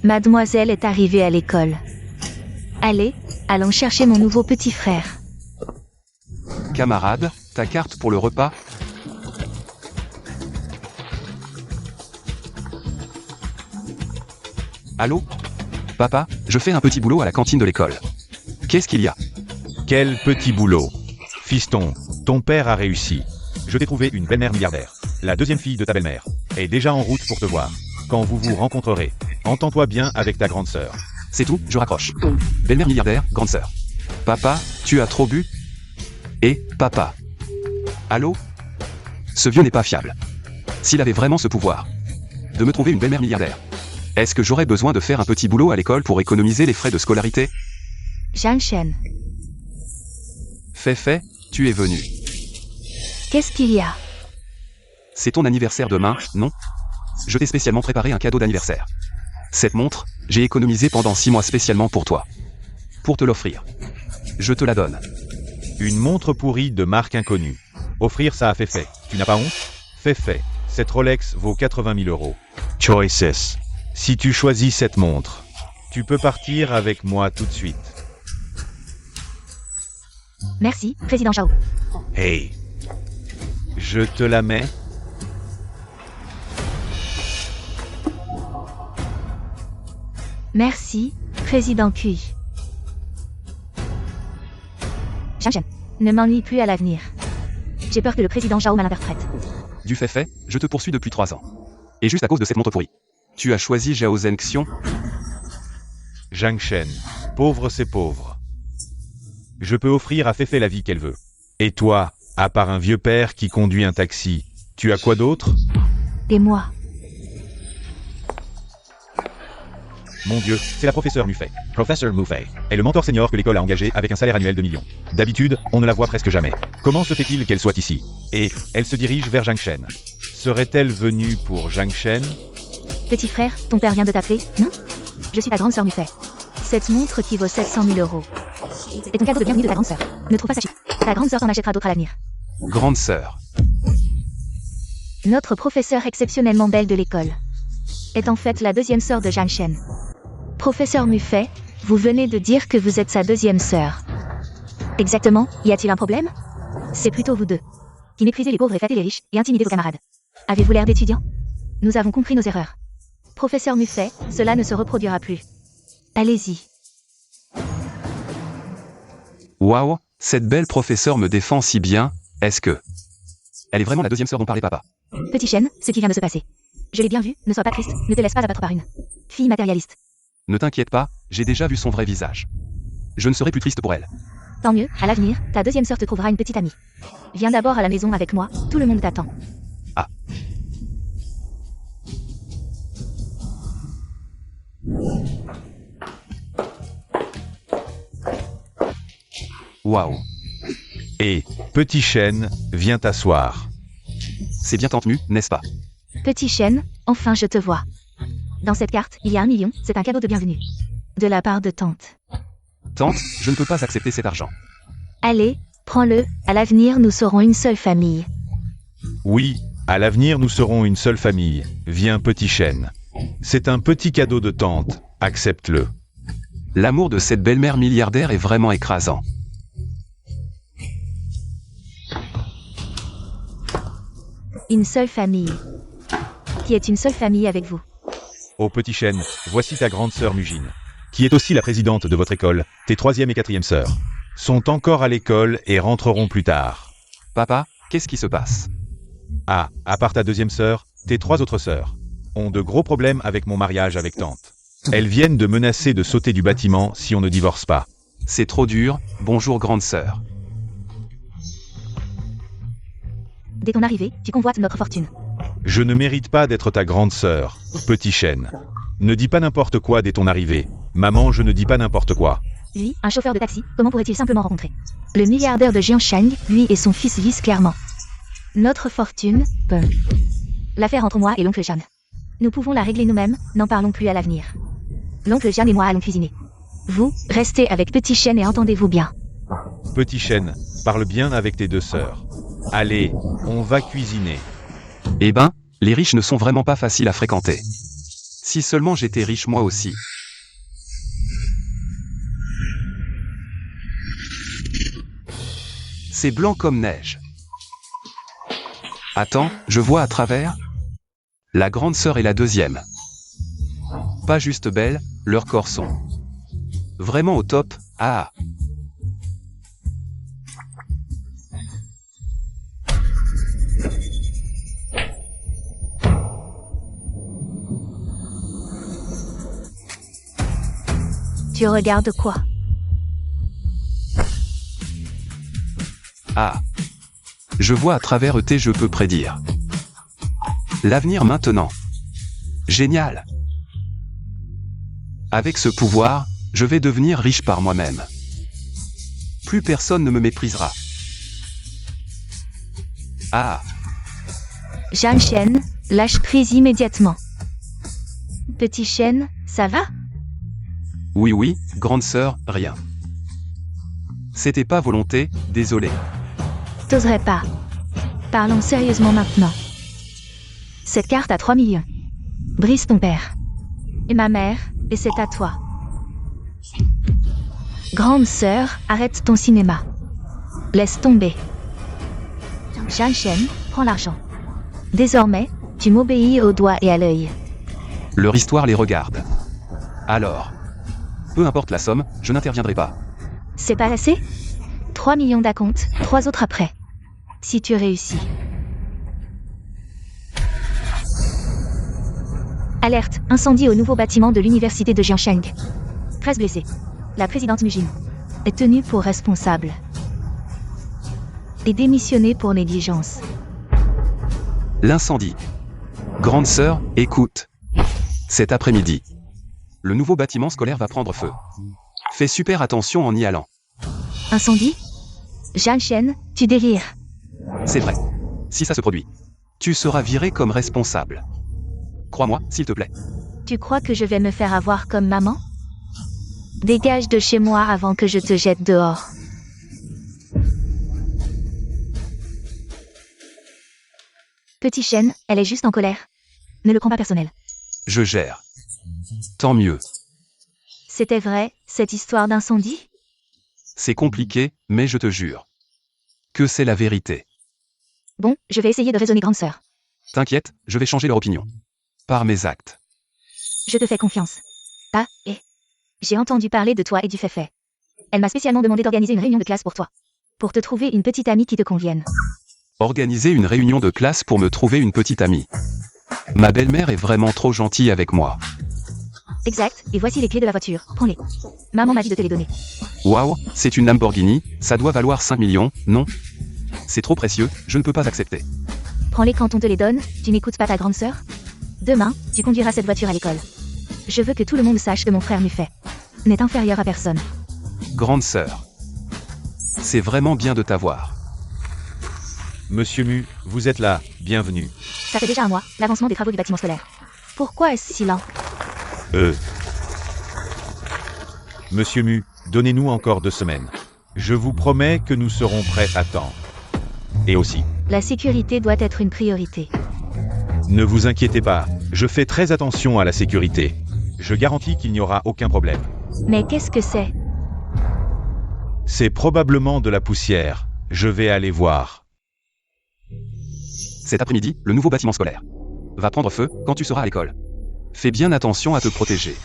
Mademoiselle est arrivée à l'école. Allez, allons chercher mon nouveau petit frère. Camarade, ta carte pour le repas? Allô? Papa, je fais un petit boulot à la cantine de l'école. Qu'est-ce qu'il y a? Quel petit boulot. Fiston, ton père a réussi. Je t'ai trouvé une belle-mère milliardaire. La deuxième fille de ta belle-mère est déjà en route pour te voir. Quand vous vous rencontrerez, entends-toi bien avec ta grande sœur. C'est tout, je raccroche. Belle-mère milliardaire, grande sœur. Papa, tu as trop bu? Et, papa? Allô? Ce vieux n'est pas fiable. S'il avait vraiment ce pouvoir de me trouver une belle-mère milliardaire, est-ce que j'aurais besoin de faire un petit boulot à l'école pour économiser les frais de scolarité? Zhang Shen, Fait, tu es venu. qu'est-ce qu'il y a? C'est ton anniversaire demain, non? Je t'ai spécialement préparé un cadeau d'anniversaire. Cette montre, j'ai économisé pendant 6 mois spécialement pour toi. Pour te l'offrir. Je te la donne. Une montre pourrie de marque inconnue. Offrir ça à Féfé. Tu n'as pas honte? Féfé, cette Rolex vaut 80 000 euros. Choices. Si tu choisis cette montre, tu peux partir avec moi tout de suite. Merci, Président Zhao. Hey. Je te la mets? Merci, Président Cui. Zhang Shen, ne m'ennuie plus à l'avenir. J'ai peur que le Président Zhao malinterprète. Du fait, je te poursuis depuis 3 ans. Et juste à cause de cette montre pourrie. Tu as choisi Zhao Zhenxiong? Zhang Shen. Pauvre c'est pauvre. Je peux offrir à Féfé la vie qu'elle veut. Et toi, à part un vieux père qui conduit un taxi, tu as quoi d'autre? Et moi? Mon Dieu, c'est la professeure Muffet. Professeur Muffet est le mentor senior que l'école a engagé avec un salaire annuel de millions. D'habitude, on ne la voit presque jamais. Comment se fait-il qu'elle soit ici? Et elle se dirige vers Zhang Shen. Serait-elle venue pour Zhang Shen? Petit frère, ton père vient de t'appeler, non? Je suis ta grande sœur Muffet. Cette montre qui vaut 700 000 euros. Et ton cadeau de bienvenue de ta grande sœur. Ne trouve pas ça chic. Ta grande sœur t'en achètera d'autres à l'avenir. Grande sœur. Notre professeure exceptionnellement belle de l'école est en fait la deuxième sœur de Zhang Shen. Professeur Muffet, vous venez de dire que vous êtes sa deuxième sœur. Exactement, y a-t-il un problème? C'est plutôt vous deux qui méprisez les pauvres et flattez les riches et intimidez vos camarades. Avez-vous l'air d'étudiant? Nous avons compris nos erreurs. Professeur Muffet, cela ne se reproduira plus. Allez-y. Waouh, cette belle professeure me défend si bien, est-ce que... Elle est vraiment la deuxième sœur dont parlait papa. Petit Shen, ce qui vient de se passer. Je l'ai bien vu, ne sois pas triste, ne te laisse pas abattre par une fille matérialiste. Ne t'inquiète pas, j'ai déjà vu son vrai visage. Je ne serai plus triste pour elle. Tant mieux, à l'avenir, ta deuxième sœur te trouvera une petite amie. Viens d'abord à la maison avec moi, tout le monde t'attend. Ah. Waouh. Et, Petit Shen, viens t'asseoir. C'est bien tenu, n'est-ce pas? Petit Shen, enfin je te vois. Dans cette carte, il y a 1 million, c'est un cadeau de bienvenue. De la part de tante. Tante, je ne peux pas accepter cet argent. Allez, prends-le, à l'avenir nous serons une seule famille. Oui, à l'avenir nous serons une seule famille. Viens Petit Shen. C'est un petit cadeau de tante, accepte-le. L'amour de cette belle-mère milliardaire est vraiment écrasant. Une seule famille. Qui est une seule famille avec vous? Oh Petit Shen, voici ta grande sœur Mugine, qui est aussi la présidente de votre école. Tes 3e et 4e sœurs sont encore à l'école et rentreront plus tard. Papa, qu'est-ce qui se passe? Ah, à part ta 2e sœur, tes 3 autres sœurs ont de gros problèmes avec mon mariage avec tante. Elles viennent de menacer de sauter du bâtiment si on ne divorce pas. C'est trop dur, bonjour grande sœur. Dès ton arrivée, tu convoites notre fortune. Je ne mérite pas d'être ta grande sœur, Petit Shen. Ne dis pas n'importe quoi dès ton arrivée. Maman, je ne dis pas n'importe quoi. Lui, un chauffeur de taxi, comment pourrait-il simplement rencontrer le milliardaire de Jiangshang, lui et son fils visent clairement notre fortune, l'affaire entre moi et l'oncle Jeanne. Nous pouvons la régler nous-mêmes, n'en parlons plus à l'avenir. L'oncle Jeanne et moi allons cuisiner. Vous, restez avec Petit Shen et entendez-vous bien. Petit Shen, parle bien avec tes 2 sœurs. Allez, on va cuisiner. Eh ben, les riches ne sont vraiment pas faciles à fréquenter. Si seulement j'étais riche moi aussi. C'est blanc comme neige. Attends, je vois à travers. La grande sœur et la deuxième. Pas juste belles, leurs corps sont vraiment au top. Ah. Tu regardes quoi? Ah. Je vois à travers ET, je peux prédire l'avenir maintenant. Génial. Avec ce pouvoir, je vais devenir riche par moi-même. Plus personne ne me méprisera. Ah. Zhang Shen, lâche prise immédiatement. Petit Shen, ça va? Oui oui, grande sœur, rien. C'était pas volonté, désolé. T'oserais pas. Parlons sérieusement maintenant. Cette carte a 3 millions. Brise ton père. Et ma mère, et c'est à toi. Grande sœur, arrête ton cinéma. Laisse tomber. Zhang Shen, prends l'argent. Désormais, tu m'obéis au doigt et à l'œil. Leur histoire les regarde. Alors. Peu importe la somme, je n'interviendrai pas. C'est pas assez? 3 millions d'acompte, 3 autres après. Si tu réussis. Alerte, incendie au nouveau bâtiment de l'université de Jiangsheng. 13 blessés. La présidente Mujin est tenue pour responsable. Et démissionnée pour négligence. L'incendie. Grande sœur, écoute. Cet après-midi, le nouveau bâtiment scolaire va prendre feu. Fais super attention en y allant. Incendie? Zhang Shen, tu délires. C'est vrai. Si ça se produit, tu seras viré comme responsable. Crois-moi, s'il te plaît. Tu crois que je vais me faire avoir comme maman? Dégage de chez moi avant que je te jette dehors. Petit Shen, elle est juste en colère. Ne le prends pas personnel. Je gère. Tant mieux. C'était vrai, cette histoire d'incendie? C'est compliqué, mais je te jure que c'est la vérité. Bon, je vais essayer de raisonner grande sœur. T'inquiète, je vais changer leur opinion. Par mes actes. Je te fais confiance. Ah, et j'ai entendu parler de toi et du fait. Elle m'a spécialement demandé d'organiser une réunion de classe pour toi. Pour te trouver une petite amie qui te convienne. Organiser une réunion de classe pour me trouver une petite amie. Ma belle-mère est vraiment trop gentille avec moi. Exact, et voici les clés de la voiture. Prends-les. Maman m'a dit de te les donner. Waouh, c'est une Lamborghini, ça doit valoir 5 millions, non? C'est trop précieux, je ne peux pas accepter. Prends-les quand on te les donne, tu n'écoutes pas ta grande sœur? Demain, tu conduiras cette voiture à l'école. Je veux que tout le monde sache que mon frère Muffet n'est inférieur à personne. Grande sœur. C'est vraiment bien de t'avoir. Monsieur Mu, vous êtes là, bienvenue. Ça fait déjà un mois, l'avancement des travaux du bâtiment scolaire. Pourquoi est-ce si lent? Monsieur Mu, donnez-nous encore 2 semaines. Je vous promets que nous serons prêts à temps. Et aussi, La sécurité doit être une priorité. ne vous inquiétez pas, je fais très attention à la sécurité. Je garantis qu'il n'y aura aucun problème. Mais qu'est-ce que c'est? C'est probablement de la poussière. Je vais aller voir. Cet après-midi, le nouveau bâtiment scolaire va prendre feu quand tu seras à l'école. Fais bien attention à te protéger.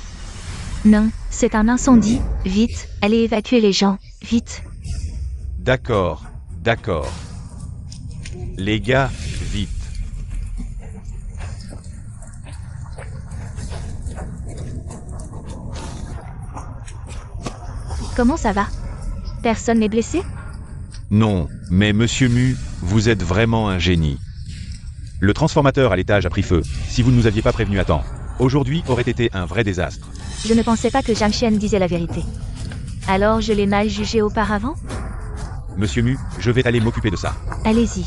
Non, c'est un incendie. Vite, allez évacuer les gens. Vite. D'accord, d'accord. Les gars, vite. Comment ça va? Personne n'est blessé? Non, mais Monsieur Mu, vous êtes vraiment un génie. Le transformateur à l'étage a pris feu. Si vous ne nous aviez pas prévenu à temps, aujourd'hui aurait été un vrai désastre. Je ne pensais pas que Zhang Shen disait la vérité. Alors je l'ai mal jugé auparavant? Monsieur Mu, je vais aller m'occuper de ça. Allez-y.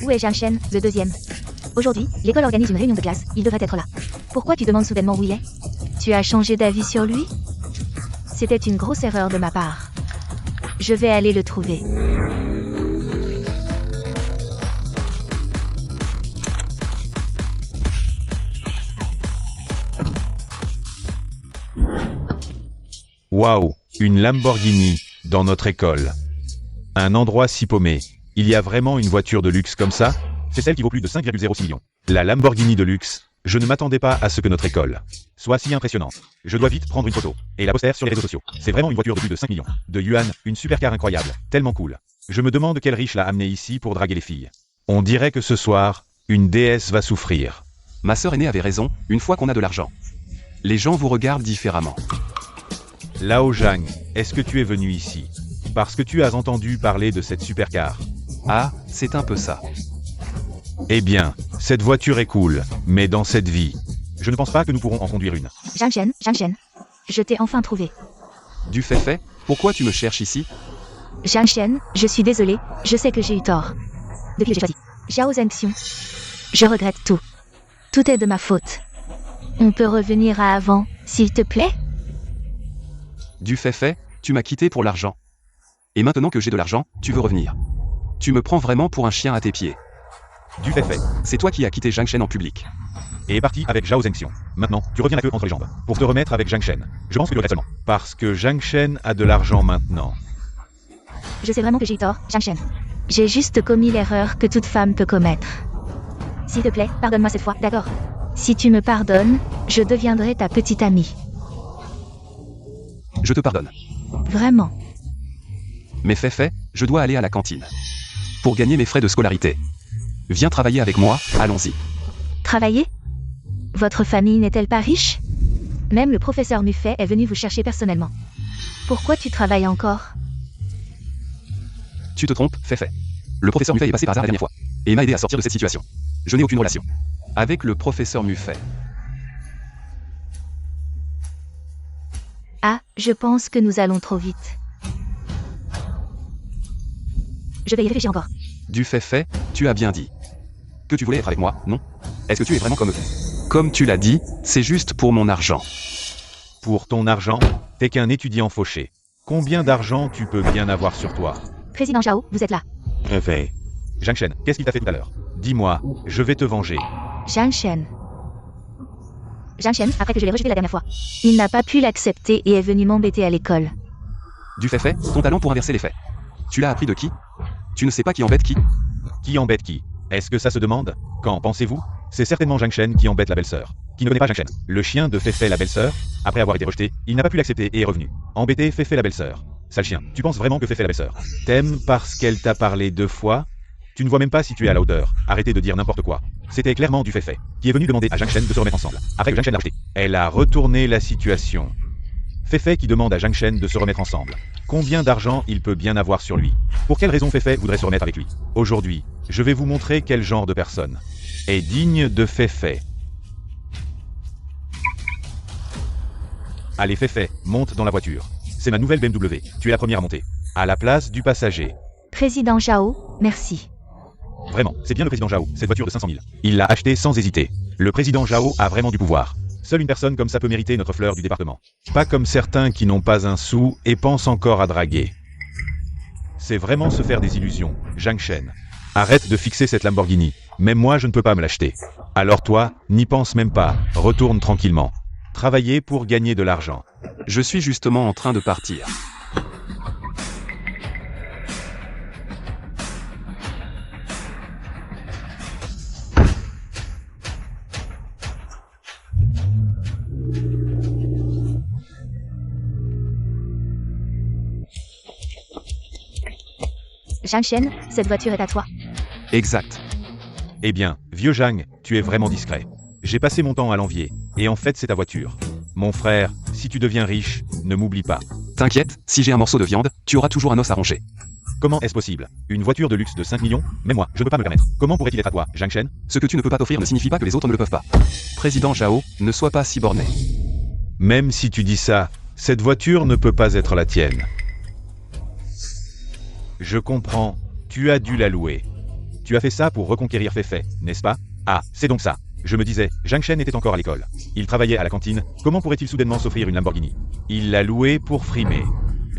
Où est Zhang Shen, le deuxième? Aujourd'hui, l'école organise une réunion de classe, il devrait être là. Pourquoi tu demandes soudainement où il est? Tu as changé d'avis sur lui? C'était une grosse erreur de ma part. Je vais aller le trouver. Waouh, une Lamborghini dans notre école. Un endroit si paumé. Il y a vraiment une voiture de luxe comme ça? C'est celle qui vaut plus de 5,06 millions. La Lamborghini de luxe. Je ne m'attendais pas à ce que notre école soit si impressionnante. Je dois vite prendre une photo et la poster sur les réseaux sociaux. C'est vraiment une voiture de plus de 5 millions. De yuan, une supercar incroyable, tellement cool. Je me demande quel riche l'a amené ici pour draguer les filles. On dirait que ce soir, une déesse va souffrir. Ma sœur aînée avait raison, une fois qu'on a de l'argent. Les gens vous regardent différemment. Lao Zhang, est-ce que tu es venu ici parce que tu as entendu parler de cette supercar? Ah, c'est un peu ça. Eh bien, cette voiture est cool, mais dans cette vie, je ne pense pas que nous pourrons en conduire une. Zhang Shen, je t'ai enfin trouvé. Du fait, pourquoi tu me cherches ici? Zhang Shen, je suis désolée, je sais que j'ai eu tort. Depuis que j'ai choisi Zhao Zhengxiong, je regrette tout. Tout est de ma faute. On peut revenir à avant, s'il te plaît? Du fait, tu m'as quitté pour l'argent. Et maintenant que j'ai de l'argent, tu veux revenir. Tu me prends vraiment pour un chien à tes pieds. Du fait. C'est toi qui as quitté Zhang Shen en public. Et est parti avec Zhao Zhengxiong. Maintenant, tu reviens la queue entre les jambes pour te remettre avec Zhang Shen. Je pense que tu le regrettes seulement parce que Zhang Shen a de l'argent maintenant. Je sais vraiment que j'ai eu tort, Zhang Shen. J'ai juste commis l'erreur que toute femme peut commettre. S'il te plaît, pardonne-moi cette fois, d'accord? Si tu me pardonnes, je deviendrai ta petite amie. Je te pardonne. Vraiment. Mais fait, je dois aller à la cantine. Pour gagner mes frais de scolarité. Viens travailler avec moi, allons-y. Travailler? Votre famille n'est-elle pas riche? Même le professeur Muffet est venu vous chercher personnellement. Pourquoi tu travailles encore? Tu te trompes, fait. Le professeur Muffet est passé par hasard la dernière fois. Et m'a aidé à sortir de cette situation. Je n'ai aucune relation avec le professeur Muffet. Ah, je pense que nous allons trop vite. Je vais y réfléchir encore. Du fait, tu as bien dit. Que tu voulais être avec moi, non? Est-ce que tu es vraiment comme eux? Comme tu l'as dit, c'est juste pour mon argent. Pour ton argent? T'es qu'un étudiant fauché. Combien d'argent tu peux bien avoir sur toi? Président Zhao, vous êtes là. Fait. Zhang Shen, qu'est-ce qu'il t'a fait tout à l'heure? Dis-moi, je vais te venger. Zhang Shen, après que je l'ai rejeté la dernière fois. Il n'a pas pu l'accepter et est venu m'embêter à l'école. Du fait, ton talent pour inverser les faits. Tu l'as appris de qui? Tu ne sais pas qui embête qui? Qui embête qui? Est-ce que ça se demande? Qu'en pensez-vous? C'est certainement Zhang Shen qui embête la belle-sœur. Qui ne connaît pas Zhang Shen? Le chien de Feifei la belle-sœur, après avoir été rejeté, il n'a pas pu l'accepter et est revenu. Embêter Feifei la belle-sœur. Sale chien, tu penses vraiment que Feifei la belle-sœur t'aime parce qu'elle t'a parlé 2 fois? Tu ne vois même pas si tu es à la hauteur. Arrêtez de dire n'importe quoi. C'était clairement du Feifei qui est venu demander à Zhang Shen de se remettre ensemble. Après que Zhang Shen l'a rejeté. Elle a retourné la situation. Feifei qui demande à Zhang Shen de se remettre ensemble. Combien d'argent il peut bien avoir sur lui? Pour quelle raison Feifei voudrait se remettre avec lui? Aujourd'hui, je vais vous montrer quel genre de personne est digne de Feifei. Allez Feifei, monte dans la voiture. C'est ma nouvelle BMW. Tu es la première à monter. À la place du passager. Président Zhao, merci. Vraiment, c'est bien le président Zhao, cette voiture de 500 000. Il l'a achetée sans hésiter. Le président Zhao a vraiment du pouvoir. Seule une personne comme ça peut mériter notre fleur du département. Pas comme certains qui n'ont pas un sou et pensent encore à draguer. C'est vraiment se faire des illusions, Zhang Shen. Arrête de fixer cette Lamborghini. Même moi je ne peux pas me l'acheter. Alors toi, n'y pense même pas, retourne tranquillement. Travailler pour gagner de l'argent. Je suis justement en train de partir. Zhang Shen, cette voiture est à toi. Exact. Eh bien, vieux Zhang, tu es vraiment discret. J'ai passé mon temps à l'envier, et en fait c'est ta voiture. Mon frère, si tu deviens riche, ne m'oublie pas. T'inquiète, si j'ai un morceau de viande, tu auras toujours un os à ronger. Comment est-ce possible? Une voiture de luxe de 5 millions? Même moi, je ne peux pas me le permettre. Comment pourrait-il être à toi, Zhang Shen? Ce que tu ne peux pas t'offrir ne signifie pas que les autres ne le peuvent pas. Président Zhao, ne sois pas si borné. Même si tu dis ça, cette voiture ne peut pas être la tienne. Je comprends, tu as dû la louer. Tu as fait ça pour reconquérir Feifei, n'est-ce pas? Ah, c'est donc ça. Je me disais, Zhang Shen était encore à l'école. Il travaillait à la cantine, comment pourrait-il soudainement s'offrir une Lamborghini? Il l'a louée pour frimer.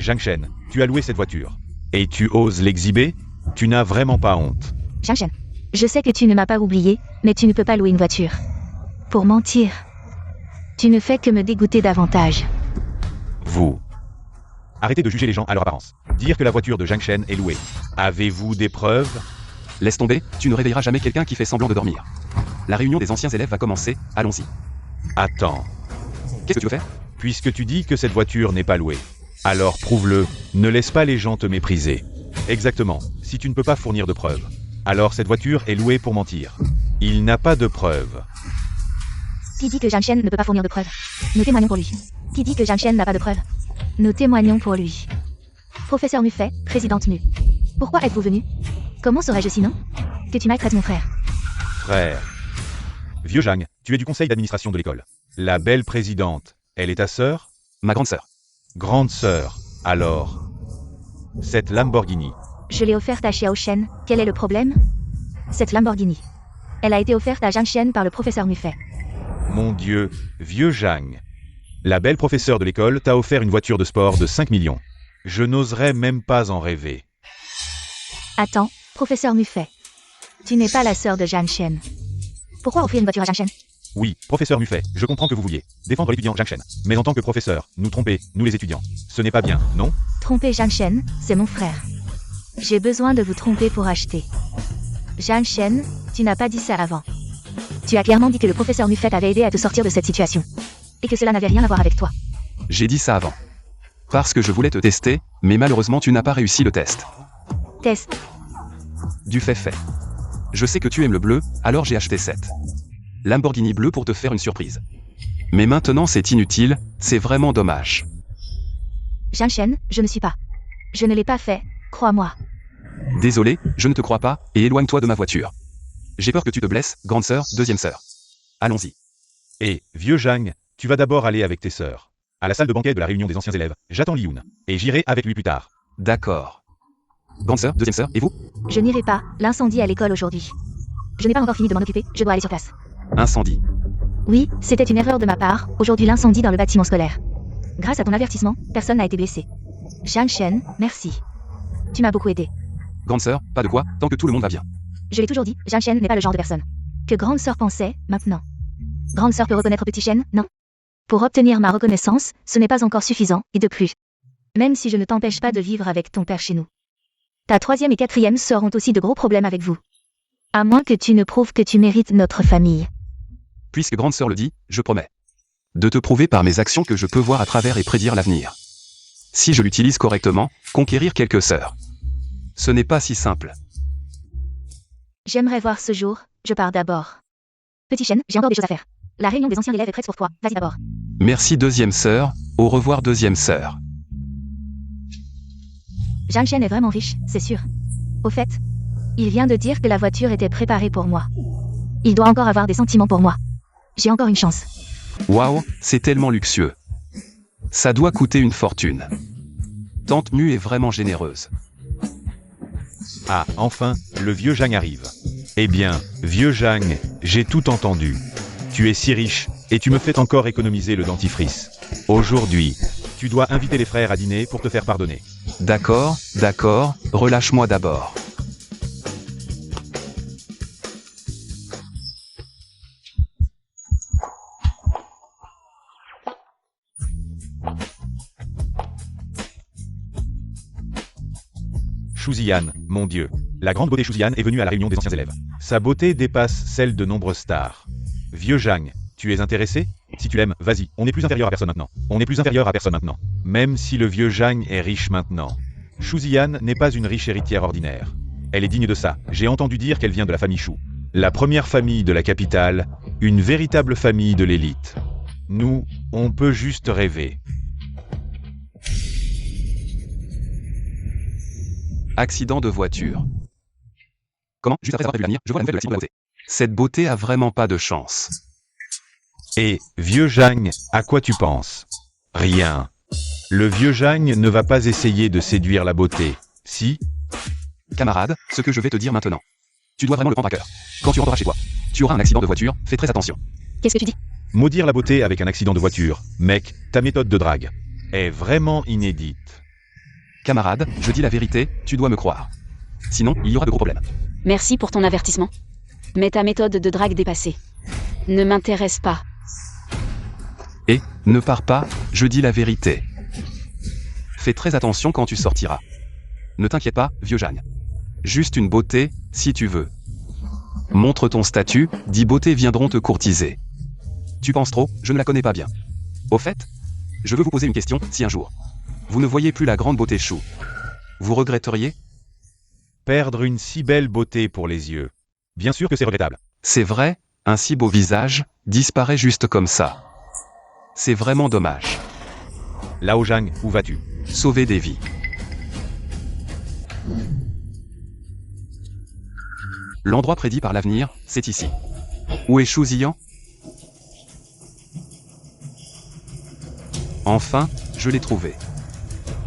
Zhang Shen, tu as loué cette voiture. Et tu oses l'exhiber? Tu n'as vraiment pas honte. Zhang Shen, je sais que tu ne m'as pas oublié, mais tu ne peux pas louer une voiture. Pour mentir. Tu ne fais que me dégoûter davantage. Vous. Arrêtez de juger les gens à leur apparence. Dire que la voiture de Zhang Shen est louée. Avez-vous des preuves? Laisse tomber, tu ne réveilleras jamais quelqu'un qui fait semblant de dormir. La réunion des anciens élèves va commencer, allons-y. Attends. Qu'est-ce que tu veux faire? Puisque tu dis que cette voiture n'est pas louée, alors prouve-le. Ne laisse pas les gens te mépriser. Exactement. Si tu ne peux pas fournir de preuves, alors cette voiture est louée pour mentir. Il n'a pas de preuves. Qui dit que Zhang Shen ne peut pas fournir de preuves? Nous témoignons pour lui. Qui dit que Zhang Shen n'a pas de preuves? Nous témoignons pour lui. Professeur Muffet, présidente Mu. Pourquoi êtes-vous venu? Comment saurais-je sinon que tu maltraites mon frère? Frère. Vieux Zhang, tu es du conseil d'administration de l'école. La belle présidente, elle est ta sœur? Ma grande sœur. Grande sœur. Alors, cette Lamborghini. Je l'ai offerte à Xiao Shen. Quel est le problème? Cette Lamborghini. Elle a été offerte à Zhang Shen par le professeur Muffet. Mon Dieu, vieux Zhang. La belle professeure de l'école t'a offert une voiture de sport de 5 millions. Je n'oserais même pas en rêver. Attends, professeur Muffet. Tu n'es pas la sœur de Zhang Shen. Pourquoi offrir une voiture à Zhang Shen? Oui, professeur Muffet, je comprends que vous vouliez défendre l'étudiant Zhang Shen. Mais en tant que professeur, nous tromper, nous les étudiants, ce n'est pas bien, non? Tromper Zhang Shen, c'est mon frère. J'ai besoin de vous tromper pour acheter. Zhang Shen, tu n'as pas dit ça avant. Tu as clairement dit que le professeur Muffet avait aidé à te sortir de cette situation. Et que cela n'avait rien à voir avec toi. J'ai dit ça avant. Parce que je voulais te tester, mais malheureusement tu n'as pas réussi le test. Test. Du fait. Je sais que tu aimes le bleu, alors j'ai acheté cette Lamborghini bleue pour te faire une surprise. Mais maintenant c'est inutile, c'est vraiment dommage. Zhang Shen, je ne suis pas. Je ne l'ai pas fait, crois-moi. Désolé, je ne te crois pas, et éloigne-toi de ma voiture. J'ai peur que tu te blesses, grande sœur, deuxième sœur. Allons-y. Et, vieux Zhang, tu vas d'abord aller avec tes sœurs. À la salle de banquet de la réunion des anciens élèves, j'attends Li-Yoon. Et j'irai avec lui plus tard. D'accord. Grande sœur, deuxième sœur, et vous? Je n'irai pas, l'incendie à l'école aujourd'hui. Je n'ai pas encore fini de m'en occuper, je dois aller sur place. Incendie. Oui, c'était une erreur de ma part, aujourd'hui l'incendie dans le bâtiment scolaire. Grâce à ton avertissement, personne n'a été blessé. Zhang Shen, merci. Tu m'as beaucoup aidé. Grande sœur, pas de quoi, tant que tout le monde va bien. Je l'ai toujours dit, Zhang Shen n'est pas le genre de personne que grande sœur pensait, maintenant. Grande sœur peut reconnaître petit Shen, non? Pour obtenir ma reconnaissance, ce n'est pas encore suffisant, et de plus. Même si je ne t'empêche pas de vivre avec ton père chez nous. Ta troisième et quatrième sœurs ont aussi de gros problèmes avec vous. À moins que tu ne prouves que tu mérites notre famille. Puisque grande sœur le dit, je promets. De te prouver par mes actions que je peux voir à travers et prédire l'avenir. Si je l'utilise correctement, conquérir quelques sœurs. Ce n'est pas si simple. J'aimerais voir ce jour, je pars d'abord. Petit Shen, j'ai encore des choses à faire. La réunion des anciens élèves est prête pour toi, vas-y d'abord. Merci deuxième sœur, au revoir deuxième sœur. Zhang Shen est vraiment riche, c'est sûr. Au fait, il vient de dire que la voiture était préparée pour moi. Il doit encore avoir des sentiments pour moi. J'ai encore une chance. Waouh, c'est tellement luxueux. Ça doit coûter une fortune. Tante Mu est vraiment généreuse. Ah, enfin, le vieux Zhang arrive. Eh bien, vieux Zhang, j'ai tout entendu. Tu es si riche, et tu me fais encore économiser le dentifrice. Aujourd'hui, tu dois inviter les frères à dîner pour te faire pardonner. D'accord, relâche-moi d'abord. Shuzian, mon Dieu. La grande beauté Shuzian est venue à la réunion des anciens élèves. Sa beauté dépasse celle de nombreuses stars. Vieux Zhang, tu es intéressé? Si tu l'aimes, vas-y, on n'est plus inférieur à personne maintenant. Même si le vieux Zhang est riche maintenant. Shuzian n'est pas une riche héritière ordinaire. Elle est digne de ça, j'ai entendu dire qu'elle vient de la famille Shu. La première famille de la capitale, une véritable famille de l'élite. Nous, on peut juste rêver. Accident de voiture. Comment? Juste après avoir prévu l'avenir, je vois la nouvelle de l'accident de la beauté. Cette beauté a vraiment pas de chance. Et, vieux Zhang, à quoi tu penses? Rien. Le vieux Zhang ne va pas essayer de séduire la beauté, si? Camarade, ce que je vais te dire maintenant. Tu dois vraiment le prendre à cœur. Quand tu rentreras chez toi, tu auras un accident de voiture, fais très attention. Qu'est-ce que tu dis? Maudire la beauté avec un accident de voiture. Mec, ta méthode de drague est vraiment inédite. Camarade, je dis la vérité, tu dois me croire. Sinon, il y aura de gros problèmes. Merci pour ton avertissement. Mais ta méthode de drague dépassée ne m'intéresse pas. Et, ne pars pas, je dis la vérité. Fais très attention quand tu sortiras. Ne t'inquiète pas, vieux Jeanne. Juste une beauté, si tu veux. Montre ton statut, 10 beautés viendront te courtiser. Tu penses trop, je ne la connais pas bien. Au fait, je veux vous poser une question, si un jour, vous ne voyez plus la grande beauté Chou, vous regretteriez? Perdre une si belle beauté pour les yeux. Bien sûr que c'est regrettable. C'est vrai, un si beau visage, disparaît juste comme ça. C'est vraiment dommage. Lao Zhang, où vas-tu? Sauver des vies. L'endroit prédit par l'avenir, c'est ici. Où est Shu Ziyan? Enfin, je l'ai trouvé.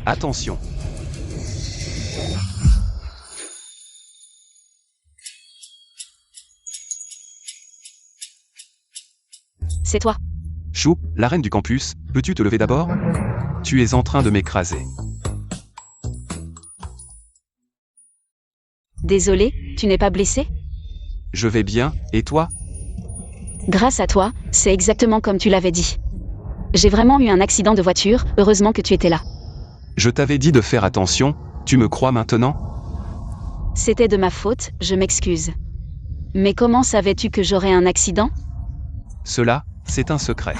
Attention. C'est toi. Chou, la reine du campus, peux-tu te lever d'abord? Tu es en train de m'écraser. Désolé, tu n'es pas blessé? Je vais bien, et toi? Grâce à toi, c'est exactement comme tu l'avais dit. J'ai vraiment eu un accident de voiture, heureusement que tu étais là. Je t'avais dit de faire attention, tu me crois maintenant? C'était de ma faute, je m'excuse. Mais comment savais-tu que j'aurais un accident? Cela, c'est un secret.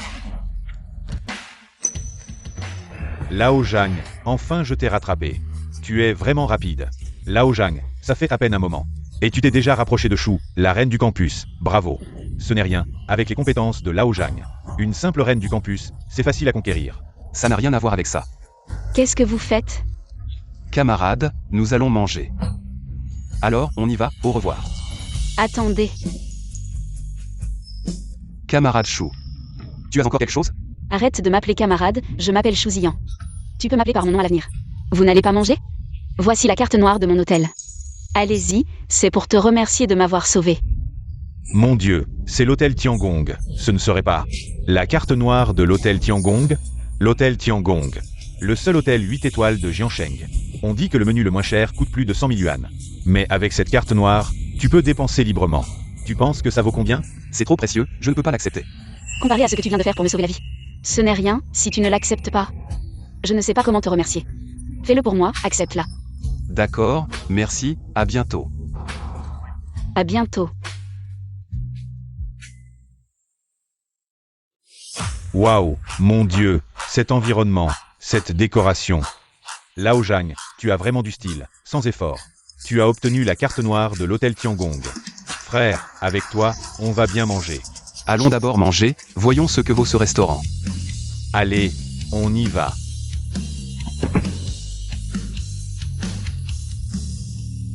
Lao Zhang, enfin je t'ai rattrapé. Tu es vraiment rapide. Lao Zhang, ça fait à peine un moment. Et tu t'es déjà rapproché de Chou, la reine du campus. Bravo. Ce n'est rien, avec les compétences de Lao Zhang. Une simple reine du campus, c'est facile à conquérir. Ça n'a rien à voir avec ça. Qu'est-ce que vous faites? Camarades, nous allons manger. Alors, on y va, au revoir. Attendez. Camarade Chou. Tu as encore quelque chose? Arrête de m'appeler camarade, je m'appelle Shu Ziyan. Tu peux m'appeler par mon nom à l'avenir. Vous n'allez pas manger? Voici la carte noire de mon hôtel. Allez-y, c'est pour te remercier de m'avoir sauvé. Mon Dieu, c'est l'hôtel Tiangong. Ce ne serait pas la carte noire de l'hôtel Tiangong? L'hôtel Tiangong. Le seul hôtel 8 étoiles de Jiansheng. On dit que le menu le moins cher coûte plus de 100 000 yuan. Mais avec cette carte noire, tu peux dépenser librement. Tu penses que ça vaut combien? C'est trop précieux, je ne peux pas l'accepter. Comparé à ce que tu viens de faire pour me sauver la vie. Ce n'est rien, si tu ne l'acceptes pas. Je ne sais pas comment te remercier. Fais-le pour moi, accepte-la. D'accord, merci, à bientôt. À bientôt. Waouh, mon Dieu, cet environnement, cette décoration. Lao Zhang, tu as vraiment du style, sans effort. Tu as obtenu la carte noire de l'hôtel Tiangong. Frère, avec toi, on va bien manger. Allons d'abord manger, voyons ce que vaut ce restaurant. Allez, on y va.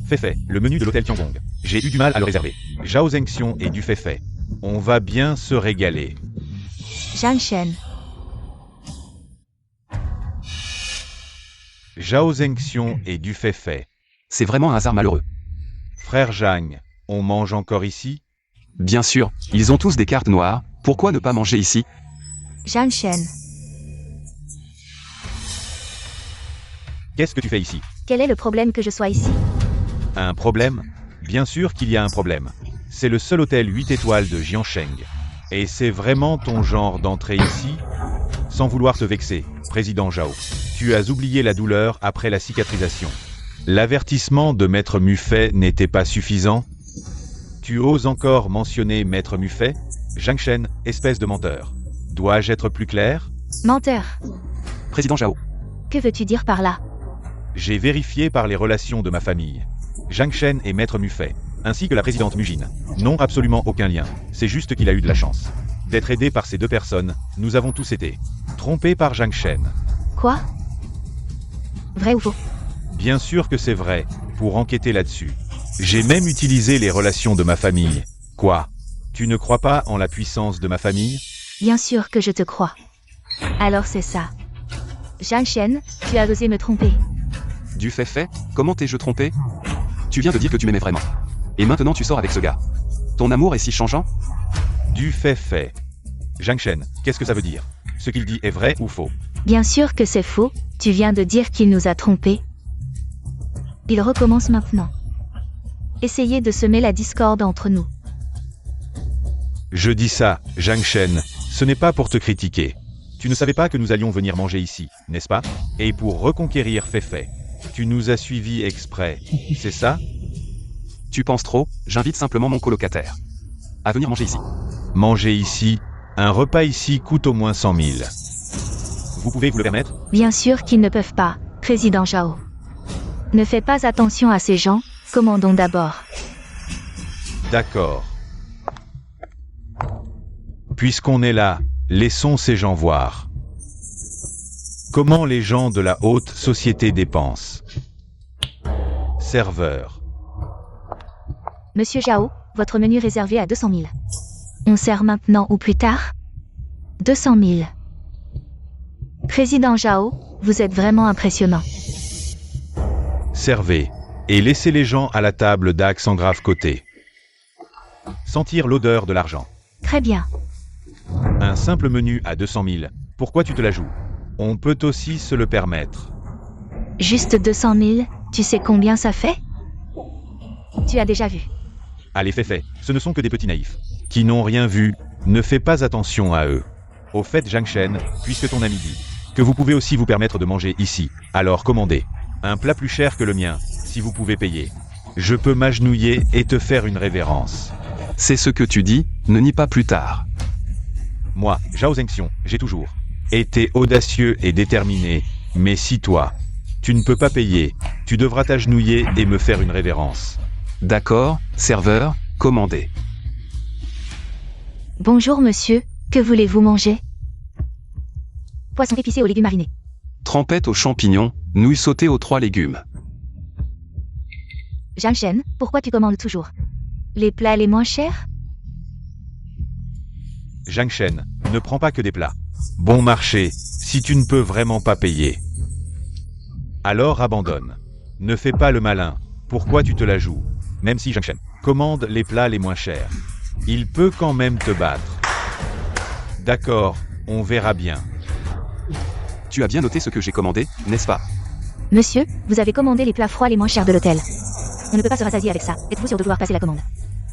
Fait, le menu de l'hôtel Tiangong. J'ai eu du mal à le réserver. Zhao Zhengxiong et du fait. On va bien se régaler. Jianshen. Zhao Zhengxiong et du fait. C'est vraiment un hasard malheureux. Frère Zhang, on mange encore ici? Bien sûr, ils ont tous des cartes noires, pourquoi ne pas manger ici? Jianshen. Qu'est-ce que tu fais ici? Quel est le problème que je sois ici? Un problème? Bien sûr qu'il y a un problème. C'est le seul hôtel 8 étoiles de Jiansheng. Et c'est vraiment ton genre d'entrer ici? Sans vouloir te vexer, président Zhao, tu as oublié la douleur après la cicatrisation. L'avertissement de Maître Muffet n'était pas suffisant? Tu oses encore mentionner Maître Muffet? Zhang Shen, espèce de menteur. Dois-je être plus clair? Menteur. Président Zhao. Que veux-tu dire par là? J'ai vérifié par les relations de ma famille. Zhang Shen et Maître Muffet, ainsi que la présidente Mujin, n'ont absolument aucun lien. C'est juste qu'il a eu de la chance d'être aidé par ces deux personnes. Nous avons tous été trompés par Zhang Shen. Quoi? Vrai ou faux? Bien sûr que c'est vrai, pour enquêter là-dessus. J'ai même utilisé les relations de ma famille. Quoi? Tu ne crois pas en la puissance de ma famille? Bien sûr que je te crois. Alors c'est ça. Jianshen, tu as osé me tromper. Du fait, comment t'ai-je trompé? Tu viens de dire que tu m'aimais vraiment. Et maintenant tu sors avec ce gars. Ton amour est si changeant? Du fait. Zhang Shen, qu'est-ce que ça veut dire? Ce qu'il dit est vrai ou faux? Bien sûr que c'est faux, tu viens de dire qu'il nous a trompés. Il recommence maintenant. Essayez de semer la discorde entre nous. Je dis ça, Zhang Shen, ce n'est pas pour te critiquer. Tu ne savais pas que nous allions venir manger ici, n'est-ce pas? Et pour reconquérir Feifei, tu nous as suivis exprès, c'est ça? Tu penses trop, j'invite simplement mon colocataire à venir manger ici. Manger ici, un repas ici coûte au moins 100 000. Vous pouvez vous le permettre? Bien sûr qu'ils ne peuvent pas, Président Zhao. Ne fais pas attention à ces gens, commandons d'abord. D'accord. Puisqu'on est là, laissons ces gens voir. Comment les gens de la haute société dépensent. Serveur. Monsieur Zhao, votre menu réservé à 200 000. On sert maintenant ou plus tard? 200 000. Président Zhao, vous êtes vraiment impressionnant. Servez. Et laissez les gens à la table d'accent grave côté. Sentir l'odeur de l'argent. Très bien. Un simple menu à 200 000. Pourquoi tu te la joues? On peut aussi se le permettre. Juste 200 000, tu sais combien ça fait? Tu as déjà vu. Allez, Feifei, ce ne sont que des petits naïfs. Qui n'ont rien vu, ne fais pas attention à eux. Au fait, Zhang Shen, puisque ton ami dit que vous pouvez aussi vous permettre de manger ici, alors commandez. Un plat plus cher que le mien, si vous pouvez payer. Je peux m'agenouiller et te faire une révérence. C'est ce que tu dis, ne nie pas plus tard. Moi, Zhao Zhengxiong, j'ai toujours été audacieux et déterminé, mais si toi, tu ne peux pas payer, tu devras t'agenouiller et me faire une révérence. D'accord, serveur, commandez. Bonjour monsieur, que voulez-vous manger? Poisson épicé aux légumes marinés. Trempette aux champignons, nouilles sautées aux 3 légumes. Zhang Shen, pourquoi tu commandes toujours les plats les moins chers? Zhang Shen, ne prends pas que des plats. Bon marché, si tu ne peux vraiment pas payer. Alors abandonne. Ne fais pas le malin. Pourquoi tu te la joues? Même si Zhang Shen commande les plats les moins chers. Il peut quand même te battre. D'accord, on verra bien. Tu as bien noté ce que j'ai commandé, n'est-ce pas? Monsieur, vous avez commandé les plats froids les moins chers de l'hôtel. On ne peut pas se rassasier avec ça. Êtes-vous sûr de vouloir passer la commande?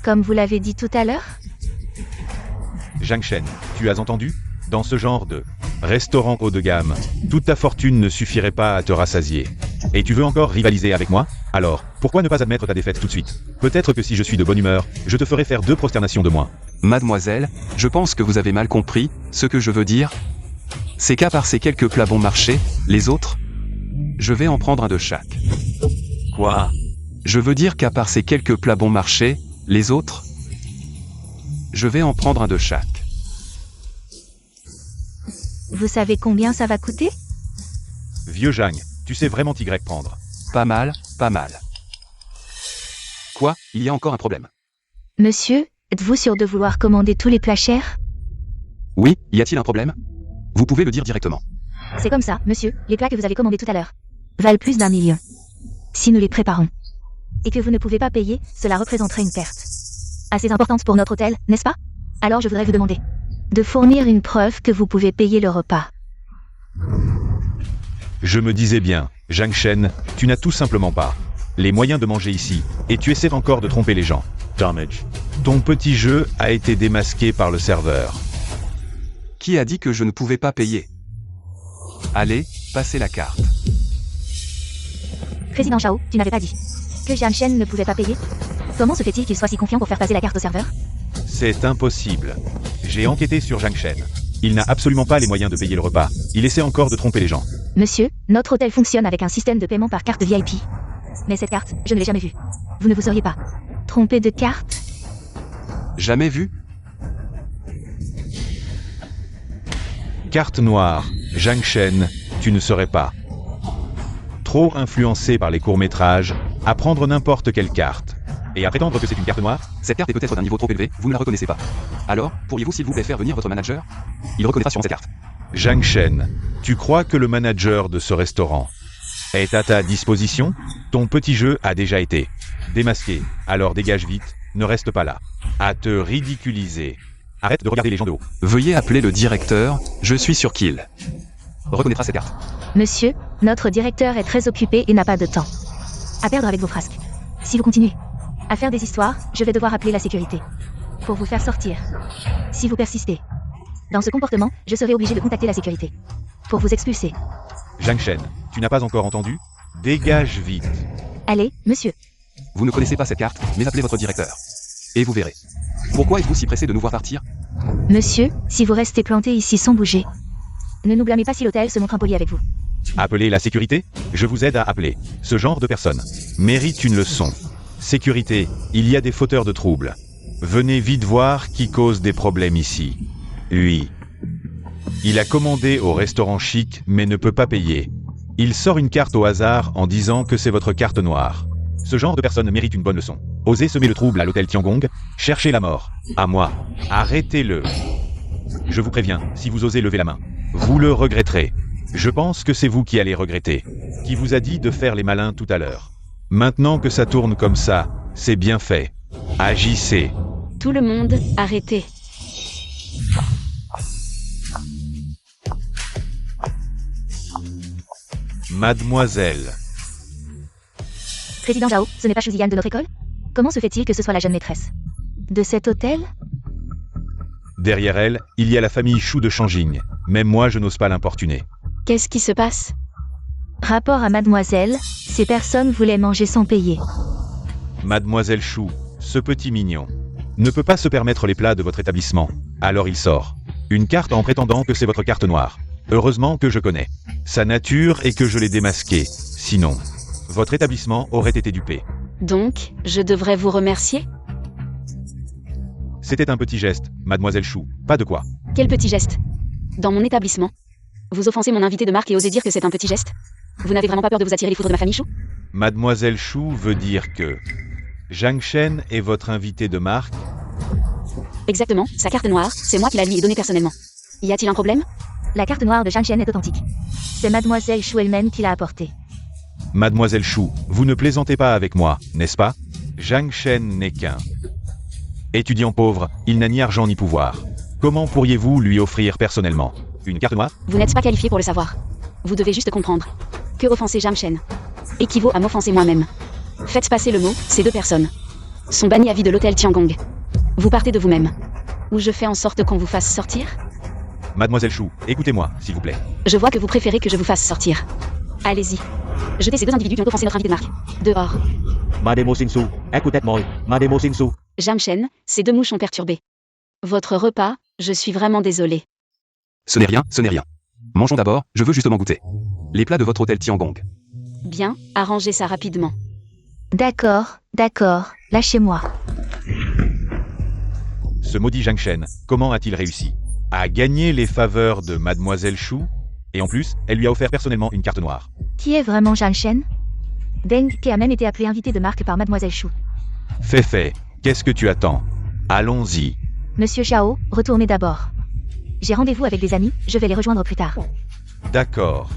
Comme vous l'avez dit tout à l'heure? Zhang Shen, tu as entendu? Dans ce genre de restaurant haut de gamme, toute ta fortune ne suffirait pas à te rassasier. Et tu veux encore rivaliser avec moi? Alors, pourquoi ne pas admettre ta défaite tout de suite? Peut-être que si je suis de bonne humeur, je te ferai faire 2 prosternations de moins. Mademoiselle, je pense que vous avez mal compris, ce que je veux dire, c'est qu'à part ces quelques plats bon marché, les autres, je vais en prendre un de chaque. Quoi? Je veux dire qu'à part ces quelques plats bon marché, les autres, je vais en prendre un de chaque. Vous savez combien ça va coûter? Vieux Zhang, tu sais vraiment t'y prendre. Pas mal, pas mal. Quoi? Il y a encore un problème. Monsieur, êtes-vous sûr de vouloir commander tous les plats chers? Oui, y a-t-il un problème? Vous pouvez le dire directement. C'est comme ça, monsieur, les plats que vous avez commandés tout à l'heure valent plus d'1 million. Si nous les préparons et que vous ne pouvez pas payer, cela représenterait une perte assez importante pour notre hôtel, n'est-ce pas? Alors je voudrais vous demander de fournir une preuve que vous pouvez payer le repas. Je me disais bien, Zhang Shen, tu n'as tout simplement pas les moyens de manger ici, et tu essaies encore de tromper les gens. Damage. Ton petit jeu a été démasqué par le serveur. Qui a dit que je ne pouvais pas payer? Allez, passez la carte. Président Zhao, tu n'avais pas dit que Zhang Shen ne pouvait pas payer? Comment se fait-il qu'il soit si confiant pour faire passer la carte au serveur? C'est impossible. J'ai enquêté sur Zhang Shen. Il n'a absolument pas les moyens de payer le repas. Il essaie encore de tromper les gens. Monsieur, notre hôtel fonctionne avec un système de paiement par carte VIP. Mais cette carte, je ne l'ai jamais vue. Vous ne vous seriez pas trompé de carte? Jamais vu? Carte noire, Zhang Shen, tu ne serais pas trop influencé par les courts-métrages, à prendre n'importe quelle carte. Et à prétendre que c'est une carte noire? Cette carte est peut-être d'un niveau trop élevé, vous ne la reconnaissez pas. Alors, pourriez-vous s'il vous plaît faire venir votre manager? Il reconnaîtra sûrement cette carte. Zhang Shen, tu crois que le manager de ce restaurant est à ta disposition? Ton petit jeu a déjà été démasqué, alors dégage vite, ne reste pas là. À te ridiculiser. Arrête de regarder les gens de haut. Veuillez appeler le directeur, je suis sûr qu'il reconnaîtra cette carte. Monsieur, notre directeur est très occupé et n'a pas de temps à perdre avec vos frasques. Si vous continuez à faire des histoires, je vais devoir appeler la sécurité pour vous faire sortir. Si vous persistez, Dans ce comportement, je serai obligé de contacter la sécurité. Pour vous expulser. Zhang Shen, tu n'as pas encore entendu? Dégage vite. Allez, monsieur. Vous ne connaissez pas cette carte, mais appelez votre directeur. Et vous verrez. Pourquoi êtes-vous si pressé de nous voir partir? Monsieur, si vous restez planté ici sans bouger. Ne nous blâmez pas si l'hôtel se montre impoli avec vous. Appelez la sécurité? Je vous aide à appeler. Ce genre de personne mérite une leçon. Sécurité, il y a des fauteurs de troubles. Venez vite voir qui cause des problèmes ici. Lui. Il a commandé au restaurant chic, mais ne peut pas payer. Il sort une carte au hasard en disant que c'est votre carte noire. Ce genre de personne mérite une bonne leçon. Osez semer le trouble à l'hôtel Tiangong, cherchez la mort. À moi. Arrêtez-le. Je vous préviens, si vous osez lever la main, vous le regretterez. Je pense que c'est vous qui allez regretter. Qui vous a dit de faire les malins tout à l'heure? Maintenant que ça tourne comme ça, c'est bien fait. Agissez. Tout le monde, arrêtez. Mademoiselle. Président Zhao, ce n'est pas Shuzian de notre école? Comment se fait-il que ce soit la jeune maîtresse de cet hôtel? Derrière elle, il y a la famille Chou de Changjing. Même moi, je n'ose pas l'importuner. Qu'est-ce qui se passe? Rapport à mademoiselle, ces personnes voulaient manger sans payer. Mademoiselle Chou, ce petit mignon, ne peut pas se permettre les plats de votre établissement. Alors il sort une carte en prétendant que c'est votre carte noire. Heureusement que je connais sa nature et que je l'ai démasquée. Sinon, votre établissement aurait été dupé. Donc, je devrais vous remercier? C'était un petit geste, Mademoiselle Chou, pas de quoi. Quel petit geste? Dans mon établissement, vous offensez mon invité de marque et osez dire que c'est un petit geste? Vous n'avez vraiment pas peur de vous attirer les foudres de ma famille Chou? Mademoiselle Chou veut dire que Zhang Shen est votre invité de marque? Exactement, sa carte noire, c'est moi qui la lui ai donnée personnellement. Y a-t-il un problème? La carte noire de Zhang Shen est authentique. C'est mademoiselle Chou elle-même qui l'a apportée. Mademoiselle Chou, vous ne plaisantez pas avec moi, n'est-ce pas? Zhang Shen n'est qu'un étudiant pauvre, il n'a ni argent ni pouvoir. Comment pourriez-vous lui offrir personnellement une carte noire? Vous n'êtes pas qualifié pour le savoir. Vous devez juste comprendre que offenser Zhang Shen équivaut à m'offenser moi-même. Faites passer le mot, ces deux personnes sont bannies à vie de l'hôtel Tiangong. Vous partez de vous-même. Ou je fais en sorte qu'on vous fasse sortir? Mademoiselle Chou, écoutez-moi, s'il vous plaît. Je vois que vous préférez que je vous fasse sortir. Allez-y. Jetez ces deux individus qui ont offensé notre invité de marque. Dehors. Mademoiselle, écoutez-moi, Mademoiselle. Zhang Shen, ces deux mouches ont perturbé votre repas, je suis vraiment désolé. Ce n'est rien, ce n'est rien. Mangeons d'abord, je veux justement goûter. Les plats de votre hôtel Tiangong. Bien, arrangez ça rapidement. D'accord, lâchez-moi. Ce maudit Zhang Shen, comment a-t-il réussi à gagner les faveurs de Mademoiselle Chou? Et en plus, elle lui a offert personnellement une carte noire. Qui est vraiment Zhang Shen? Deng Ke a même été appelé invité de marque par mademoiselle Chou. Fait, qu'est-ce que tu attends? Allons-y. Monsieur Zhao, retournez d'abord. J'ai rendez-vous avec des amis, je vais les rejoindre plus tard. D'accord.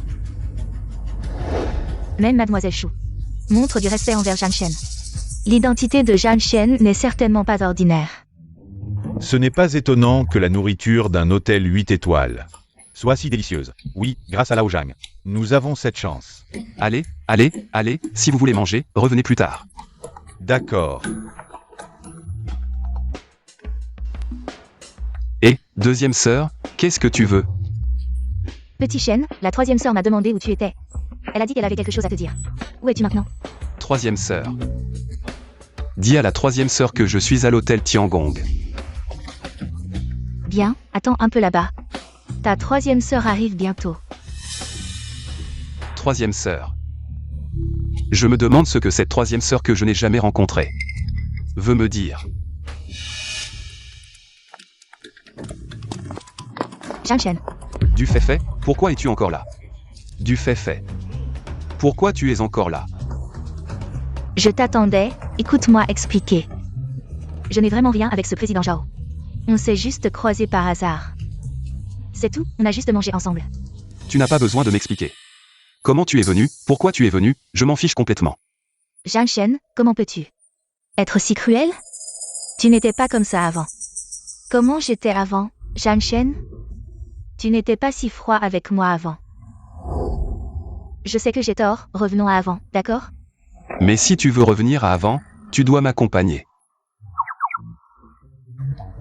Même mademoiselle Chou montre du respect envers Zhang Shen. L'identité de Zhang Shen n'est certainement pas ordinaire. Ce n'est pas étonnant que la nourriture d'un hôtel 8 étoiles soit si délicieuse. Oui, grâce à Lao Zhang. Nous avons cette chance. Allez, si vous voulez manger, revenez plus tard. D'accord. Et, deuxième sœur, qu'est-ce que tu veux? Petit Shen, la troisième sœur m'a demandé où tu étais. Elle a dit qu'elle avait quelque chose à te dire. Où es-tu maintenant? Troisième sœur. Dis à la troisième sœur que je suis à l'hôtel Tiangong. Bien, attends un peu là-bas. Ta troisième sœur arrive bientôt. Troisième sœur. Je me demande ce que cette troisième sœur que je n'ai jamais rencontrée veut me dire. Zhang Shen. Du fait, pourquoi es-tu encore là? Du fait. Pourquoi tu es encore là? Je t'attendais, écoute-moi expliquer. Je n'ai vraiment rien avec ce président Zhao. On s'est juste croisés par hasard. C'est tout, on a juste mangé ensemble. Tu n'as pas besoin de m'expliquer. Comment tu es venu, pourquoi tu es venu, je m'en fiche complètement. Zhang Shen, comment peux-tu être si cruel? Tu n'étais pas comme ça avant. Comment j'étais avant, Zhang Shen? Tu n'étais pas si froid avec moi avant. Je sais que j'ai tort, revenons à avant, d'accord? Mais si tu veux revenir à avant, tu dois m'accompagner.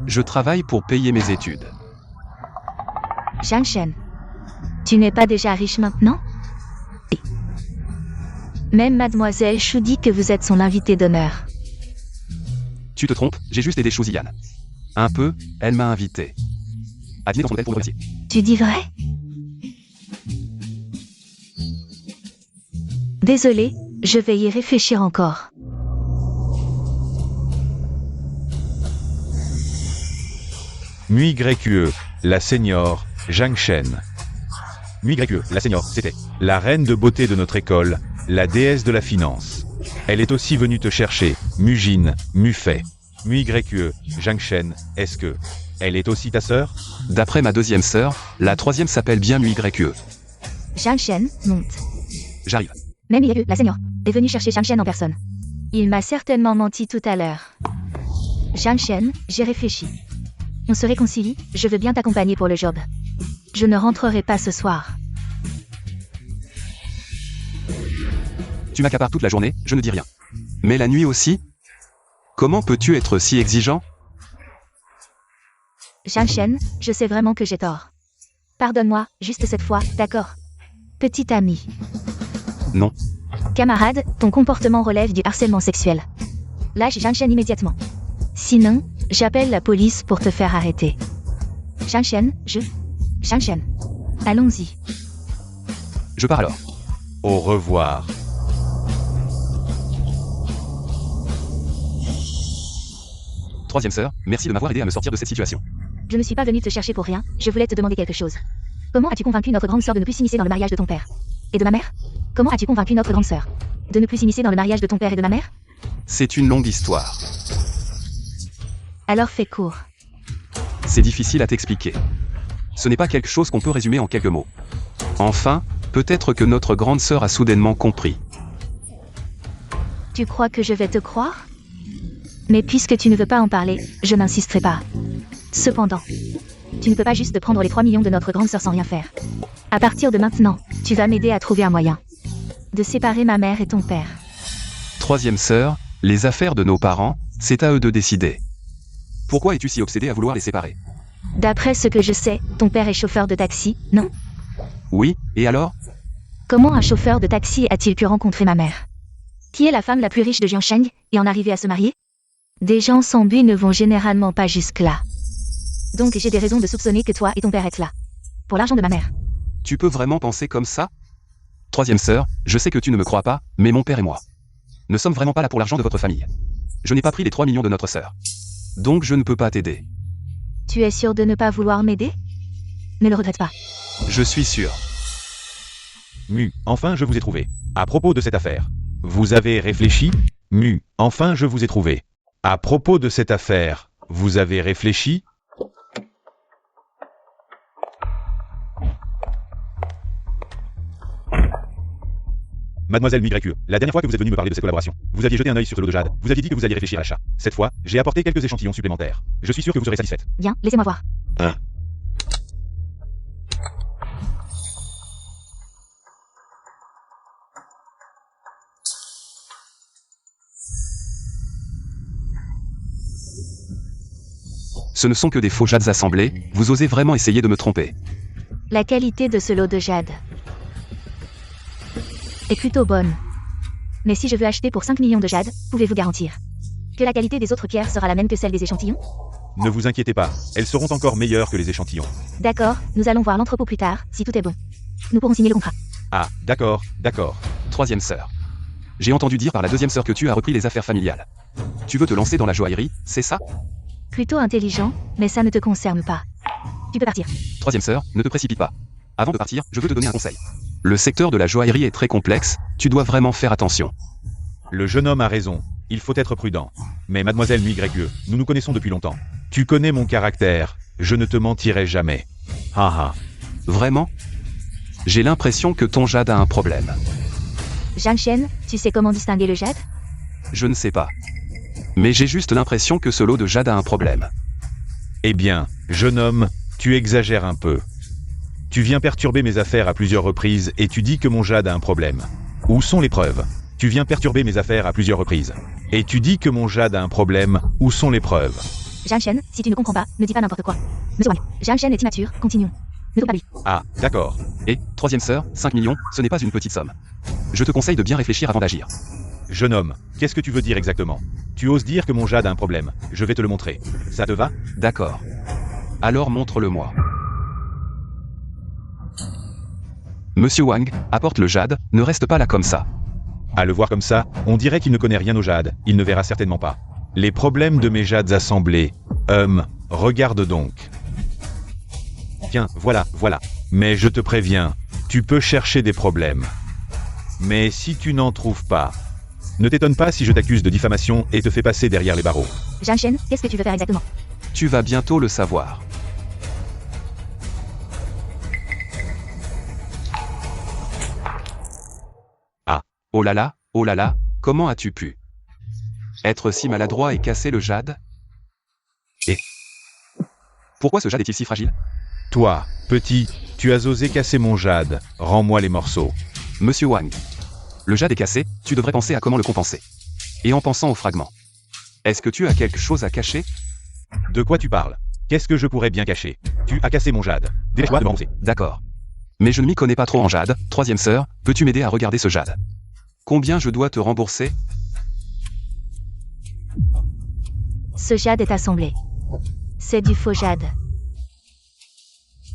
Je travaille pour payer mes études. Zhang Shen. Tu n'es pas déjà riche maintenant? Même Mademoiselle Shu dit que vous êtes son invité d'honneur. Tu te trompes, j'ai juste aidé Shuzian. Un peu, elle m'a invité. À dîner dans son hôtel pour le remercier. Tu dis vrai? Désolé, je vais y réfléchir encore. MuYue, la senior, Zhang Shen. MuYue, la senior, c'était la reine de beauté de notre école, la déesse de la finance. Elle est aussi venue te chercher, Mujin, Mufei. MuYue, Zhang Shen, est-ce que elle est aussi ta sœur? D'après ma deuxième sœur, la troisième s'appelle bien MuYue. Zhang Shen monte. J'arrive. Même Yue, la senior, est venue chercher Zhang Shen en personne. Il m'a certainement menti tout à l'heure. Zhang Shen, j'ai réfléchi. On se réconcilie, je veux bien t'accompagner pour le job. Je ne rentrerai pas ce soir. Tu m'accapares toute la journée, je ne dis rien. Mais la nuit aussi? Comment peux-tu être si exigeant? Zhang Shen, je sais vraiment que j'ai tort. Pardonne-moi, juste cette fois, d'accord? Petit ami. Non. Camarade, ton comportement relève du harcèlement sexuel. Lâche Zhang Shen immédiatement. Sinon, j'appelle la police pour te faire arrêter. Zhang Shen, Zhang Shen. Allons-y. Je pars alors. Au revoir. Troisième sœur, merci de m'avoir aidé à me sortir de cette situation. Je ne suis pas venue te chercher pour rien, je voulais te demander quelque chose. Comment as-tu convaincu notre grande sœur de ne plus s'immiscer dans le mariage de ton père et de ma mère? Comment as-tu convaincu notre grande sœur de ne plus s'immiscer dans le mariage de ton père et de ma mère? C'est une longue histoire. Alors fais court. C'est difficile à t'expliquer. Ce n'est pas quelque chose qu'on peut résumer en quelques mots. Enfin, peut-être que notre grande sœur a soudainement compris. Tu crois que je vais te croire? Mais puisque tu ne veux pas en parler, je n'insisterai pas. Cependant, tu ne peux pas juste prendre les 3 millions de notre grande sœur sans rien faire. À partir de maintenant, tu vas m'aider à trouver un moyen de séparer ma mère et ton père. Troisième sœur, les affaires de nos parents, c'est à eux de décider. Pourquoi es-tu si obsédée à vouloir les séparer? D'après ce que je sais, ton père est chauffeur de taxi, non? Oui, et alors? Comment un chauffeur de taxi a-t-il pu rencontrer ma mère? Qui est la femme la plus riche de Jiangsheng et en arriver à se marier? Des gens sans but ne vont généralement pas jusque-là. Donc j'ai des raisons de soupçonner que toi et ton père êtes là. Pour l'argent de ma mère. Tu peux vraiment penser comme ça? Troisième sœur, je sais que tu ne me crois pas, mais mon père et moi ne sommes vraiment pas là pour l'argent de votre famille. Je n'ai pas pris les 3 millions de notre sœur. Donc je ne peux pas t'aider. Tu es sûr de ne pas vouloir m'aider? Ne le regrette pas. Je suis sûr. Enfin je vous ai trouvé. À propos de cette affaire, vous avez réfléchi? Enfin je vous ai trouvé. À propos de cette affaire, vous avez réfléchi? Mademoiselle MuYue, la dernière fois que vous êtes venue me parler de cette collaboration, vous aviez jeté un œil sur ce lot de jade, vous aviez dit que vous alliez réfléchir à l'achat. Cette fois, j'ai apporté quelques échantillons supplémentaires. Je suis sûr que vous serez satisfaite. Bien, laissez-moi voir. Ce ne sont que des faux jades assemblés, vous osez vraiment essayer de me tromper. La qualité de ce lot de jade est plutôt bonne. Mais si je veux acheter pour 5 millions de jade, pouvez-vous garantir que la qualité des autres pierres sera la même que celle des échantillons? Ne vous inquiétez pas, elles seront encore meilleures que les échantillons. D'accord, nous allons voir l'entrepôt plus tard, si tout est bon. Nous pourrons signer le contrat. Ah, d'accord. Troisième sœur. J'ai entendu dire par la deuxième sœur que tu as repris les affaires familiales. Tu veux te lancer dans la joaillerie, c'est ça? Plutôt intelligent, mais ça ne te concerne pas. Tu peux partir. Troisième sœur, ne te précipite pas. Avant de partir, je veux te donner un conseil. Le secteur de la joaillerie est très complexe, tu dois vraiment faire attention. Le jeune homme a raison, il faut être prudent. Mais mademoiselle MuYue, nous nous connaissons depuis longtemps. Tu connais mon caractère, je ne te mentirai jamais. Haha. Vraiment? J'ai l'impression que ton jade a un problème. Zhang Shen, tu sais comment distinguer le jade? Je ne sais pas. Mais j'ai juste l'impression que ce lot de jade a un problème. Eh bien, jeune homme, tu exagères un peu. Tu viens perturber mes affaires à plusieurs reprises et tu dis que mon jade a un problème. Où sont les preuves? Tu viens perturber mes affaires à plusieurs reprises. Et tu dis que mon jade a un problème. Où sont les preuves? Zhang Shen, si tu ne comprends pas, ne dis pas n'importe quoi. Monsieur Wang, Zhang Shen est immature, continuons. Ne touche pas lui. Ah, d'accord. Et, troisième sœur, 5 millions, ce n'est pas une petite somme. Je te conseille de bien réfléchir avant d'agir. Jeune homme, qu'est-ce que tu veux dire exactement? Tu oses dire que mon jade a un problème. Je vais te le montrer. Ça te va? D'accord. Alors montre-le-moi. Monsieur Wang, apporte le jade, ne reste pas là comme ça. À le voir comme ça, on dirait qu'il ne connaît rien au jade. Il ne verra certainement pas. Les problèmes de mes jades assemblés. Regarde donc. Tiens, voilà. Mais je te préviens, tu peux chercher des problèmes. Mais si tu n'en trouves pas, ne t'étonne pas si je t'accuse de diffamation et te fais passer derrière les barreaux. Zhang Shen, qu'est-ce que tu veux faire exactement? Tu vas bientôt le savoir. Ah. Oh là là, comment as-tu pu être si maladroit et casser le jade? Et pourquoi ce jade est-il si fragile? Toi, petit, tu as osé casser mon jade. Rends-moi les morceaux. Monsieur Wang, le jade est cassé, tu devrais penser à comment le compenser. Et en pensant aux fragments. Est-ce que tu as quelque chose à cacher? De quoi tu parles? Qu'est-ce que je pourrais bien cacher? Tu as cassé mon jade. Dépêche-toi de me rembourser. D'accord. Mais je ne m'y connais pas trop en jade. Troisième sœur, peux-tu m'aider à regarder ce jade? Combien je dois te rembourser? Ce jade est assemblé. C'est du faux jade.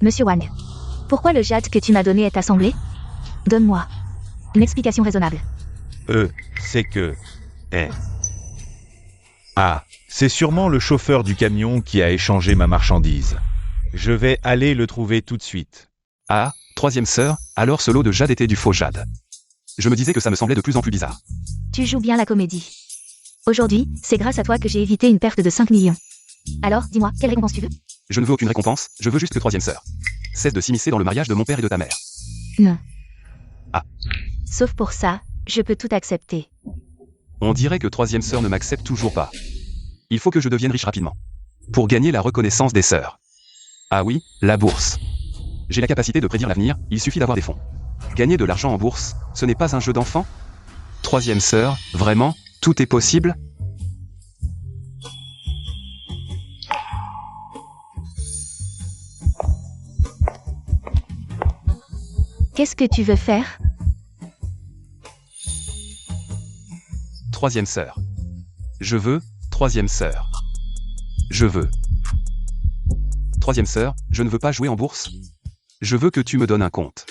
Monsieur Wang, pourquoi le jade que tu m'as donné est assemblé? Donne-moi une explication raisonnable. C'est que... Ah, c'est sûrement le chauffeur du camion qui a échangé ma marchandise. Je vais aller le trouver tout de suite. Ah, troisième sœur, alors ce lot de jade était du faux jade. Je me disais que ça me semblait de plus en plus bizarre. Tu joues bien la comédie. Aujourd'hui, c'est grâce à toi que j'ai évité une perte de 5 millions. Alors, dis-moi, quelle récompense tu veux? Je ne veux aucune récompense, je veux juste que troisième sœur cesse de s'immiscer dans le mariage de mon père et de ta mère. Non. Ah. Sauf pour ça, je peux tout accepter. On dirait que troisième sœur ne m'accepte toujours pas. Il faut que je devienne riche rapidement. Pour gagner la reconnaissance des sœurs. Ah oui, la bourse. J'ai la capacité de prédire l'avenir, il suffit d'avoir des fonds. Gagner de l'argent en bourse, ce n'est pas un jeu d'enfant? Troisième sœur, vraiment, tout est possible? Qu'est-ce que tu veux faire? Troisième sœur. Je veux, troisième sœur. Je veux. Troisième sœur, je ne veux pas jouer en bourse. Je veux que tu me donnes un compte.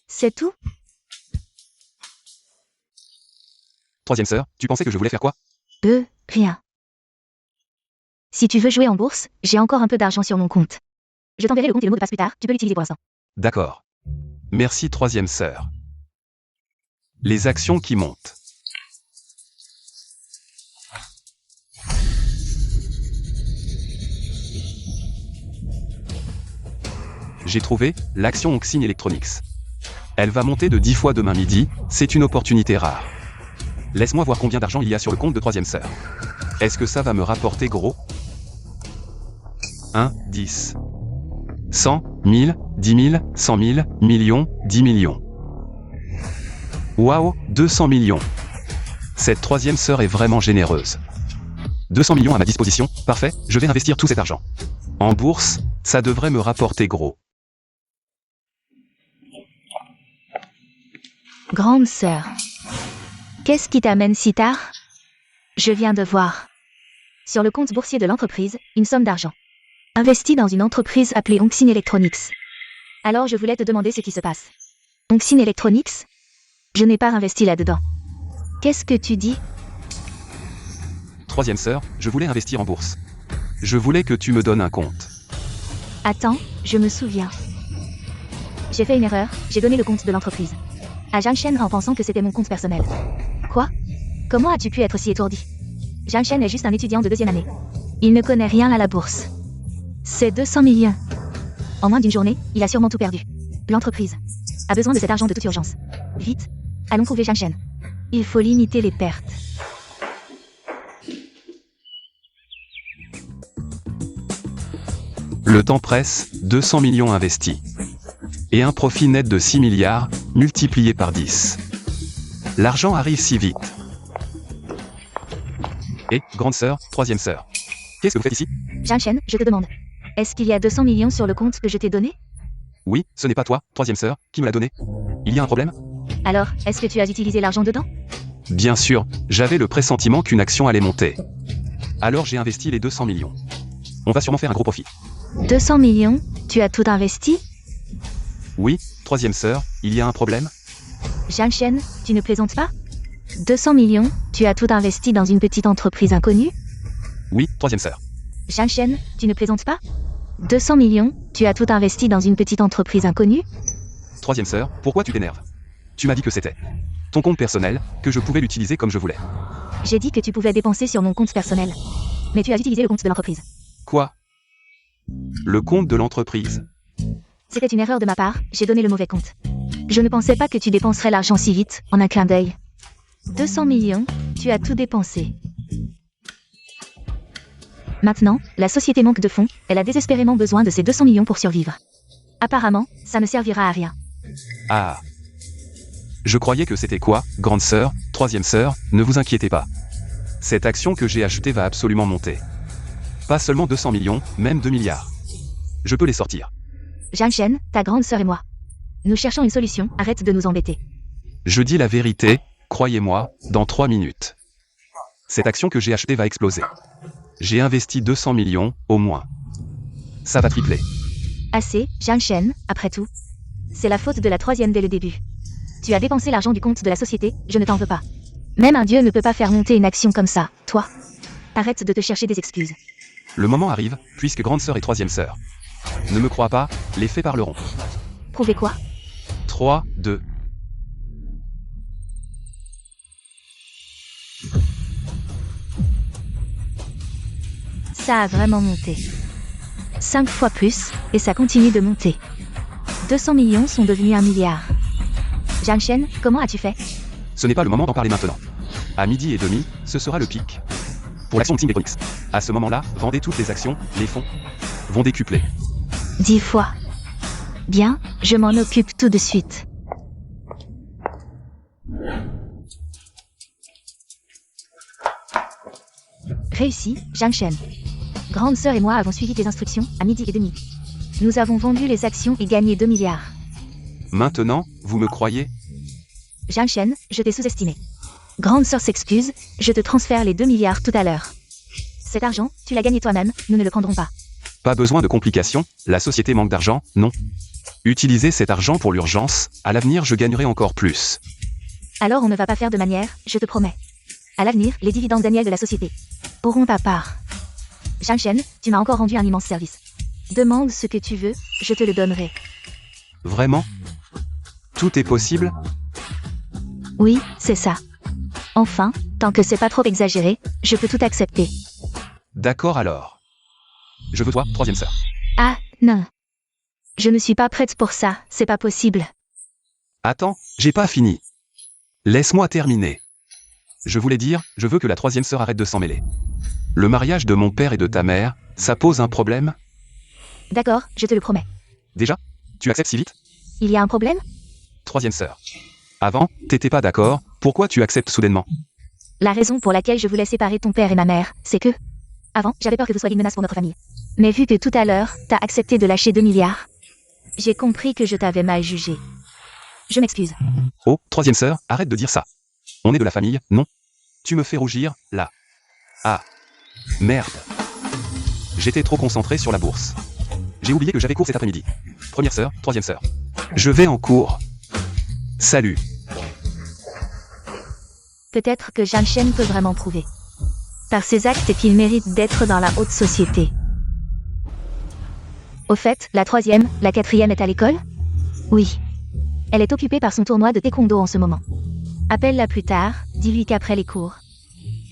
C'est tout? Troisième sœur, tu pensais que je voulais faire quoi? Rien. Si tu veux jouer en bourse, j'ai encore un peu d'argent sur mon compte. Je t'enverrai le compte et le mot de passe plus tard, tu peux l'utiliser pour l'instant. D'accord. Merci troisième sœur. Les actions qui montent. J'ai trouvé l'action Oxine Electronics. Elle va monter de 10 fois demain midi, c'est une opportunité rare. Laisse-moi voir combien d'argent il y a sur le compte de troisième sœur. Est-ce que ça va me rapporter gros? 1, 10. 100, 1000, 10 000, 100 000, millions, 10 millions. Waouh, 200 millions. Cette troisième sœur est vraiment généreuse. 200 millions à ma disposition, parfait, je vais investir tout cet argent. En bourse, ça devrait me rapporter gros. Grande sœur. Qu'est-ce qui t'amène si tard? Je viens de voir. Sur le compte boursier de l'entreprise, une somme d'argent. Investie dans une entreprise appelée Oxine Electronics. Alors je voulais te demander ce qui se passe. Oxine Electronics? Je n'ai pas investi là-dedans. Qu'est-ce que tu dis? Troisième sœur, je voulais investir en bourse. Je voulais que tu me donnes un compte. Attends, je me souviens. J'ai fait une erreur, j'ai donné le compte de l'entreprise à Zhang Shen en pensant que c'était mon compte personnel. Quoi? Comment as-tu pu être si étourdi? Zhang Shen est juste un étudiant de 2e année. Il ne connaît rien à la bourse. C'est 200 millions. En moins d'une journée, il a sûrement tout perdu. L'entreprise a besoin de cet argent de toute urgence. Vite, allons trouver Zhang Shen. Il faut limiter les pertes. Le temps presse, 200 millions investis. Et un profit net de 6 milliards, multiplié par 10. L'argent arrive si vite. Et, grande sœur, troisième sœur. Qu'est-ce que vous faites ici? Zhang Shen, je te demande. Est-ce qu'il y a 200 millions sur le compte que je t'ai donné? Oui, ce n'est pas toi, troisième sœur, qui me l'a donné. Il y a un problème? Alors, est-ce que tu as utilisé l'argent dedans? Bien sûr, j'avais le pressentiment qu'une action allait monter. Alors j'ai investi les 200 millions. On va sûrement faire un gros profit. 200 millions? Tu as tout investi? Oui, troisième sœur, il y a un problème? Zhang Shen, tu ne plaisantes pas? 200 millions, tu as tout investi dans une petite entreprise inconnue? Oui, troisième sœur. Zhang Shen, tu ne plaisantes pas? 200 millions, tu as tout investi dans une petite entreprise inconnue? Troisième sœur, pourquoi tu t'énerves? Tu m'as dit que c'était ton compte personnel, que je pouvais l'utiliser comme je voulais. J'ai dit que tu pouvais dépenser sur mon compte personnel. Mais tu as utilisé le compte de l'entreprise. Quoi? Le compte de l'entreprise? C'était une erreur de ma part, j'ai donné le mauvais compte. Je ne pensais pas que tu dépenserais l'argent si vite, en un clin d'œil. 200 millions, tu as tout dépensé. Maintenant, la société manque de fonds, elle a désespérément besoin de ces 200 millions pour survivre. Apparemment, ça ne servira à rien. Ah. Je croyais que c'était quoi, grande sœur, troisième sœur, ne vous inquiétez pas. Cette action que j'ai achetée va absolument monter. Pas seulement 200 millions, même 2 milliards. Je peux les sortir. Zhang Shen, ta grande sœur et moi. Nous cherchons une solution, arrête de nous embêter. Je dis la vérité, croyez-moi, dans 3 minutes. Cette action que j'ai achetée va exploser. J'ai investi 200 millions, au moins. Ça va tripler. Assez, Zhang Shen, après tout. C'est la faute de la troisième dès le début. Tu as dépensé l'argent du compte de la société, je ne t'en veux pas. Même un dieu ne peut pas faire monter une action comme ça, toi. Arrête de te chercher des excuses. Le moment arrive, puisque grande sœur et troisième sœur. Ne me crois pas, les faits parleront. Prouvez quoi? 3, 2. Ça a vraiment monté. 5 fois plus, et ça continue de monter. 200 millions sont devenus 1 milliard. Zhang Shen, comment as-tu fait? Ce n'est pas le moment d'en parler maintenant. À 12h30, ce sera le pic. Pour l'action Team Electronics. À ce moment-là, vendez toutes les actions, les fonds vont décupler. 10 fois. Bien, je m'en occupe tout de suite. Réussi, Zhang Shen. Grande sœur et moi avons suivi tes instructions à 12h30. Nous avons vendu les actions et gagné 2 milliards. Maintenant, vous me croyez? Zhang Shen, je t'ai sous-estimé. Grande sœur s'excuse, je te transfère les 2 milliards tout à l'heure. Cet argent, tu l'as gagné toi-même, nous ne le prendrons pas. Pas besoin de complications, la société manque d'argent, non. Utilisez cet argent pour l'urgence, à l'avenir je gagnerai encore plus. Alors on ne va pas faire de manière, je te promets. À l'avenir, les dividendes annuels de la société auront ta part. Zhang Shen, tu m'as encore rendu un immense service. Demande ce que tu veux, je te le donnerai. Vraiment? Tout est possible? Oui, c'est ça. Enfin, tant que c'est pas trop exagéré, je peux tout accepter. D'accord alors. Je veux toi, troisième sœur. Ah, non. Je ne suis pas prête pour ça, c'est pas possible. Attends, j'ai pas fini. Laisse-moi terminer. Je voulais dire, je veux que la troisième sœur arrête de s'en mêler. Le mariage de mon père et de ta mère, ça pose un problème? D'accord, je te le promets. Déjà? Tu acceptes si vite? Il y a un problème? Troisième sœur. Avant, t'étais pas d'accord, pourquoi tu acceptes soudainement? La raison pour laquelle je voulais séparer ton père et ma mère, c'est que... Avant, j'avais peur que vous soyez une menace pour notre famille. Mais vu que tout à l'heure, t'as accepté de lâcher 2 milliards, j'ai compris que je t'avais mal jugé. Je m'excuse. Oh, troisième sœur, arrête de dire ça. On est de la famille, non? Tu me fais rougir, là. Ah. Merde. J'étais trop concentré sur la bourse. J'ai oublié que j'avais cours cet après-midi. Première sœur, troisième sœur. Je vais en cours. Salut. Peut-être que Zhang Shen peut vraiment prouver. Par ses actes qu'il mérite d'être dans la haute société. Au fait, la troisième, la quatrième est à l'école? Oui. Elle est occupée par son tournoi de taekwondo en ce moment. Appelle-la plus tard, dis-lui qu'après les cours.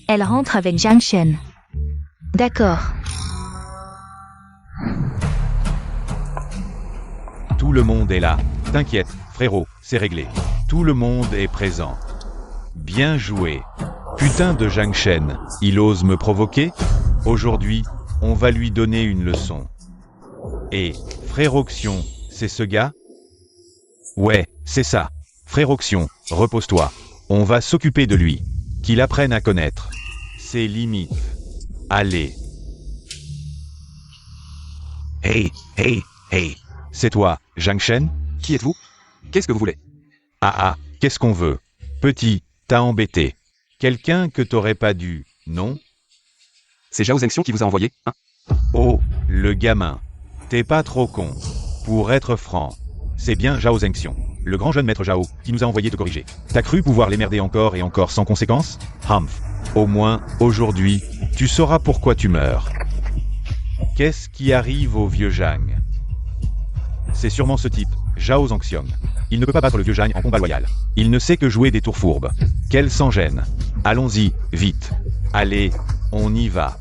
Elle rentre avec Zhang Shen. D'accord. Tout le monde est là. T'inquiète, frérot, c'est réglé. Tout le monde est présent. Bien joué. Putain de Zhang Shen, il ose me provoquer? Aujourd'hui, on va lui donner une leçon. Et, Fréroxion, c'est ce gars? Ouais, c'est ça. Fréroxion, repose-toi. On va s'occuper de lui. Qu'il apprenne à connaître ses limites. Allez. Hey, hey, hey. C'est toi, Zhang Shen? Qui êtes-vous? Qu'est-ce que vous voulez? Qu'est-ce qu'on veut? Petit, t'as embêté. Quelqu'un que t'aurais pas dû, non? C'est Zhao Zengxiong qui vous a envoyé, hein? Oh, le gamin. T'es pas trop con. Pour être franc, c'est bien Zhao Zengxiong, le grand jeune maître Zhao, qui nous a envoyé te corriger. T'as cru pouvoir l'émerder encore et encore sans conséquence? Humph. Au moins, aujourd'hui, tu sauras pourquoi tu meurs. Qu'est-ce qui arrive au vieux Zhang? C'est sûrement ce type, Zhao Zengxiong. Il ne peut pas battre le vieux Zhang en combat loyal. Il ne sait que jouer des tours fourbes. Qu'elle s'en gêne. Allons-y, vite. Allez, on y va.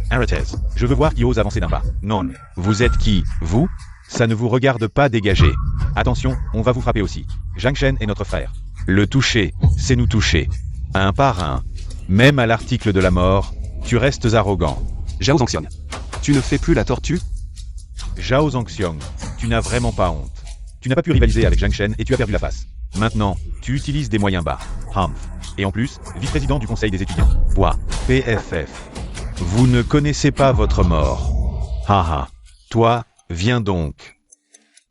Arrêtez. Je veux voir qui ose avancer d'un pas. Non. Vous êtes qui, vous? Ça ne vous regarde pas, dégager. Attention, on va vous frapper aussi. Zhang Shen est notre frère. Le toucher, c'est nous toucher. Un par un. Même à l'article de la mort, tu restes arrogant. Zhao Zengxiong. Tu ne fais plus la tortue? Zhao Zengxiong, tu n'as vraiment pas honte. Tu n'as pas pu rivaliser avec Zhang Shen et tu as perdu la face. Maintenant, tu utilises des moyens bas. Humph. Et en plus, vice-président du conseil des étudiants. Bois. PFF. Vous ne connaissez pas votre mort. Haha. Toi, viens donc.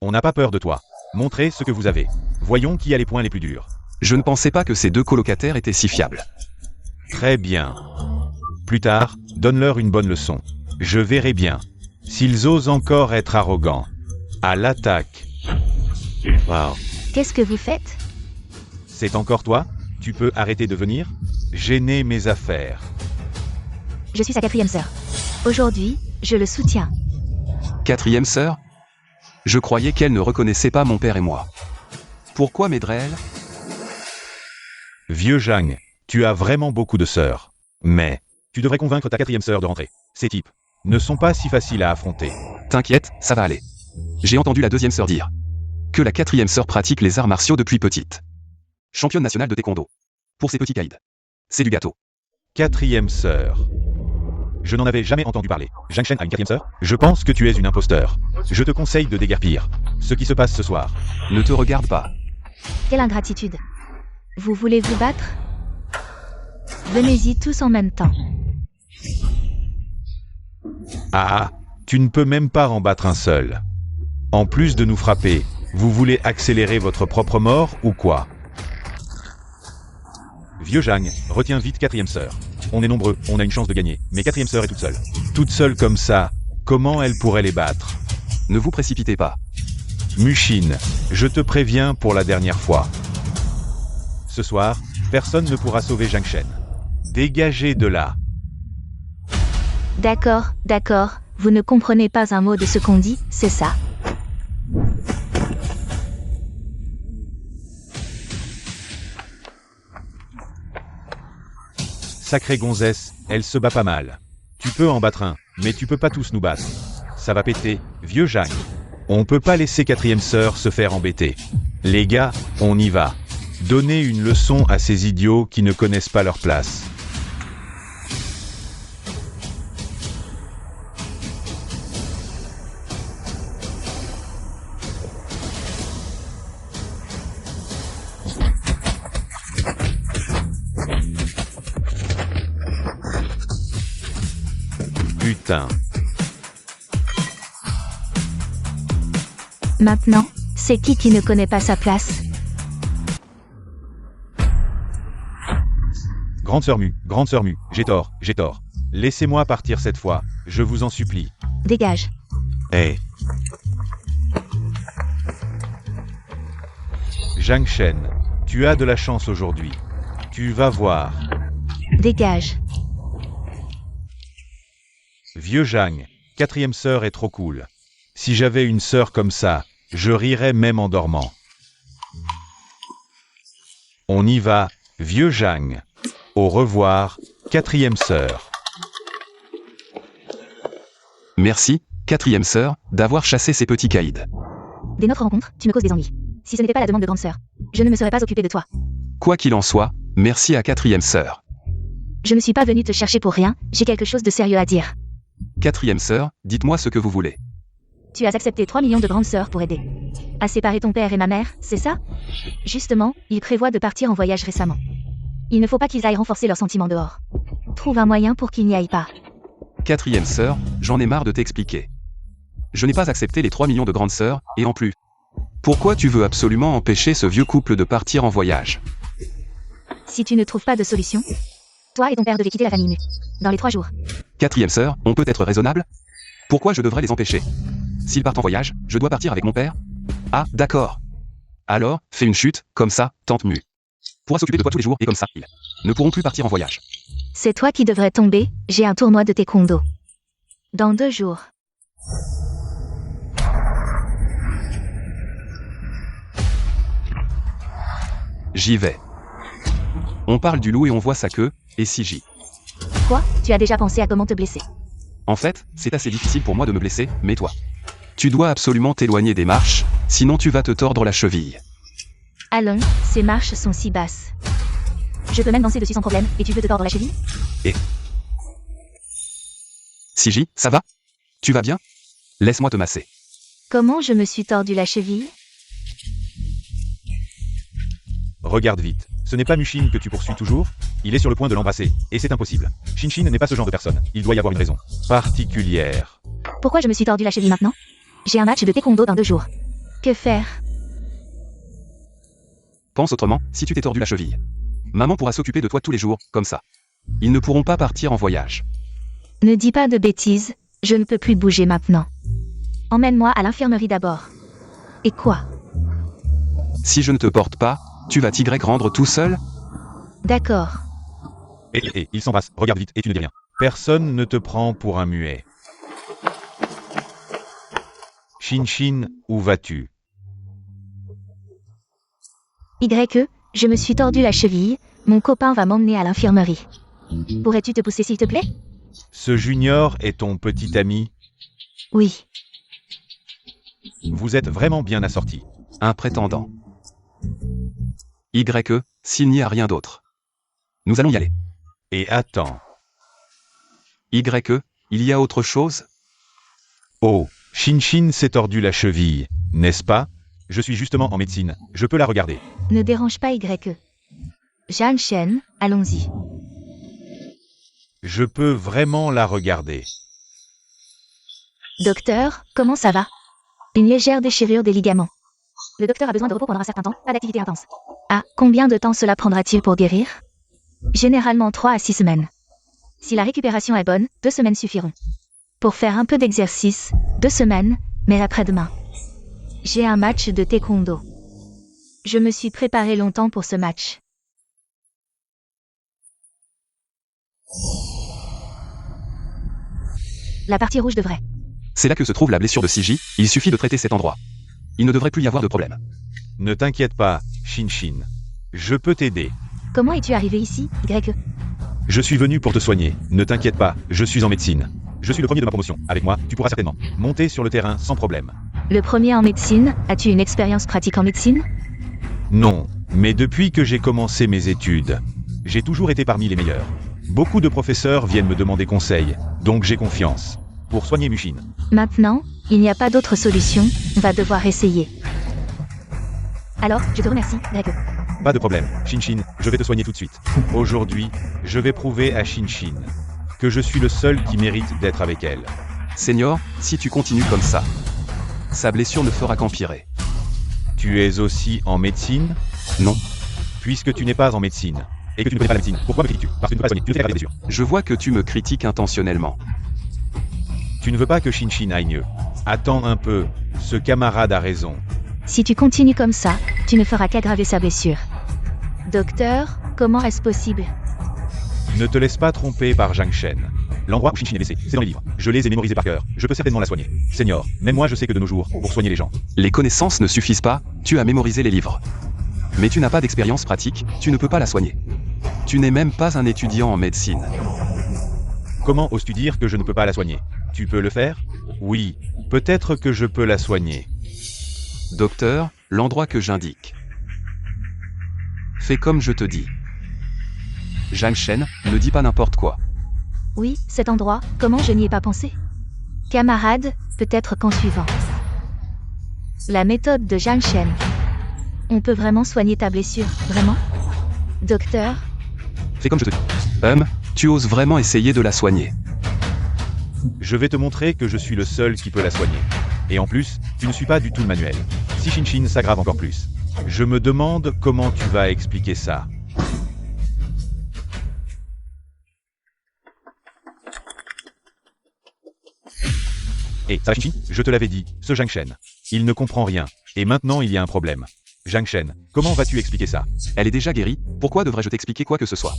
On n'a pas peur de toi. Montrez ce que vous avez. Voyons qui a les points les plus durs. Je ne pensais pas que ces deux colocataires étaient si fiables. Très bien. Plus tard, donne-leur une bonne leçon. Je verrai bien. S'ils osent encore être arrogants. À l'attaque. Wow. Qu'est-ce que vous faites? C'est encore toi? Tu peux arrêter de venir? Gêner mes affaires. Je suis sa 4e sœur. Aujourd'hui, je le soutiens. 4e sœur? Je croyais qu'elle ne reconnaissait pas mon père et moi. Pourquoi m'aiderait-elle? Vieux Zhang, tu as vraiment beaucoup de sœurs. Mais, tu devrais convaincre ta 4e sœur de rentrer. Ces types ne sont pas si faciles à affronter. T'inquiète, ça va aller. J'ai entendu la 2e sœur dire que la 4e sœur pratique les arts martiaux depuis petite. Championne nationale de taekwondo. Pour ses petits caïds. C'est du gâteau. 4e sœur. Je n'en avais jamais entendu parler. Zhang Shen a une 4e sœur? Je pense que tu es une imposteur. Je te conseille de déguerpir. Ce qui se passe ce soir. Ne te regarde pas. Quelle ingratitude. Vous voulez vous battre? Venez-y tous en même temps. Tu ne peux même pas en battre un seul. En plus de nous frapper, vous voulez accélérer votre propre mort ou quoi? Vieux Zhang, retiens vite 4e sœur. On est nombreux, on a une chance de gagner, mais 4e sœur est toute seule. Toute seule comme ça, comment elle pourrait les battre? Ne vous précipitez pas. Mushine, je te préviens pour la dernière fois. Ce soir, personne ne pourra sauver Zhang Shen. Dégagez de là. D'accord, d'accord, vous ne comprenez pas un mot de ce qu'on dit, c'est ça? Sacrée gonzesse, elle se bat pas mal. Tu peux en battre un, mais tu peux pas tous nous battre. Ça va péter, vieux Zhang. On peut pas laisser 4e sœur se faire embêter. Les gars, on y va. Donnez une leçon à ces idiots qui ne connaissent pas leur place. Putain. Maintenant, c'est qui ne connaît pas sa place? Grande sœur Mu, j'ai tort. Laissez-moi partir cette fois, je vous en supplie. Dégage. Hé. Zhang Shen, tu as de la chance aujourd'hui. Tu vas voir. Dégage. Vieux Zhang, 4e sœur est trop cool. Si j'avais une sœur comme ça, je rirais même en dormant. On y va, vieux Zhang. Au revoir, 4e sœur. Merci, 4e sœur, d'avoir chassé ces petits caïds. Dès notre rencontre, tu me causes des ennuis. Si ce n'était pas la demande de grande sœur, je ne me serais pas occupée de toi. Quoi qu'il en soit, merci à 4e sœur. Je ne suis pas venue te chercher pour rien, j'ai quelque chose de sérieux à dire. 4e sœur, dites-moi ce que vous voulez. Tu as accepté 3 millions de grandes sœurs pour aider à séparer ton père et ma mère, c'est ça? Justement, ils prévoient de partir en voyage récemment. Il ne faut pas qu'ils aillent renforcer leurs sentiments dehors. Trouve un moyen pour qu'ils n'y aillent pas. 4e sœur, j'en ai marre de t'expliquer. Je n'ai pas accepté les 3 millions de grandes sœurs, et en plus. Pourquoi tu veux absolument empêcher ce vieux couple de partir en voyage? Si tu ne trouves pas de solution, toi et ton père devez quitter la famille Mu. Dans les 3 jours. 4e sœur, on peut être raisonnable? Pourquoi je devrais les empêcher? S'ils partent en voyage, je dois partir avec mon père? Ah, d'accord. Alors, fais une chute, comme ça, tante Mu pourra s'occuper de toi tous les jours, et comme ça, ils ne pourront plus partir en voyage. C'est toi qui devrais tomber, j'ai un tournoi de taekwondo. Dans 2 jours. J'y vais. On parle du loup et on voit sa queue, et si j'y. Quoi? Tu as déjà pensé à comment te blesser? En fait, c'est assez difficile pour moi de me blesser, mais toi. Tu dois absolument t'éloigner des marches, sinon tu vas te tordre la cheville. Allons, ces marches sont si basses. Je peux même danser dessus sans problème, et tu veux te tordre la cheville? Si j'y, ça va? Tu vas bien? Laisse-moi te masser. Comment je me suis tordu la cheville? Regarde vite. Ce n'est pas Mushin que tu poursuis toujours? Il est sur le point de l'embrasser, et c'est impossible. Shinshin n'est pas ce genre de personne. Il doit y avoir une raison particulière. Pourquoi je me suis tordu la cheville maintenant? J'ai un match de taekwondo dans 2 jours. Que faire? Pense autrement, si tu t'es tordu la cheville. Maman pourra s'occuper de toi tous les jours, comme ça. Ils ne pourront pas partir en voyage. Ne dis pas de bêtises, je ne peux plus bouger maintenant. Emmène-moi à l'infirmerie d'abord. Et quoi? Si je ne te porte pas, tu vas t'y rendre tout seul? D'accord. Et ils s'embrassent. Regarde vite et tu ne dis rien. Personne ne te prend pour un muet. Shinshin, où vas-tu? Je me suis tordu la cheville, mon copain va m'emmener à l'infirmerie. Pourrais-tu te pousser s'il te plaît? Ce junior est ton petit ami? Oui. Vous êtes vraiment bien assortis. Un prétendant. S'il n'y a rien d'autre. Nous allons y aller. Et attends. Il y a autre chose? Oh, Shinshin s'est tordu la cheville, n'est-ce pas? Je suis justement en médecine, je peux la regarder. Ne dérange pas Janshen, allons-y. Je peux vraiment la regarder. Docteur, comment ça va? Une légère déchirure des ligaments. Le docteur a besoin de repos pendant un certain temps, pas d'activité intense. Ah, combien de temps cela prendra-t-il pour guérir? Généralement 3 à 6 semaines. Si la récupération est bonne, 2 semaines suffiront. Pour faire un peu d'exercice, 2 semaines, mais après-demain. J'ai un match de taekwondo. Je me suis préparé longtemps pour ce match. La partie rouge devrait. C'est là que se trouve la blessure de Siji, il suffit de traiter cet endroit. Il ne devrait plus y avoir de problème. Ne t'inquiète pas, Shinshin. Je peux t'aider. Comment es-tu arrivé ici, Je suis venu pour te soigner. Ne t'inquiète pas, je suis en médecine. Je suis le premier de ma promotion. Avec moi, tu pourras certainement monter sur le terrain sans problème. Le premier en médecine, as-tu une expérience pratique en médecine? Non, mais depuis que j'ai commencé mes études, j'ai toujours été parmi les meilleurs. Beaucoup de professeurs viennent me demander conseil, donc j'ai confiance. Pour soigner Mushin. Maintenant, il n'y a pas d'autre solution, on va devoir essayer. Alors, je te remercie, Pas de problème, Shinshin, je vais te soigner tout de suite. Aujourd'hui, je vais prouver à Shinshin que je suis le seul qui mérite d'être avec elle. Senior, si tu continues comme ça, sa blessure ne fera qu'empirer. Tu es aussi en médecine? Non. Puisque tu n'es pas en médecine, et que tu ne connais pas la médecine, pourquoi me critiques-tu? Parce que tu ne peux pas soigner, tu ne fais qu'aggraver des blessures. Je vois que tu me critiques intentionnellement. Tu ne veux pas que Shinshin aille mieux. Attends un peu, ce camarade a raison. Si tu continues comme ça, tu ne feras qu'aggraver sa blessure. Docteur, comment est-ce possible? Ne te laisse pas tromper par Jangshen. L'endroit où Shinshin est blessé, c'est dans les livres. Je les ai mémorisés par cœur. Je peux certainement la soigner. Senior, même moi je sais que de nos jours, pour soigner les gens. Les connaissances ne suffisent pas, tu as mémorisé les livres. Mais tu n'as pas d'expérience pratique, tu ne peux pas la soigner. Tu n'es même pas un étudiant en médecine. Comment oses-tu dire que je ne peux pas la soigner? Tu peux le faire? Oui, peut-être que je peux la soigner. Docteur, l'endroit que j'indique. Fais comme je te dis. Jangshen, ne dis pas n'importe quoi. Oui, cet endroit, comment je n'y ai pas pensé? Camarade, peut-être qu'en suivant la méthode de Jangshen, on peut vraiment soigner ta blessure, vraiment? Docteur? Fais comme je te dis. Tu oses vraiment essayer de la soigner. Je vais te montrer que je suis le seul qui peut la soigner. Et en plus, tu ne suis pas du tout le manuel. Si Shinshin s'aggrave encore plus. Je me demande comment tu vas expliquer ça. Et ça, Shinshin, je te l'avais dit, ce Zhang Shen. Il ne comprend rien. Et maintenant, il y a un problème. Zhang Shen, comment vas-tu expliquer ça? Elle est déjà guérie, pourquoi devrais-je t'expliquer quoi que ce soit?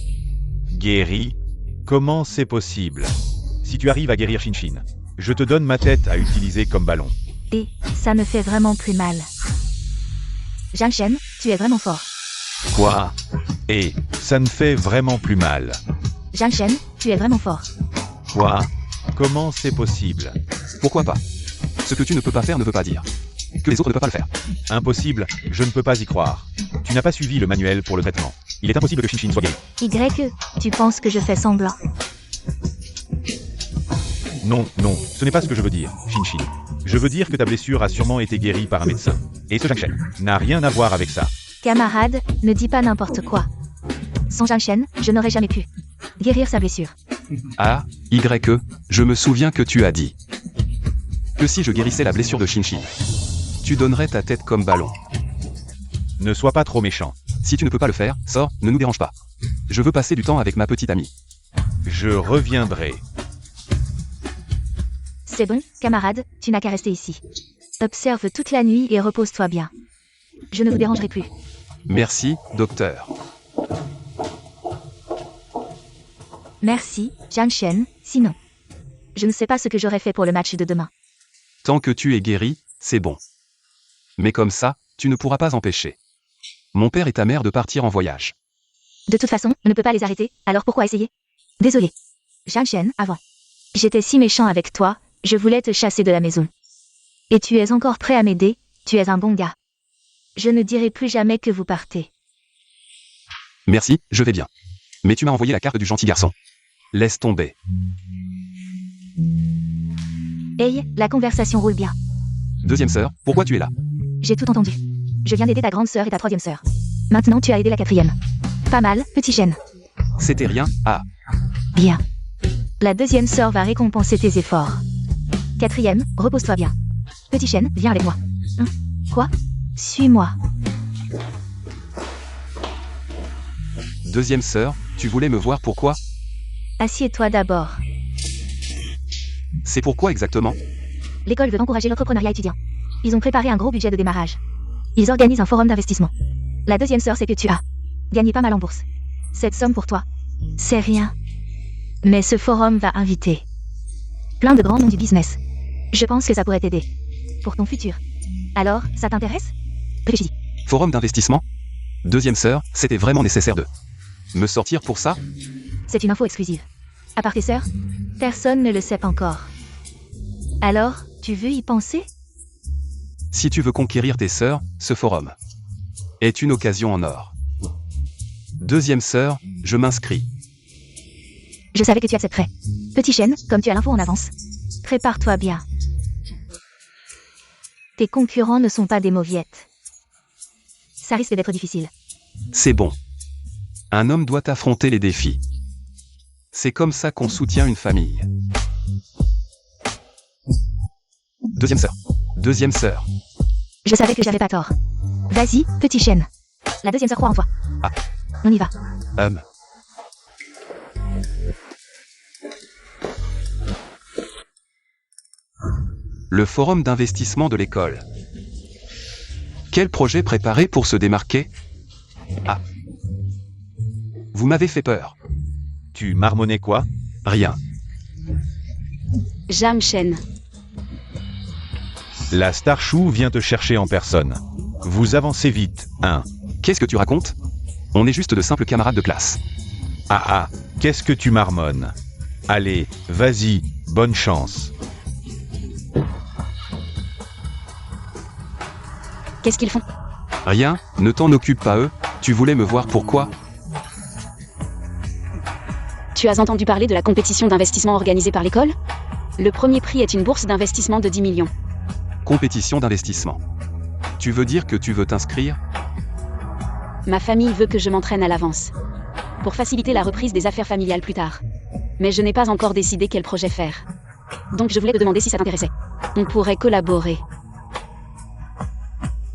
Guéri? Comment c'est possible? Si tu arrives à guérir Shinshin, je te donne ma tête à utiliser comme ballon. Et ça me fait vraiment plus mal. Zhang Shen, tu es vraiment fort. Quoi? Et ça ne fait vraiment plus mal. Zhang Shen, tu es vraiment fort. Quoi? Comment c'est possible? Pourquoi pas? Ce que tu ne peux pas faire ne veut pas dire que les autres ne peuvent pas le faire. Impossible, je ne peux pas y croire. Tu n'as pas suivi le manuel pour le traitement. Il est impossible que Shinshin soit guéri. Y, tu penses que je fais semblant? Non, non, ce n'est pas ce que je veux dire, Shinshin. Je veux dire que ta blessure a sûrement été guérie par un médecin. Et ce Zhang Shen n'a rien à voir avec ça. Camarade, ne dis pas n'importe quoi. Sans Zhang Shen, je n'aurais jamais pu guérir sa blessure. Ah, je me souviens que tu as dit que si je guérissais la blessure de Shinshin, tu donnerais ta tête comme ballon. Ne sois pas trop méchant. Si tu ne peux pas le faire, sors, ne nous dérange pas. Je veux passer du temps avec ma petite amie. Je reviendrai. C'est bon, camarade, tu n'as qu'à rester ici. Observe toute la nuit et repose-toi bien. Je ne vous dérangerai plus. Merci, docteur. Merci, Zhang Shen, sinon. Je ne sais pas ce que j'aurais fait pour le match de demain. Tant que tu es guéri, c'est bon. Mais comme ça, tu ne pourras pas empêcher mon père et ta mère de partir en voyage. De toute façon, on ne peut pas les arrêter, alors pourquoi essayer? Désolé. Zhang Shen, avant. J'étais si méchant avec toi, je voulais te chasser de la maison. Et tu es encore prêt à m'aider, tu es un bon gars. Je ne dirai plus jamais que vous partez. Merci, je vais bien. Mais tu m'as envoyé la carte du gentil garçon. Laisse tomber. Hey, la conversation roule bien. Deuxième sœur, pourquoi tu es là? J'ai tout entendu. Je viens d'aider ta grande sœur et ta troisième sœur. Maintenant tu as aidé la quatrième. Pas mal, petit Shen. C'était rien, ah. Bien. La deuxième sœur va récompenser tes efforts. Quatrième, repose-toi bien. Petit Shen, viens avec moi. Hein? Quoi? Suis-moi. Deuxième sœur, tu voulais me voir pourquoi? Assieds-toi d'abord. C'est pourquoi exactement? L'école veut encourager l'entrepreneuriat étudiant. Ils ont préparé un gros budget de démarrage. Ils organisent un forum d'investissement. La deuxième sœur, c'est que tu as gagné pas mal en bourse. Cette somme pour toi, c'est rien. Mais ce forum va inviter plein de grands noms du business. Je pense que ça pourrait t'aider. Pour ton futur. Alors, ça t'intéresse? Réfléchis. Forum d'investissement? Deuxième sœur, c'était vraiment nécessaire de me sortir pour ça? C'est une info exclusive. À part tes sœurs, personne ne le sait encore. Alors, tu veux y penser? Si tu veux conquérir tes sœurs, ce forum est une occasion en or. Deuxième sœur, je m'inscris. Je savais que tu accepterais. Petit Shen, comme tu as l'info en avance, prépare-toi bien. Tes concurrents ne sont pas des mauviettes. Ça risque d'être difficile. C'est bon. Un homme doit affronter les défis. C'est comme ça qu'on soutient une famille. Deuxième sœur. Deuxième sœur. Je savais que j'avais pas tort. Vas-y, petit Shen. La deuxième sœur croit en toi. Ah. On y va. Le forum d'investissement de l'école. Quel projet préparer pour se démarquer? Ah. Vous m'avez fait peur. Tu marmonnais quoi? Rien. Zhang Shen. La Star Chou vient te chercher en personne. Vous avancez vite, hein? Qu'est-ce que tu racontes? On est juste de simples camarades de classe. Ah ah, qu'est-ce que tu marmonnes? Allez, vas-y, bonne chance. Qu'est-ce qu'ils font? Rien, ne t'en occupe pas eux, tu voulais me voir pourquoi? Tu as entendu parler de la compétition d'investissement organisée par l'école? Le premier prix est une bourse d'investissement de 10 millions. Compétition d'investissement. Tu veux dire que tu veux t'inscrire? Ma famille veut que je m'entraîne à l'avance. Pour faciliter la reprise des affaires familiales plus tard. Mais je n'ai pas encore décidé quel projet faire. Donc je voulais te demander si ça t'intéressait. On pourrait collaborer.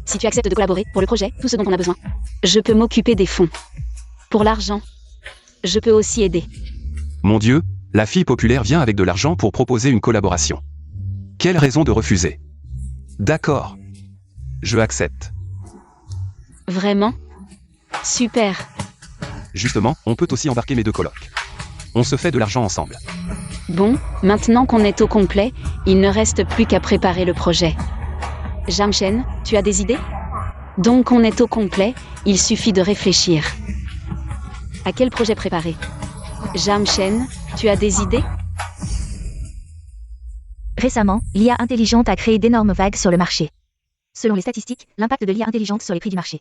Si tu acceptes de collaborer pour le projet, tout ce dont on a besoin, je peux m'occuper des fonds. Pour l'argent, je peux aussi aider. Mon Dieu, la fille populaire vient avec de l'argent pour proposer une collaboration. Quelle raison de refuser? D'accord. Je accepte. Vraiment? Super. Justement, on peut aussi embarquer mes deux colocs. On se fait de l'argent ensemble. Bon, maintenant qu'on est au complet, il ne reste plus qu'à préparer le projet. Jamchen, tu as des idées? Donc on est au complet, il suffit de réfléchir. À quel projet préparer? Jamchen, tu as des idées? Récemment, l'IA intelligente a créé d'énormes vagues sur le marché. Selon les statistiques, l'impact de l'IA intelligente sur les prix du marché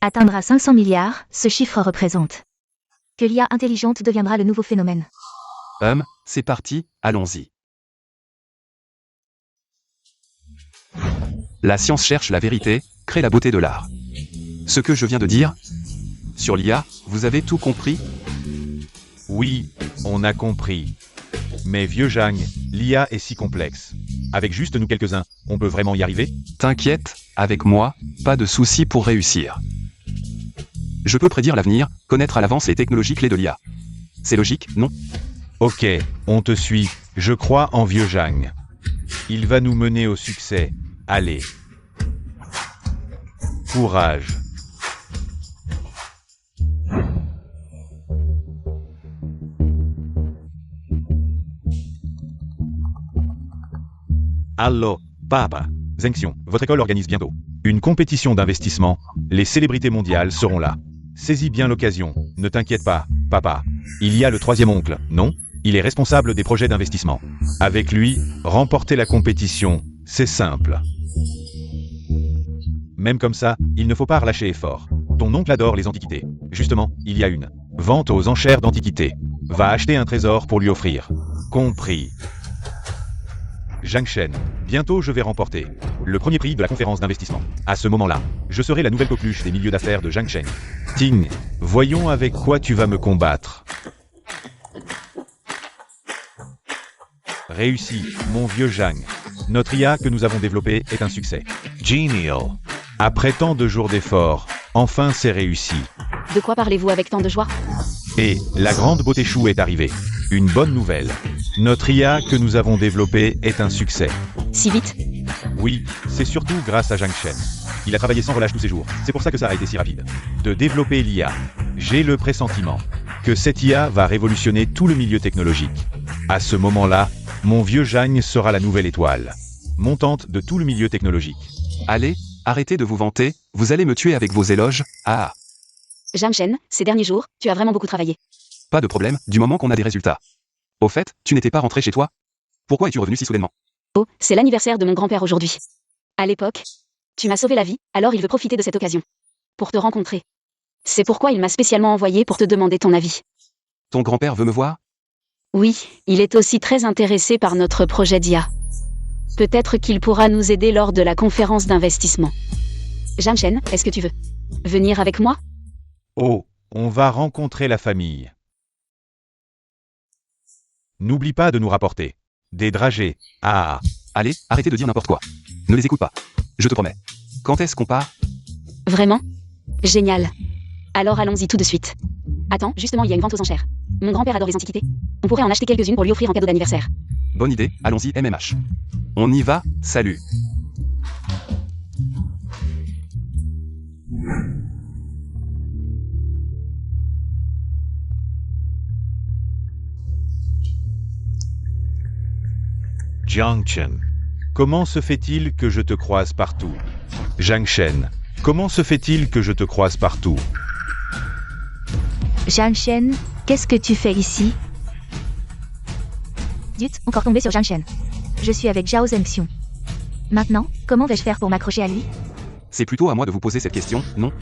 atteindra 500 milliards, ce chiffre représente que l'IA intelligente deviendra le nouveau phénomène. C'est parti, allons-y. La science cherche la vérité, crée la beauté de l'art. Ce que je viens de dire sur l'IA, vous avez tout compris? Oui, on a compris. Mais vieux Zhang, l'IA est si complexe. Avec juste nous quelques-uns, on peut vraiment y arriver? T'inquiète, avec moi, pas de souci pour réussir. Je peux prédire l'avenir, connaître à l'avance les technologies clés de l'IA. C'est logique, non? Ok, on te suit. Je crois en vieux Zhang. Il va nous mener au succès. Allez. Courage. Allo, papa. Zhengxiong, votre école organise bientôt une compétition d'investissement. Les célébrités mondiales seront là. Saisis bien l'occasion. Ne t'inquiète pas, papa. Il y a le troisième oncle, non? Il est responsable des projets d'investissement. Avec lui, remporter la compétition, c'est simple. Même comme ça, il ne faut pas relâcher effort. Ton oncle adore les antiquités. Justement, il y a une vente aux enchères d'antiquités. Va acheter un trésor pour lui offrir. Compris. Zhang Shen, bientôt je vais remporter le premier prix de la conférence d'investissement. À ce moment-là, je serai la nouvelle coqueluche des milieux d'affaires de Zhang Shen. Ting, voyons avec quoi tu vas me combattre. Réussi, mon vieux Zhang. Notre IA que nous avons développée est un succès. Genial. Après tant de jours d'efforts, enfin c'est réussi. De quoi parlez-vous avec tant de joie? Et la grande beauté chou est arrivée. Une bonne nouvelle. Notre IA que nous avons développée est un succès. Si vite? Oui, c'est surtout grâce à Zhang Shen. Il a travaillé sans relâche tous ces jours. C'est pour ça que ça a été si rapide. De développer l'IA. J'ai le pressentiment que cette IA va révolutionner tout le milieu technologique. À ce moment-là, mon vieux Zhang sera la nouvelle étoile montante de tout le milieu technologique. Allez, arrêtez de vous vanter, vous allez me tuer avec vos éloges. Ah, Jamchen, ces derniers jours, tu as vraiment beaucoup travaillé. pas de problème, du moment qu'on a des résultats. Au fait, tu n'étais pas rentré chez toi? Pourquoi es-tu revenu si soudainement? Oh, c'est l'anniversaire de mon grand-père aujourd'hui. À l'époque, tu m'as sauvé la vie, alors il veut profiter de cette occasion pour te rencontrer. C'est pourquoi il m'a spécialement envoyé pour te demander ton avis. Ton grand-père veut me voir? Oui, il est aussi très intéressé par notre projet d'IA. Peut-être qu'il pourra nous aider lors de la conférence d'investissement. Jamchen, est-ce que tu veux venir avec moi? Oh, on va rencontrer la famille. N'oublie pas de nous rapporter des dragées. Ah, Allez, arrêtez de dire n'importe quoi. Ne les écoute pas. Je te promets. Quand est-ce qu'on part? Vraiment? Génial. Alors allons-y tout de suite. Attends, justement, il y a une vente aux enchères. Mon grand-père adore les antiquités. On pourrait en acheter quelques-unes pour lui offrir en cadeau d'anniversaire. Bonne idée, allons-y MMH. On y va, salut. Zhang Chen. Comment se fait-il que je te croise partout? Zhang Shen. Comment se fait-il que je te croise partout? Zhang Shen, qu'est-ce que tu fais ici? Zut, encore tombé sur Zhang Shen. Je suis avec Zhao Zhengxiong. Maintenant, comment vais-je faire pour m'accrocher à lui? C'est plutôt à moi de vous poser cette question, non?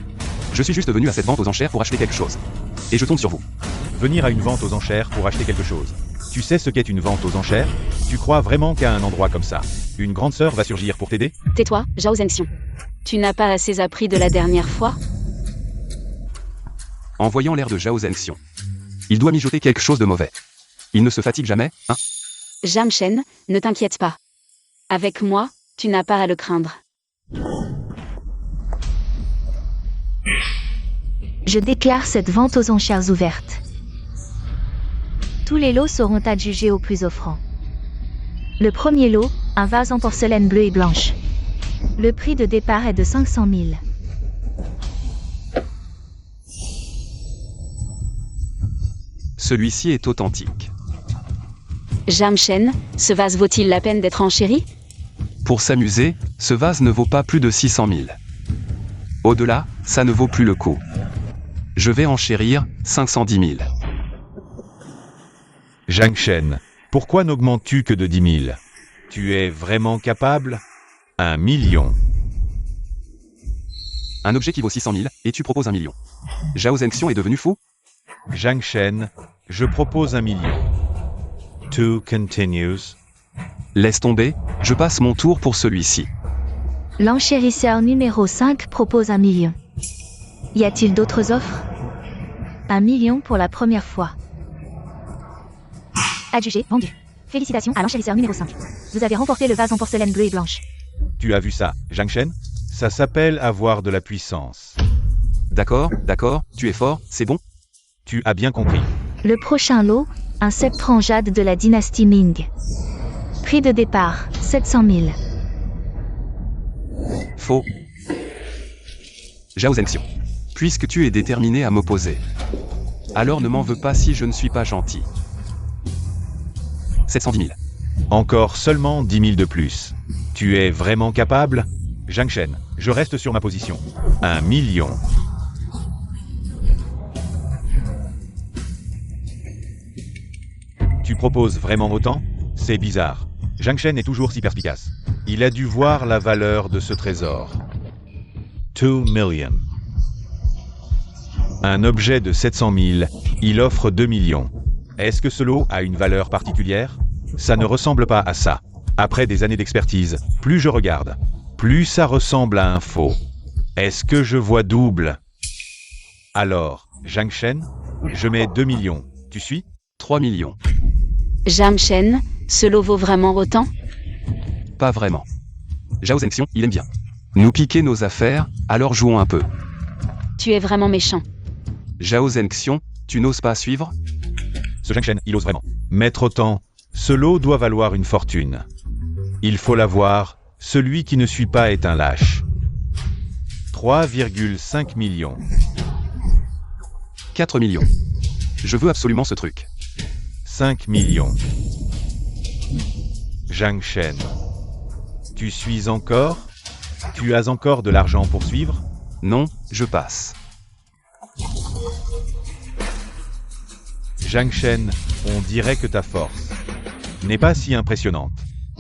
Je suis juste venu à cette vente aux enchères pour acheter quelque chose. Et je tombe sur vous. Venir à une vente aux enchères pour acheter quelque chose. Tu sais ce qu'est une vente aux enchères? Tu crois vraiment qu'à un endroit comme ça, une grande sœur va surgir pour t'aider? Tais-toi, Zhao Zhengxiong. Tu n'as pas assez appris de la dernière fois? En voyant l'air de Zhao Zhengxiong. Il doit mijoter quelque chose de mauvais. Il ne se fatigue jamais, hein? Jamshen, ne t'inquiète pas. Avec moi, tu n'as pas à le craindre. Je déclare cette vente aux enchères ouvertes. Tous les lots seront adjugés au plus offrant. Le premier lot, un vase en porcelaine bleue et blanche. Le prix de départ est de 500 000. Celui-ci est authentique. Jamshen, ce vase vaut-il la peine d'être enchéri? Pour s'amuser, ce vase ne vaut pas plus de 600 000. Au-delà, ça ne vaut plus le coup. Je vais enchérir 510 000. Jamshen, pourquoi n'augmentes-tu que de 10 000? Tu es vraiment capable? 1 million. Un objet qui vaut 600 000, et tu proposes 1 million. Zhao Zhenxiong est devenu fou? Jamshen, je propose 1 million. Two continues. Laisse tomber, je passe mon tour pour celui-ci. L'enchérisseur numéro 5 propose 1 million. Y a-t-il d'autres offres? 1 million pour la première fois. Adjugé, vendu. Félicitations à l'enchérisseur numéro 5. Vous avez remporté le vase en porcelaine bleue et blanche. Tu as vu ça, Jamshen? Ça s'appelle avoir de la puissance. D'accord, tu es fort, c'est bon? Tu as bien compris. Le prochain lot, un sceptre en jade de la dynastie Ming. Prix de départ, 700 000. Faux. Zhao Zhenxiong. Puisque tu es déterminé à m'opposer, alors ne m'en veux pas si je ne suis pas gentil. 710 000. Encore seulement 10 000 de plus. Tu es vraiment capable? Jamshen, je reste sur ma position. 1 million. Tu proposes vraiment autant? C'est bizarre. Jamshen est toujours si perspicace. Il a dû voir la valeur de ce trésor. 2 million. Un objet de 700 000, il offre 2 millions. Est-ce que ce lot a une valeur particulière? Ça ne ressemble pas à ça. Après des années d'expertise, plus je regarde, plus ça ressemble à un faux. Est-ce que je vois double? Alors, Jamshen, je mets 2 millions. Tu suis? 3 millions. Jamshen, ce lot vaut vraiment autant? Pas vraiment. Zhao Zhenxiong, il aime bien nous piquer nos affaires, alors jouons un peu. Tu es vraiment méchant. Zhao Zhenxiong, tu n'oses pas suivre? Ce Jamshen, il ose vraiment. Mettre autant, ce lot doit valoir une fortune. Il faut l'avoir, celui qui ne suit pas est un lâche. 3,5 millions. 4 millions. Je veux absolument ce truc. 5 millions. Jamshen. Tu suis encore? Tu as encore de l'argent pour suivre? Non, je passe. Jamshen, on dirait que ta force n'est pas si impressionnante.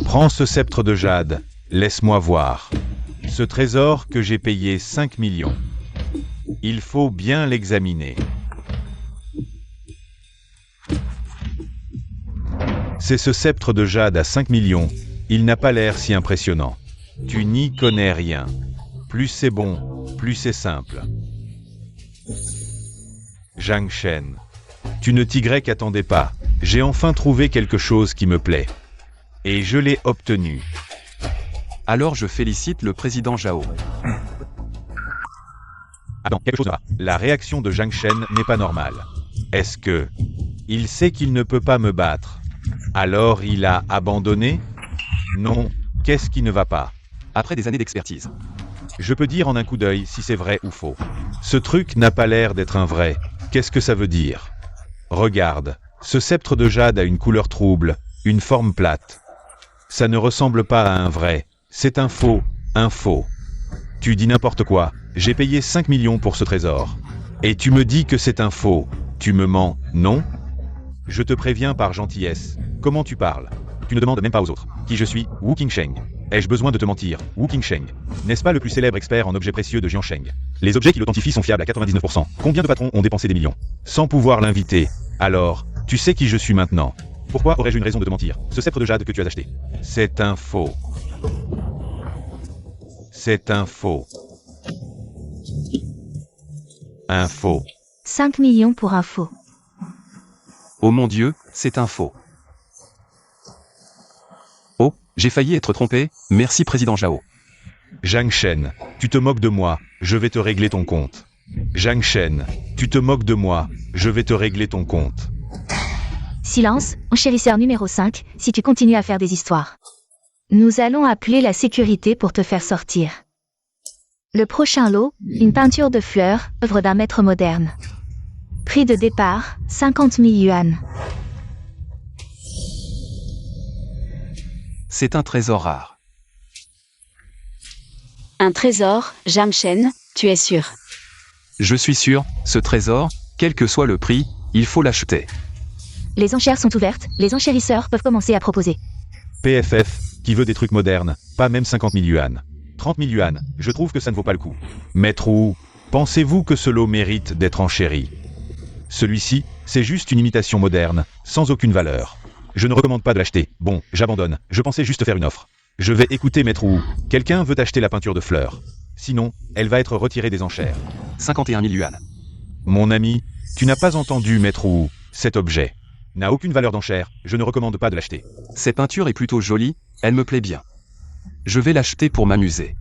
Prends ce sceptre de jade, laisse-moi voir. Ce trésor que j'ai payé 5 millions. Il faut bien l'examiner. C'est ce sceptre de jade à 5 millions. Il n'a pas l'air si impressionnant. Tu n'y connais rien. Plus c'est bon, plus c'est simple. Jamshen. Tu ne t'y attendais pas. J'ai enfin trouvé quelque chose qui me plaît. Et je l'ai obtenu. Alors je félicite le président Zhao. Attends, quelque chose va. La réaction de Jamshen n'est pas normale. Est-ce que... il sait qu'il ne peut pas me battre? Alors il a abandonné? Non, qu'est-ce qui ne va pas? Après des années d'expertise. Je peux dire en un coup d'œil si c'est vrai ou faux. Ce truc n'a pas l'air d'être un vrai. Qu'est-ce que ça veut dire? Regarde, ce sceptre de jade a une couleur trouble, une forme plate. Ça ne ressemble pas à un vrai. C'est un faux, un faux. Tu dis n'importe quoi. J'ai payé 5 millions pour ce trésor. Et tu me dis que c'est un faux. Tu me mens, non? Je te préviens par gentillesse. Comment tu parles? Tu ne demandes même pas aux autres. Qui je suis? Wu Qingsheng. Ai-je besoin de te mentir? Wu Qingsheng. N'est-ce pas le plus célèbre expert en objets précieux de Jiansheng? Les objets qui l'authentifient sont fiables à 99%. Combien de patrons ont dépensé des millions sans pouvoir l'inviter? Alors, tu sais qui je suis maintenant. Pourquoi aurais-je une raison de te mentir? Ce sceptre de jade que tu as acheté. C'est un faux. C'est un faux. Un faux. 5 millions pour un faux. Oh mon Dieu, c'est un faux. J'ai failli être trompé, merci président Zhao. Zhang Shen, tu te moques de moi, je vais te régler ton compte. Zhang Shen, tu te moques de moi, je vais te régler ton compte. Silence, enchérisseur numéro 5, si tu continues à faire des histoires. Nous allons appeler la sécurité pour te faire sortir. Le prochain lot, une peinture de fleurs, œuvre d'un maître moderne. Prix de départ, 50 000 yuan. C'est un trésor rare. Un trésor, Jamshen, tu es sûr? Je suis sûr, ce trésor, quel que soit le prix, il faut l'acheter. Les enchères sont ouvertes, les enchérisseurs peuvent commencer à proposer. PFF, qui veut des trucs modernes, pas même 50 000 yuan. 30 000 yuan, je trouve que ça ne vaut pas le coup. Maître Wu, pensez-vous que ce lot mérite d'être enchéri? Celui-ci, c'est juste une imitation moderne, sans aucune valeur. Je ne recommande pas de l'acheter. Bon, j'abandonne, je pensais juste faire une offre. Je vais écouter Maître Wu. Quelqu'un veut acheter la peinture de fleurs. Sinon, elle va être retirée des enchères. 51 000 yuan. Mon ami, tu n'as pas entendu Maître Wu. Cet objet n'a aucune valeur d'enchère, je ne recommande pas de l'acheter. Cette peinture est plutôt jolie, elle me plaît bien. Je vais l'acheter pour m'amuser.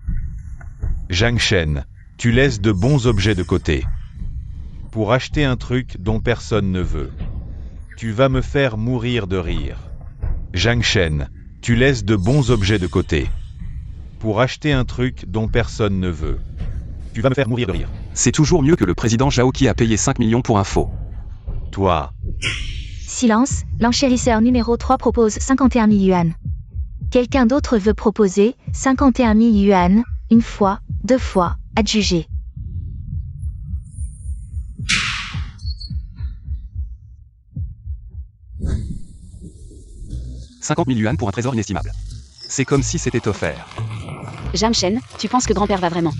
Zhang Shen, tu laisses de bons objets de côté. Pour acheter un truc dont personne ne veut. Tu vas me faire mourir de rire. Zhang Shen, tu laisses de bons objets de côté. Pour acheter un truc dont personne ne veut. Tu vas me faire mourir de rire. C'est toujours mieux que le président Zhao qui a payé 5 millions pour un faux. Toi. Silence, l'enchérisseur numéro 3 propose 51 000 yuan. Quelqu'un d'autre veut proposer 51 000 yuan, une fois, deux fois, adjugé. « 50 000 yuan pour un trésor inestimable. C'est comme si c'était offert. Jamshen, tu penses que grand-père va vraiment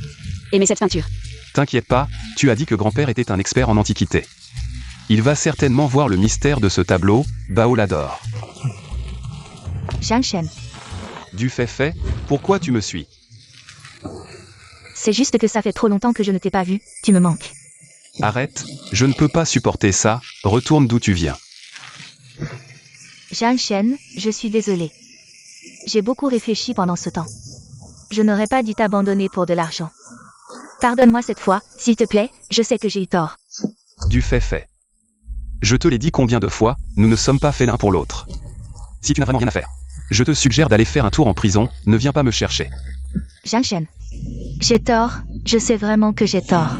aimer cette peinture? T'inquiète pas, tu as dit que grand-père était un expert en antiquité. Il va certainement voir le mystère de ce tableau, Bao l'adore. Zhang Shen. Du fait, pourquoi tu me suis? C'est juste que ça fait trop longtemps que je ne t'ai pas vu, tu me manques. Arrête, je ne peux pas supporter ça, retourne d'où tu viens. Zhang Shen, je suis désolée. J'ai beaucoup réfléchi pendant ce temps. Je n'aurais pas dû t'abandonner pour de l'argent. Pardonne-moi cette fois, s'il te plaît, je sais que j'ai eu tort. Du fait. Je te l'ai dit combien de fois, nous ne sommes pas faits l'un pour l'autre. Si tu n'as vraiment rien à faire, je te suggère d'aller faire un tour en prison, ne viens pas me chercher. Zhang Shen. J'ai tort, je sais vraiment que j'ai tort.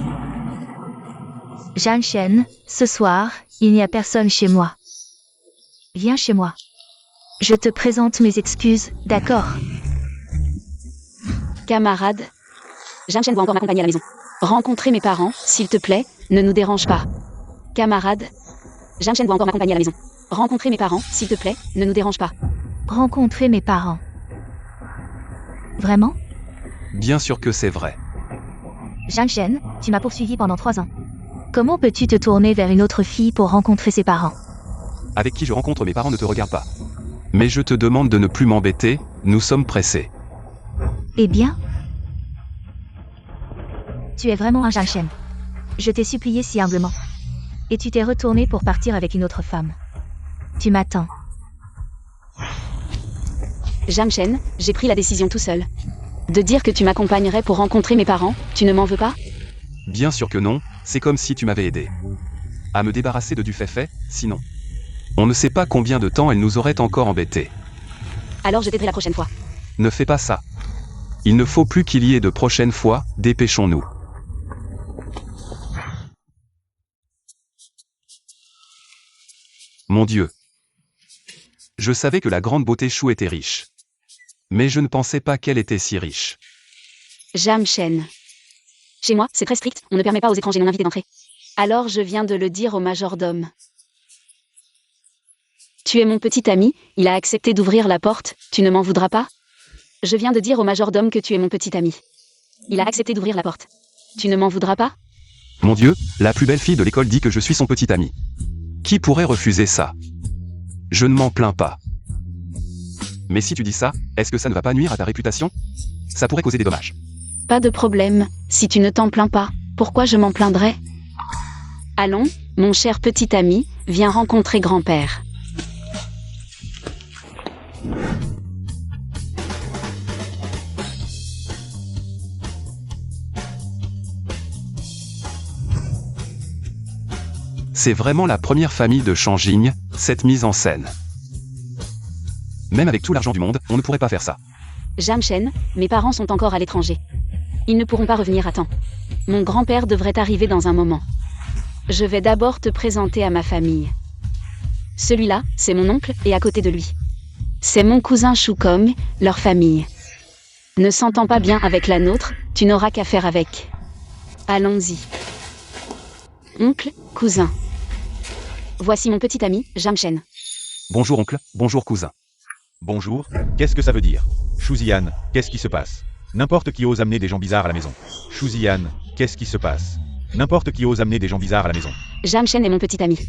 Zhang Shen, ce soir, il n'y a personne chez moi. Viens chez moi. Je te présente mes excuses, d'accord? Camarade, Jamshen doit encore m'accompagner à la maison. Rencontrer mes parents, s'il te plaît, ne nous dérange pas. Camarade, Jamshen doit encore m'accompagner à la maison. Rencontrer mes parents, s'il te plaît, ne nous dérange pas. Rencontrer mes parents. Vraiment? Bien sûr que c'est vrai. Zhang Shen, tu m'as poursuivi pendant 3 ans. Comment peux-tu te tourner vers une autre fille pour rencontrer ses parents? Avec qui je rencontre mes parents ne te regarde pas. Mais je te demande de ne plus m'embêter, nous sommes pressés. Eh bien? Tu es vraiment un Zhang Shen. Je t'ai supplié si humblement. Et tu t'es retourné pour partir avec une autre femme. Tu m'attends. Jamshen, j'ai pris la décision tout seul. De dire que tu m'accompagnerais pour rencontrer mes parents, tu ne m'en veux pas? Bien sûr que non, c'est comme si tu m'avais aidé. À me débarrasser de du fait, sinon. On ne sait pas combien de temps elle nous aurait encore embêtés. Alors je t'aiderai la prochaine fois. Ne fais pas ça. Il ne faut plus qu'il y ait de prochaines fois, dépêchons-nous. Mon Dieu. Je savais que la grande beauté Chou était riche. Mais je ne pensais pas qu'elle était si riche. Jamshen. Chez moi, c'est très strict, on ne permet pas aux étrangers non invités d'entrer. Alors je viens de le dire au majordome. Tu es mon petit ami, il a accepté d'ouvrir la porte, tu ne m'en voudras pas? Je viens de dire au majordome que tu es mon petit ami. Il a accepté d'ouvrir la porte. Tu ne m'en voudras pas? Mon Dieu, la plus belle fille de l'école dit que je suis son petit ami. Qui pourrait refuser ça? Je ne m'en plains pas. Mais si tu dis ça, est-ce que ça ne va pas nuire à ta réputation? Ça pourrait causer des dommages. Pas de problème, si tu ne t'en plains pas, pourquoi je m'en plaindrais? Allons, mon cher petit ami, viens rencontrer grand-père. C'est vraiment la première famille de Changjing, cette mise en scène. Même avec tout l'argent du monde, on ne pourrait pas faire ça. Jamshen, mes parents sont encore à l'étranger. Ils ne pourront pas revenir à temps. Mon grand-père devrait arriver dans un moment. Je vais d'abord te présenter à ma famille. Celui-là, c'est mon oncle, et à côté de lui. C'est mon cousin Shukong, leur famille. Ne s'entend pas bien avec la nôtre, tu n'auras qu'à faire avec. Allons-y. Oncle, cousin. Voici mon petit ami, Jamshen. Bonjour oncle, bonjour cousin. Bonjour, qu'est-ce que ça veut dire? Shuzian, qu'est-ce qui se passe? N'importe qui ose amener des gens bizarres à la maison. Shuzian, qu'est-ce qui se passe? N'importe qui ose amener des gens bizarres à la maison. Jamshen est mon petit ami.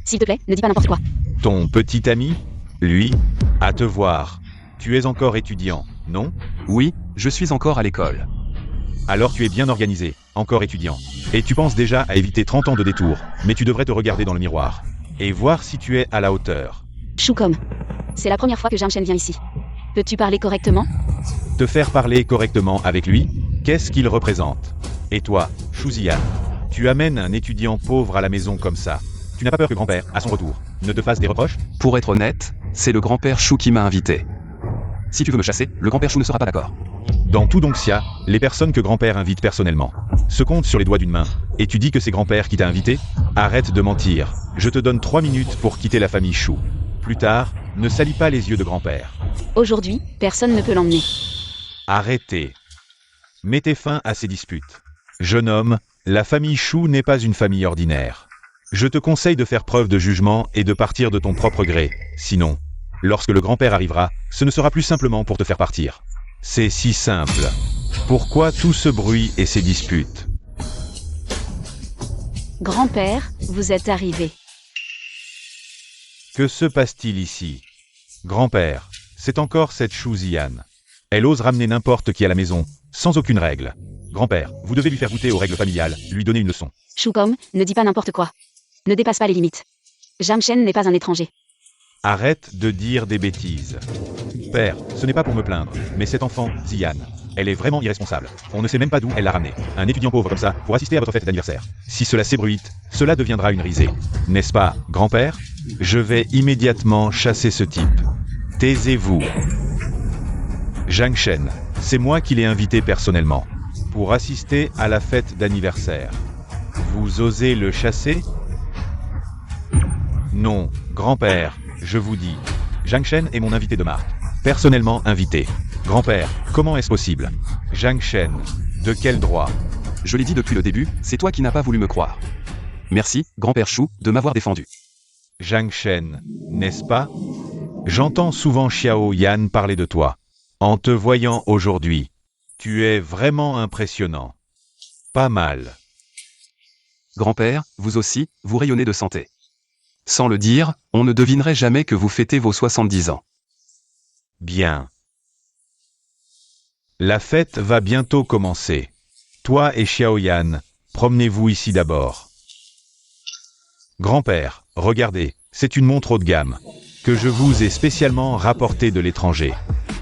S'il te plaît, ne dis pas n'importe quoi. Ton petit ami? Lui? À te voir. Tu es encore étudiant, non? Oui, je suis encore à l'école. Alors tu es bien organisé, encore étudiant. Et tu penses déjà à éviter 30 ans de détour, mais tu devrais te regarder dans le miroir. Et voir si tu es à la hauteur. Shukong. C'est la première fois que Jamshen vient ici. Peux-tu parler correctement? Te faire parler correctement avec lui? Qu'est-ce qu'il représente? Et toi, Shuzian, tu amènes un étudiant pauvre à la maison comme ça. Tu n'as pas peur que grand-père, à son retour, ne te fasse des reproches? Pour être honnête, c'est le grand-père Shu qui m'a invité. Si tu veux me chasser, le grand-père Shu ne sera pas d'accord. Dans tout Dongxia, les personnes que grand-père invite personnellement se comptent sur les doigts d'une main. Et tu dis que c'est grand-père qui t'a invité? Arrête de mentir. Je te donne 3 minutes pour quitter la famille Shu. Plus tard, ne salis pas les yeux de grand-père. Aujourd'hui, personne ne peut l'emmener. Arrêtez. Mettez fin à ces disputes. Jeune homme, la famille Shu n'est pas une famille ordinaire. Je te conseille de faire preuve de jugement et de partir de ton propre gré. Sinon, lorsque le grand-père arrivera, ce ne sera plus simplement pour te faire partir. C'est si simple. Pourquoi tout ce bruit et ces disputes? Grand-père, vous êtes arrivé. Que se passe-t-il ici? Grand-père, c'est encore cette Shuzian. Elle ose ramener n'importe qui à la maison, sans aucune règle. Grand-père, vous devez lui faire goûter aux règles familiales, lui donner une leçon. Shukong, ne dis pas n'importe quoi. Ne dépasse pas les limites. Jamshen n'est pas un étranger. Arrête de dire des bêtises. Père, ce n'est pas pour me plaindre, mais cet enfant, Zian, elle est vraiment irresponsable. On ne sait même pas d'où elle l'a ramené. Un étudiant pauvre comme ça, pour assister à votre fête d'anniversaire. Si cela s'ébruite, cela deviendra une risée. N'est-ce pas, grand-père? Je vais immédiatement chasser ce type. Taisez-vous. Jamshen, c'est moi qui l'ai invité personnellement, pour assister à la fête d'anniversaire. Vous osez le chasser? Non, grand-père, je vous dis. Jamshen est mon invité de marque. Personnellement invité. Grand-père, comment est-ce possible? Jamshen, de quel droit? Je l'ai dit depuis le début, c'est toi qui n'as pas voulu me croire. Merci, grand-père Shu, de m'avoir défendu. Jamshen, n'est-ce pas? J'entends souvent Xiao Yan parler de toi. En te voyant aujourd'hui, tu es vraiment impressionnant. Pas mal. Grand-père, vous aussi, vous rayonnez de santé. Sans le dire, on ne devinerait jamais que vous fêtez vos 70 ans. Bien. La fête va bientôt commencer. Toi et Xiao Yan, promenez-vous ici d'abord. Grand-père, regardez, c'est une montre haut de gamme, que je vous ai spécialement rapportée de l'étranger.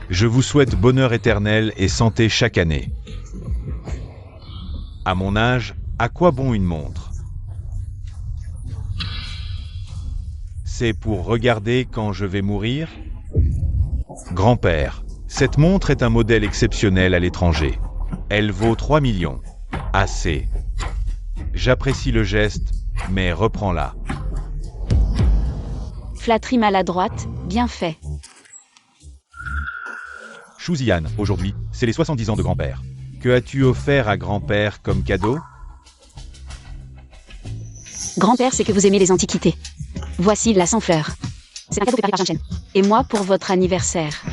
Je vous souhaite bonheur éternel et santé chaque année. À mon âge, à quoi bon une montre? C'est pour regarder quand je vais mourir? Grand-père, cette montre est un modèle exceptionnel à l'étranger. Elle vaut 3 millions. Assez. J'apprécie le geste, mais reprends-la. Flatterie maladroite, bien fait. Shuzian, aujourd'hui, c'est les 70 ans de grand-père. Que as-tu offert à grand-père comme cadeau? Grand-père, c'est que vous aimez les antiquités. Voici la sans fleurs. C'est un cadeau préparé par Jamshen. Et moi pour votre anniversaire.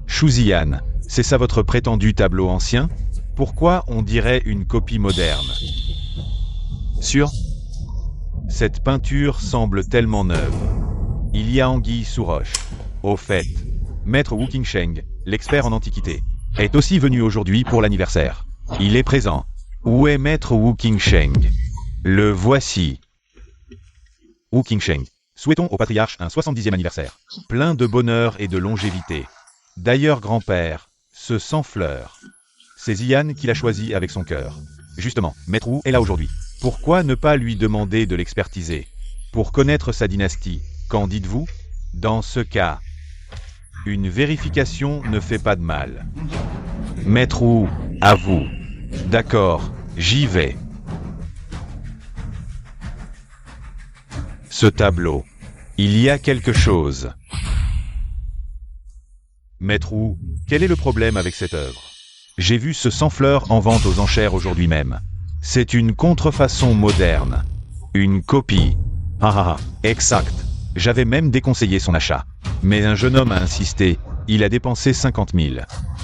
Shuzian, c'est ça votre prétendu tableau ancien? Pourquoi on dirait une copie moderne? Sûr? Cette peinture semble tellement neuve. Il y a anguille sous roche. Au fait, Maître Wu Qingsheng, l'expert en antiquité, est aussi venu aujourd'hui pour l'anniversaire. Il est présent. Où est Maître Wu Qingsheng? Le voici. Wu Qingsheng, Souhaitons au patriarche un 70e anniversaire. Plein de bonheur et de longévité. D'ailleurs, grand-père, ce sans-fleur, c'est Zian qui l'a choisi avec son cœur. Justement, Maître Wu est là aujourd'hui. Pourquoi ne pas lui demander de l'expertiser? Pour connaître sa dynastie, qu'en dites-vous? Dans ce cas, une vérification ne fait pas de mal. Maître Wu, à vous. D'accord, j'y vais. Ce tableau. Il y a quelque chose. Maître Wu, quel est le problème avec cette œuvre? J'ai vu ce sans-fleur en vente aux enchères aujourd'hui même. C'est une contrefaçon moderne. Une copie. Ah ah ah, exact. J'avais même déconseillé son achat. Mais un jeune homme a insisté. Il a dépensé 50 000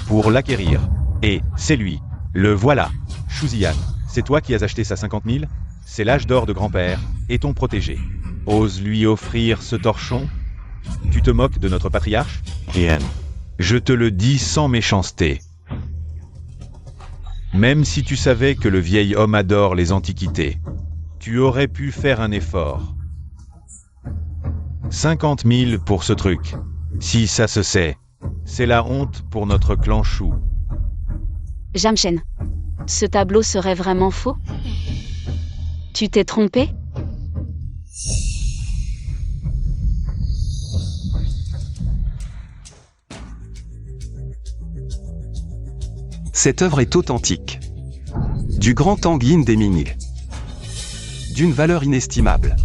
pour l'acquérir. Et c'est lui. Le voilà. Shu Zian, c'est toi qui as acheté ça 50 000? C'est l'âge d'or de grand-père et ton protégé. Ose lui offrir ce torchon? Tu te moques de notre patriarche? Bien. Je te le dis sans méchanceté. Même si tu savais que le vieil homme adore les antiquités, tu aurais pu faire un effort. 50 000 pour ce truc. Si ça se sait, c'est la honte pour notre clan Shu. Jamshen. Ce tableau serait vraiment faux? Tu t'es trompé? Cette œuvre est authentique. Du grand Tang Yin des Ming. D'une valeur inestimable.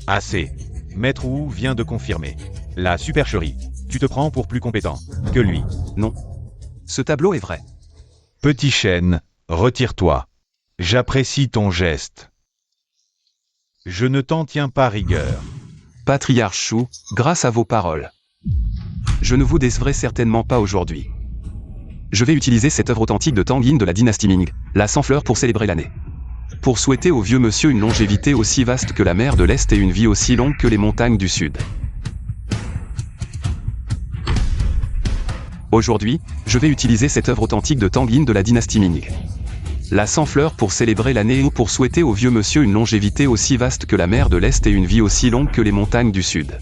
Assez. Maître Wu vient de confirmer. La supercherie. Tu te prends pour plus compétent que lui. Non. Ce tableau est vrai. Petit chêne, retire-toi. J'apprécie ton geste. Je ne t'en tiens pas rigueur. Patriarche Shu, grâce à vos paroles. Je ne vous décevrai certainement pas aujourd'hui. Je vais utiliser cette œuvre authentique de Tang Yin de la dynastie Ming, la sans-fleur pour célébrer l'année. Pour souhaiter au vieux monsieur une longévité aussi vaste que la mer de l'Est et une vie aussi longue que les montagnes du Sud. Aujourd'hui, je vais utiliser cette œuvre authentique de Tang Yin de la dynastie Ming. La sans-fleur pour célébrer l'année ou pour souhaiter au vieux monsieur une longévité aussi vaste que la mer de l'Est et une vie aussi longue que les montagnes du Sud.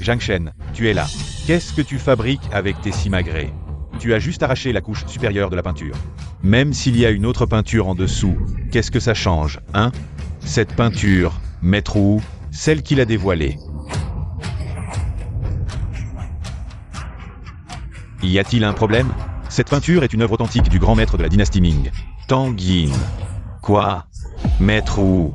Zhang Shen, tu es là. Qu'est-ce que tu fabriques avec tes simagrées? Tu as juste arraché la couche supérieure de la peinture. Même s'il y a une autre peinture en dessous, qu'est-ce que ça change, hein? Cette peinture, Maître Wu, celle qu'il a dévoilée. Y a-t-il un problème? Cette peinture est une œuvre authentique du grand maître de la dynastie Ming, Tang Yin. Quoi? Maître Wu?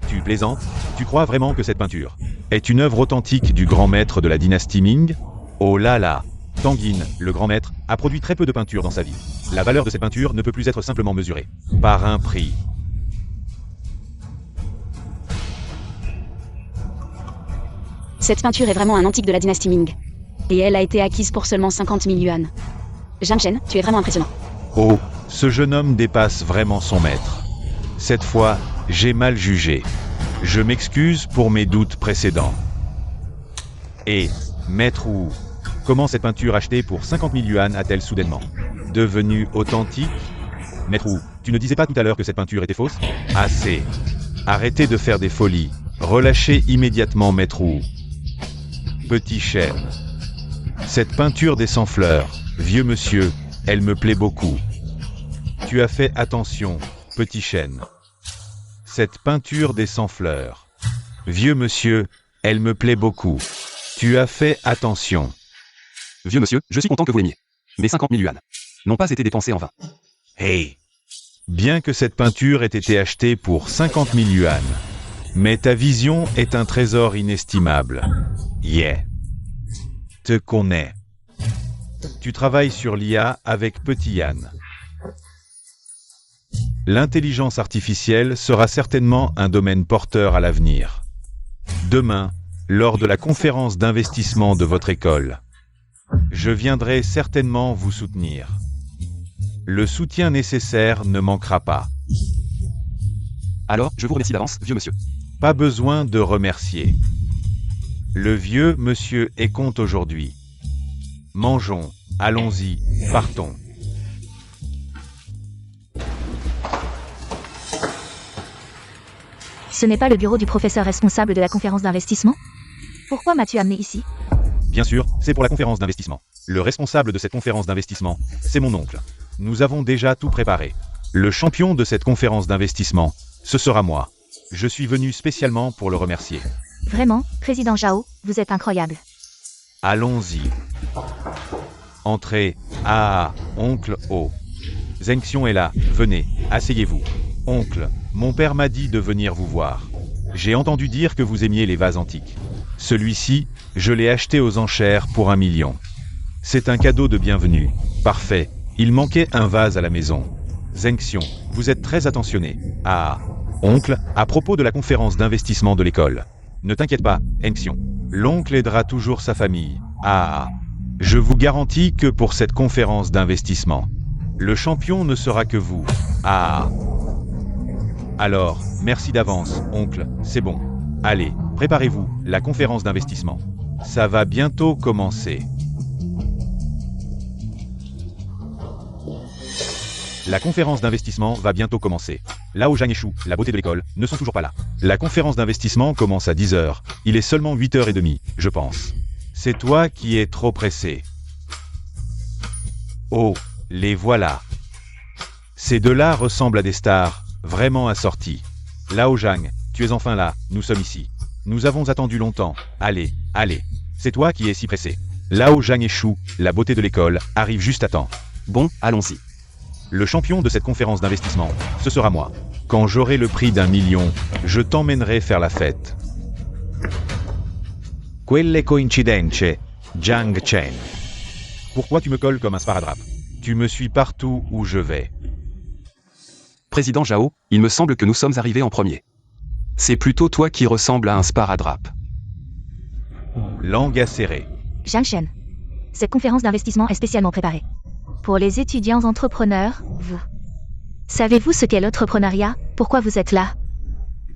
Tu plaisantes? Tu crois vraiment que cette peinture est une œuvre authentique du grand maître de la dynastie Ming? Oh là là! Tang Yin, le grand maître, a produit très peu de peinture dans sa vie. La valeur de cette peinture ne peut plus être simplement mesurée par un prix. Cette peinture est vraiment un antique de la dynastie Ming. Et elle a été acquise pour seulement 50 000 yuan. Jamshen, tu es vraiment impressionnant. Oh, ce jeune homme dépasse vraiment son maître. Cette fois, j'ai mal jugé. Je m'excuse pour mes doutes précédents. Et, Maître Wu, comment cette peinture achetée pour 50 000 yuan a-t-elle soudainement devenue authentique? Maître Wu, tu ne disais pas tout à l'heure que cette peinture était fausse? Assez. Arrêtez de faire des folies. Relâchez immédiatement Maître Wu. Petit chêne. Cette peinture des sans-fleurs, vieux monsieur, elle me plaît beaucoup. Tu as fait attention, petit chêne. Cette peinture des sans-fleurs, vieux monsieur, elle me plaît beaucoup. Tu as fait attention. Vieux monsieur, je suis content que vous l'aimiez. Mes 50 000 yuan n'ont pas été dépensés en vain. Hey! Bien que cette peinture ait été achetée pour 50 000 yuan, mais ta vision est un trésor inestimable. Yeah. Te connais. Tu travailles sur l'IA avec Petit Yann. L'intelligence artificielle sera certainement un domaine porteur à l'avenir. Demain, lors de la conférence d'investissement de votre école, je viendrai certainement vous soutenir. Le soutien nécessaire ne manquera pas. Alors, je vous remercie d'avance, vieux monsieur. Pas besoin de remercier. Le vieux monsieur est compte aujourd'hui. Mangeons, allons-y, partons. Ce n'est pas le bureau du professeur responsable de la conférence d'investissement? Pourquoi m'as-tu amené ici? Bien sûr, c'est pour la conférence d'investissement. Le responsable de cette conférence d'investissement, c'est mon oncle. Nous avons déjà tout préparé. Le champion de cette conférence d'investissement, ce sera moi. Je suis venu spécialement pour le remercier. Vraiment, Président Zhao, vous êtes incroyable. Allons-y. Entrez. Ah, oncle O. Zheng Xiong est là, venez, asseyez-vous. Oncle, mon père m'a dit de venir vous voir. J'ai entendu dire que vous aimiez les vases antiques. Celui-ci, je l'ai acheté aux enchères pour 1 million. C'est un cadeau de bienvenue. Parfait. Il manquait un vase à la maison. Zheng Xiong, vous êtes très attentionné. Ah, oncle, à propos de la conférence d'investissement de l'école. Ne t'inquiète pas, Zheng Xiong. L'oncle aidera toujours sa famille. Ah, je vous garantis que pour cette conférence d'investissement, le champion ne sera que vous. Ah. Alors, merci d'avance, oncle, c'est bon. Allez, préparez-vous, la conférence d'investissement. Ça va bientôt commencer. La conférence d'investissement va bientôt commencer. Lao Zhang et Shu, la beauté de l'école, ne sont toujours pas là. La conférence d'investissement commence à 10h. Il est seulement 8h30, je pense. C'est toi qui es trop pressé. Oh, les voilà. Ces deux-là ressemblent à des stars, vraiment assorties. Lao Zhang, tu es enfin là, nous sommes ici. Nous avons attendu longtemps. Allez, allez. C'est toi qui es si pressé. Lao Zhang et Shu, la beauté de l'école, arrivent juste à temps. Bon, allons-y. Le champion de cette conférence d'investissement, ce sera moi. Quand j'aurai le prix d'1 million, je t'emmènerai faire la fête. Quelle coincidenze, Zhang Chen. Pourquoi tu me colles comme un sparadrap? Tu me suis partout où je vais. Président Zhao, il me semble que nous sommes arrivés en premier. C'est plutôt toi qui ressemble à un sparadrap. Langue acérée. Zhang Shen. Cette conférence d'investissement est spécialement préparée. Pour les étudiants entrepreneurs, vous. Savez-vous ce qu'est l'entrepreneuriat? Pourquoi vous êtes là?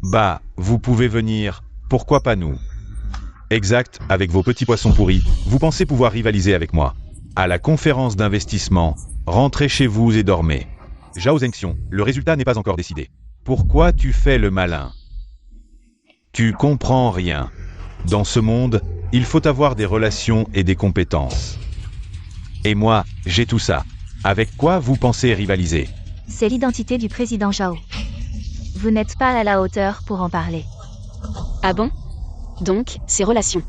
Bah, vous pouvez venir, pourquoi pas nous? Exact, avec vos petits poissons pourris, vous pensez pouvoir rivaliser avec moi. À la conférence d'investissement, rentrez chez vous et dormez. Zhao Zhengxiong, le résultat n'est pas encore décidé. Pourquoi tu fais le malin? Tu comprends rien. Dans ce monde, il faut avoir des relations et des compétences. Et moi, j'ai tout ça. Avec quoi vous pensez rivaliser? C'est l'identité du président Zhao. Vous n'êtes pas à la hauteur pour en parler. Ah bon? Donc, ces relations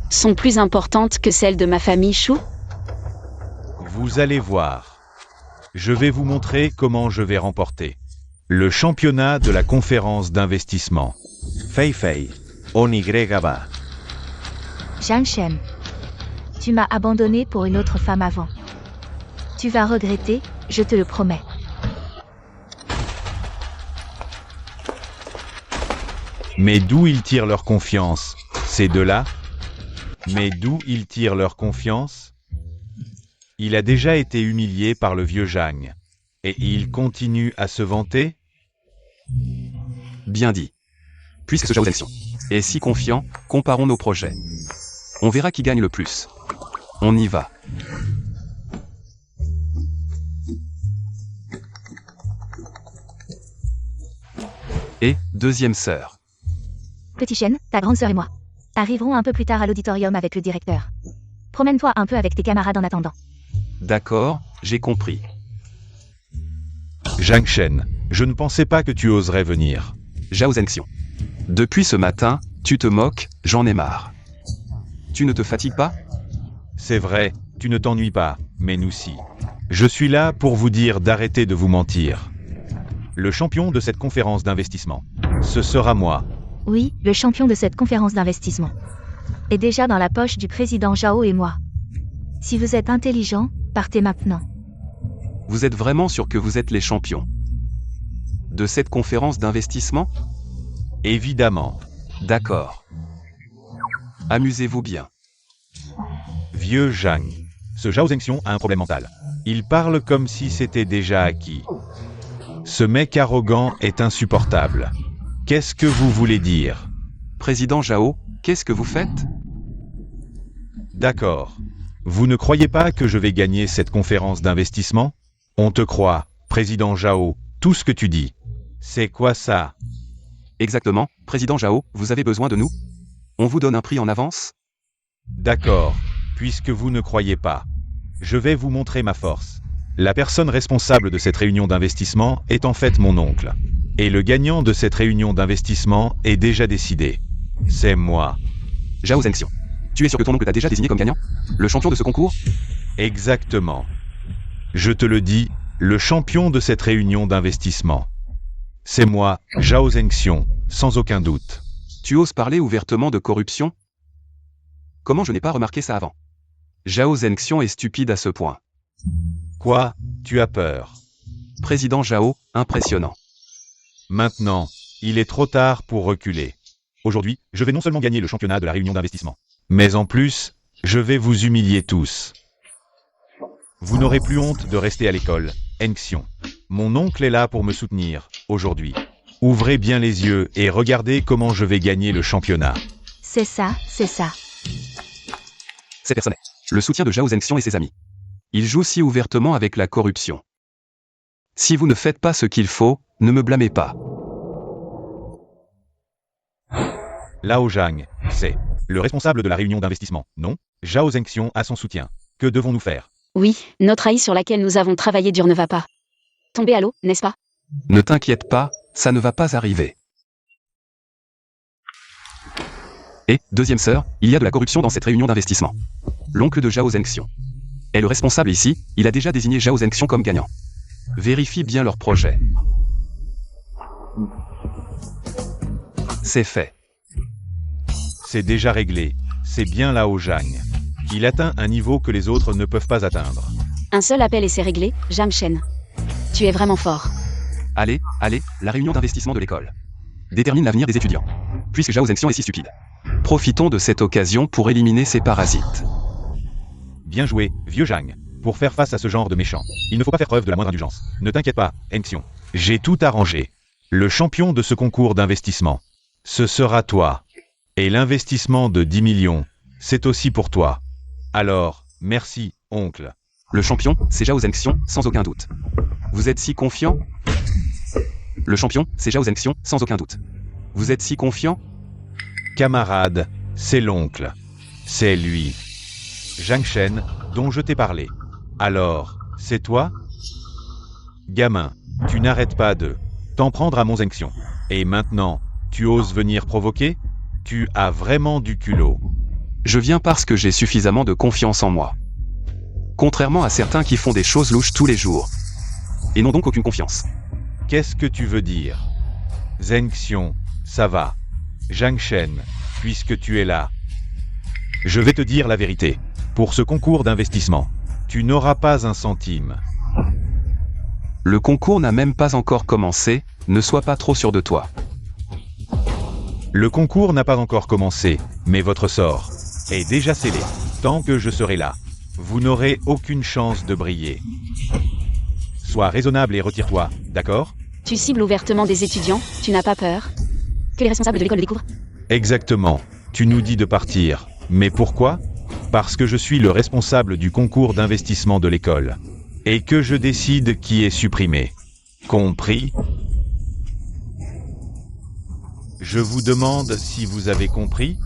sont plus importantes que celles de ma famille Shu? Vous allez voir. Je vais vous montrer comment je vais remporter le championnat de la conférence d'investissement. Fei Fei, Onigregaba. Zhang Shen. Tu m'as abandonné pour une autre femme avant. Tu vas regretter, je te le promets. Mais d'où ils tirent leur confiance, ces deux-là? Mais d'où ils tirent leur confiance? Il a déjà été humilié par le vieux Zhang. Et il continue à se vanter? Bien dit. Puisque ce Zhao Zhengxiong est si confiant, comparons nos projets. On verra qui gagne le plus. On y va. Et, deuxième sœur. Petit Shen, ta grande sœur et moi arriverons un peu plus tard à l'auditorium avec le directeur. Promène-toi un peu avec tes camarades en attendant. D'accord, j'ai compris. Zhang Shen, je ne pensais pas que tu oserais venir. Zhao Zhengxiong. Depuis ce matin, tu te moques, j'en ai marre. Tu ne te fatigues pas? C'est vrai, tu ne t'ennuies pas, mais nous si. Je suis là pour vous dire d'arrêter de vous mentir. Le champion de cette conférence d'investissement, ce sera moi. Oui, le champion de cette conférence d'investissement est déjà dans la poche du président Zhao et moi. Si vous êtes intelligent, partez maintenant. Vous êtes vraiment sûr que vous êtes les champions de cette conférence d'investissement? Évidemment. D'accord. Amusez-vous bien. Vieux Zhang. Ce Zhao Zhengxiong a un problème mental. Il parle comme si c'était déjà acquis. Ce mec arrogant est insupportable. Qu'est-ce que vous voulez dire? Président Zhao, qu'est-ce que vous faites? D'accord. Vous ne croyez pas que je vais gagner cette conférence d'investissement? On te croit, président Zhao, tout ce que tu dis. C'est quoi ça? Exactement, Président Zhao, vous avez besoin de nous? On vous donne un prix en avance? D'accord, puisque vous ne croyez pas. Je vais vous montrer ma force. La personne responsable de cette réunion d'investissement est en fait mon oncle. Et le gagnant de cette réunion d'investissement est déjà décidé. C'est moi. Zhao Zengxiong. Tu es sûr que ton oncle t'a déjà désigné comme gagnant? Le champion de ce concours? Exactement. Je te le dis, le champion de cette réunion d'investissement. C'est moi, Zhao Zengxiong, sans aucun doute. Tu oses parler ouvertement de corruption? Comment je n'ai pas remarqué ça avant? Zhao Zengxiong est stupide à ce point. Quoi? Tu as peur? Président Zhao, impressionnant. Maintenant, il est trop tard pour reculer. Aujourd'hui, je vais non seulement gagner le championnat de la réunion d'investissement, mais en plus, je vais vous humilier tous. Vous n'aurez plus honte de rester à l'école, Zengxiong. Mon oncle est là pour me soutenir, aujourd'hui. Ouvrez bien les yeux et regardez comment je vais gagner le championnat. C'est ça, c'est ça. C'est personnel. Le soutien de Zhao Zengxiong et ses amis. Il joue si ouvertement avec la corruption. Si vous ne faites pas ce qu'il faut, ne me blâmez pas. Lao Zhang, c'est le responsable de la réunion d'investissement, non? Zhao Zengxiong a son soutien. Que devons-nous faire? Oui, notre AI sur laquelle nous avons travaillé dur ne va pas tomber à l'eau, n'est-ce pas? Ne t'inquiète pas, ça ne va pas arriver. Et, deuxième sœur, il y a de la corruption dans cette réunion d'investissement. L'oncle de Zhao Zengxiong est le responsable ici, il a déjà désigné Zhao Zengxiong comme gagnant. Vérifie bien leur projet. C'est fait. C'est déjà réglé. C'est bien Lao Zhang. Il atteint un niveau que les autres ne peuvent pas atteindre. Un seul appel et c'est réglé, Zhang Shen. Tu es vraiment fort. Allez, la réunion d'investissement de l'école détermine l'avenir des étudiants. Puisque Zhao Zengxiong est si stupide. Profitons de cette occasion pour éliminer ces parasites. Bien joué, vieux Zhang. Pour faire face à ce genre de méchants, il ne faut pas faire preuve de la moindre indulgence. Ne t'inquiète pas, Zengxiong. J'ai tout arrangé. Le champion de ce concours d'investissement, ce sera toi. Et l'investissement de 10 millions, c'est aussi pour toi. Alors, merci, oncle. Le champion, c'est Zhao Zengxiong, sans aucun doute. Vous êtes si confiant? Le champion, c'est Zhao Zengxiong, sans aucun doute. Vous êtes si confiant? Camarade, c'est l'oncle. C'est lui. Zhang Shen, dont je t'ai parlé. Alors, c'est toi? Gamin, tu n'arrêtes pas de t'en prendre à mon Zengxiong. Et maintenant, tu oses venir provoquer? Tu as vraiment du culot. Je viens parce que j'ai suffisamment de confiance en moi. Contrairement à certains qui font des choses louches tous les jours. Et n'ont donc aucune confiance. Qu'est-ce que tu veux dire? Zengxiong, ça va. Zhang Shen, puisque tu es là. Je vais te dire la vérité. Pour ce concours d'investissement, tu n'auras pas un centime. Le concours n'a même pas encore commencé, ne sois pas trop sûr de toi. Le concours n'a pas encore commencé, mais votre sort est déjà scellé. Tant que je serai là, vous n'aurez aucune chance de briller. Sois raisonnable et retire-toi, d'accord? Tu cibles ouvertement des étudiants, tu n'as pas peur que les responsables de l'école le découvrent? Exactement. Tu nous dis de partir. Mais pourquoi? Parce que je suis le responsable du concours d'investissement de l'école. Et que je décide qui est supprimé. Compris? Je vous demande si vous avez compris?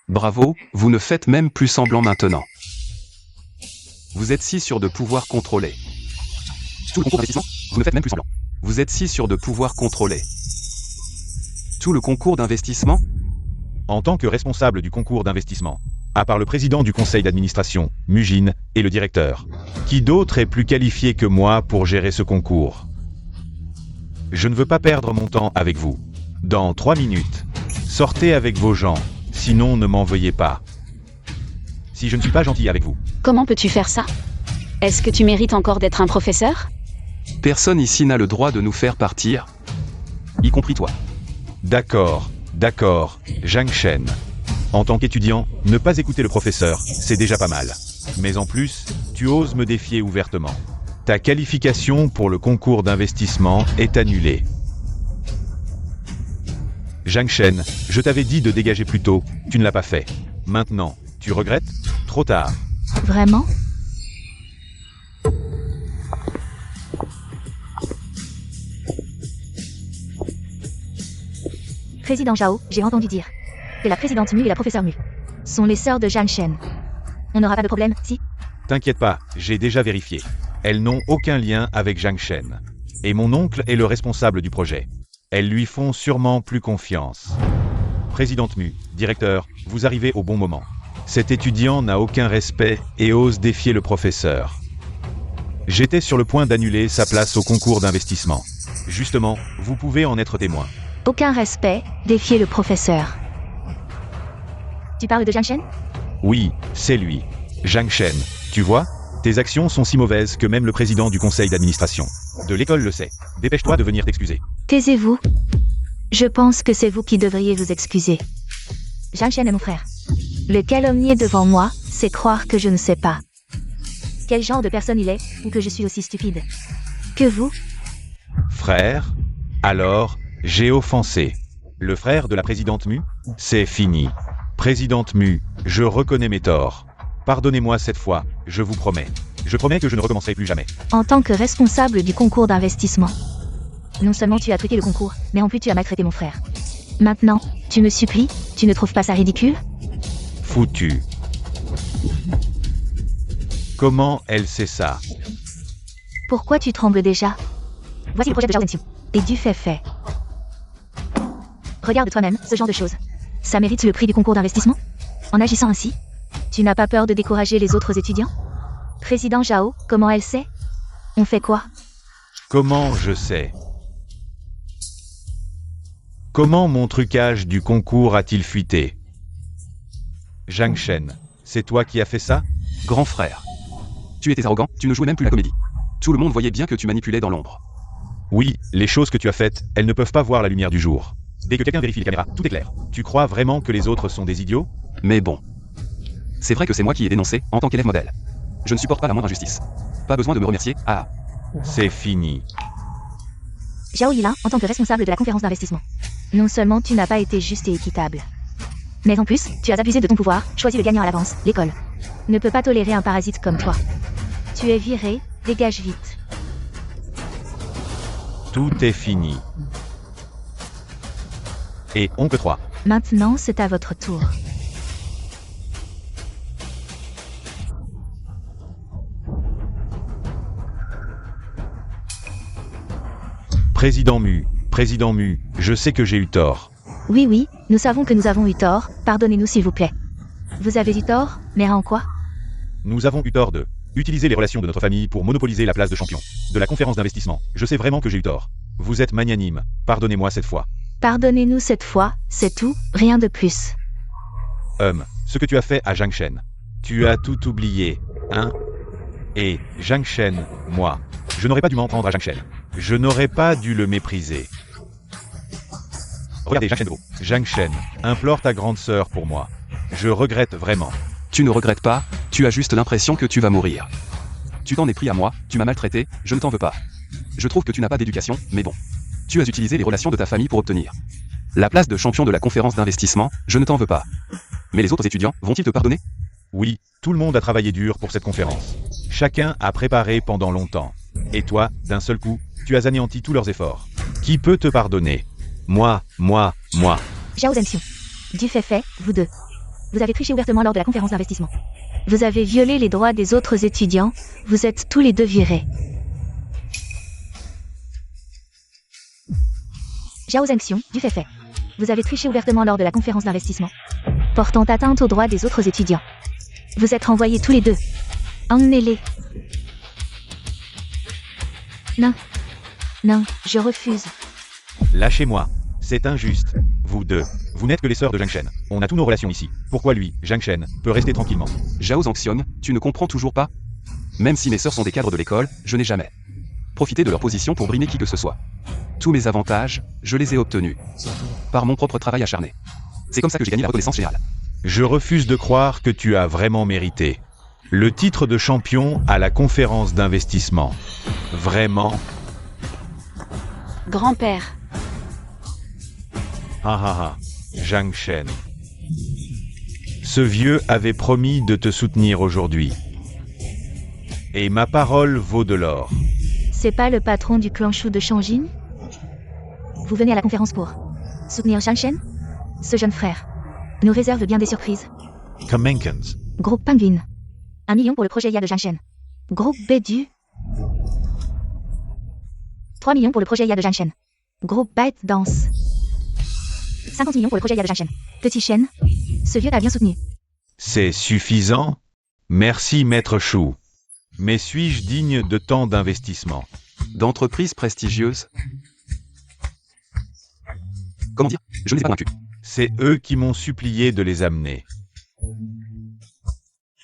Bravo, vous ne faites même plus semblant maintenant. Vous êtes si sûr de pouvoir contrôler. Tout le concours d'investissement, vous ne faites même plus semblant. Vous êtes si sûr de pouvoir contrôler. Tout le concours d'investissement? En tant que responsable du concours d'investissement, à part le président du conseil d'administration, Mujin, et le directeur, qui d'autre est plus qualifié que moi pour gérer ce concours? Je ne veux pas perdre mon temps avec vous. Dans 3 minutes, sortez avec vos gens, sinon ne m'en veuillez pas. Si je ne suis pas gentil avec vous. Comment peux-tu faire ça? Est-ce que tu mérites encore d'être un professeur? Personne ici n'a le droit de nous faire partir. Y compris toi. D'accord, Zhang Shen. En tant qu'étudiant, ne pas écouter le professeur, c'est déjà pas mal. Mais en plus, tu oses me défier ouvertement. Ta qualification pour le concours d'investissement est annulée. Zhang Shen, je t'avais dit de dégager plus tôt, tu ne l'as pas fait. Maintenant, tu regrettes? Trop tard. Vraiment? Président Zhao, j'ai entendu dire que la présidente Mu et la professeure Mu sont les sœurs de Zhang Shen. On n'aura pas de problème, si? T'inquiète pas, j'ai déjà vérifié. Elles n'ont aucun lien avec Zhang Shen. Et mon oncle est le responsable du projet. Elles lui font sûrement plus confiance. Présidente Mu, directeur, vous arrivez au bon moment. Cet étudiant n'a aucun respect et ose défier le professeur. J'étais sur le point d'annuler sa place au concours d'investissement. Justement, vous pouvez en être témoin. Aucun respect, défier le professeur. Tu parles de Zhang Shen? Oui, c'est lui. Zhang Shen. Tu vois, tes actions sont si mauvaises que même le président du conseil d'administration de l'école le sait. Dépêche-toi de venir t'excuser. Taisez-vous. Je pense que c'est vous qui devriez vous excuser. Zhang Shen est mon frère. Le calomnier devant moi, c'est croire que je ne sais pas quel genre de personne il est, ou que je suis aussi stupide que vous. Frère? Alors, j'ai offensé. Le frère de la présidente Mu? C'est fini. Présidente Mu, je reconnais mes torts. Pardonnez-moi cette fois, je vous promets. Je promets que je ne recommencerai plus jamais. En tant que responsable du concours d'investissement, non seulement tu as truqué le concours, mais en plus tu as maltraité mon frère. Maintenant, tu me supplies, tu ne trouves pas ça ridicule? Foutu. Comment elle sait ça? Pourquoi tu trembles déjà? Voici le projet de Zhao Zhenxiu. Et du fait. Regarde toi-même, ce genre de choses. Ça mérite le prix du concours d'investissement? En agissant ainsi, tu n'as pas peur de décourager les autres étudiants? Président Zhao, comment elle sait? On fait quoi? Comment je sais? Comment mon trucage du concours a-t-il fuité? Zhang Shen, c'est toi qui as fait ça? Grand frère. Tu étais arrogant, tu ne jouais même plus la comédie. Tout le monde voyait bien que tu manipulais dans l'ombre. Oui, les choses que tu as faites, elles ne peuvent pas voir la lumière du jour. Dès que quelqu'un vérifie les caméras, tout est clair. Tu crois vraiment que les autres sont des idiots? Mais bon. C'est vrai que c'est moi qui ai dénoncé, en tant qu'élève modèle. Je ne supporte pas la moindre injustice. Pas besoin de me remercier, ah. C'est fini. Zhao Yilin, en tant que responsable de la conférence d'investissement. Non seulement tu n'as pas été juste et équitable, mais en plus, tu as abusé de ton pouvoir, choisi le gagnant à l'avance, l'école. Ne peut pas tolérer un parasite comme toi. Tu es viré, dégage vite. Tout est fini. Et oncle 3. Maintenant, c'est à votre tour. Président Mu, je sais que j'ai eu tort. Oui, nous savons que nous avons eu tort, pardonnez-nous s'il vous plaît. Vous avez eu tort, mais en quoi? Nous avons eu tort de utiliser les relations de notre famille pour monopoliser la place de champion de la conférence d'investissement. Je sais vraiment que j'ai eu tort. Vous êtes magnanime, pardonnez-moi cette fois. Pardonnez-nous cette fois, c'est tout, rien de plus. Ce que tu as fait à Zhang Shen. Tu as tout oublié, hein? Et Zhang Shen, moi, je n'aurais pas dû m'en prendre à Zhang Shen. Je n'aurais pas dû le mépriser. Regardez Zhang Shen de haut. Zhang Shen, implore ta grande sœur pour moi. Je regrette vraiment. Tu ne regrettes pas, tu as juste l'impression que tu vas mourir. Tu t'en es pris à moi, tu m'as maltraité, je ne t'en veux pas. Je trouve que tu n'as pas d'éducation, mais bon. Tu as utilisé les relations de ta famille pour obtenir la place de champion de la conférence d'investissement, je ne t'en veux pas. Mais les autres étudiants, vont-ils te pardonner? Oui, tout le monde a travaillé dur pour cette conférence. Chacun a préparé pendant longtemps. Et toi, d'un seul coup, tu as anéanti tous leurs efforts. Qui peut te pardonner? Moi. Zhao Zhenxiu. Du fait, vous deux. Vous avez triché ouvertement lors de la conférence d'investissement. Vous avez violé les droits des autres étudiants, vous êtes tous les deux virés. Zhao Zhenxiu, du fait. Vous avez triché ouvertement lors de la conférence d'investissement, portant atteinte aux droits des autres étudiants. Vous êtes renvoyés tous les deux. Emmenez-les. Non, je refuse. Lâchez-moi. C'est injuste. Vous deux. Vous n'êtes que les sœurs de Zhang Shen. On a toutes nos relations ici. Pourquoi lui, Zhang Shen, peut rester tranquillement? Zhao Zhenxiu, tu ne comprends toujours pas? Même si mes sœurs sont des cadres de l'école, je n'ai jamais profité de leur position pour brimer qui que ce soit. Tous mes avantages, je les ai obtenus par mon propre travail acharné. C'est comme ça que j'ai gagné la reconnaissance générale. Je refuse de croire que tu as vraiment mérité le titre de champion à la conférence d'investissement. Vraiment? Grand-père. Zhang Shen. Ce vieux avait promis de te soutenir aujourd'hui. Et ma parole vaut de l'or. C'est pas le patron du clan Shu de Changjin? Vous venez à la conférence pour Soutenir Zhang Shen? Ce jeune frère nous réserve bien des surprises. Kamenkans. Groupe Penguin. 1 million pour le projet IA de Zhang Shen. Groupe Bedu. 3 millions pour le projet IA de Zhang Shen. Groupe ByteDance. 50 millions pour le projet IA de Zhang Shen. Petit Shen. Ce vieux t'a bien soutenu. C'est suffisant? Merci Maître Chou. Mais suis-je digne de tant d'investissement? D'entreprises prestigieuses. Comment dire? Je ne les ai pas vaincus. C'est eux qui m'ont supplié de les amener.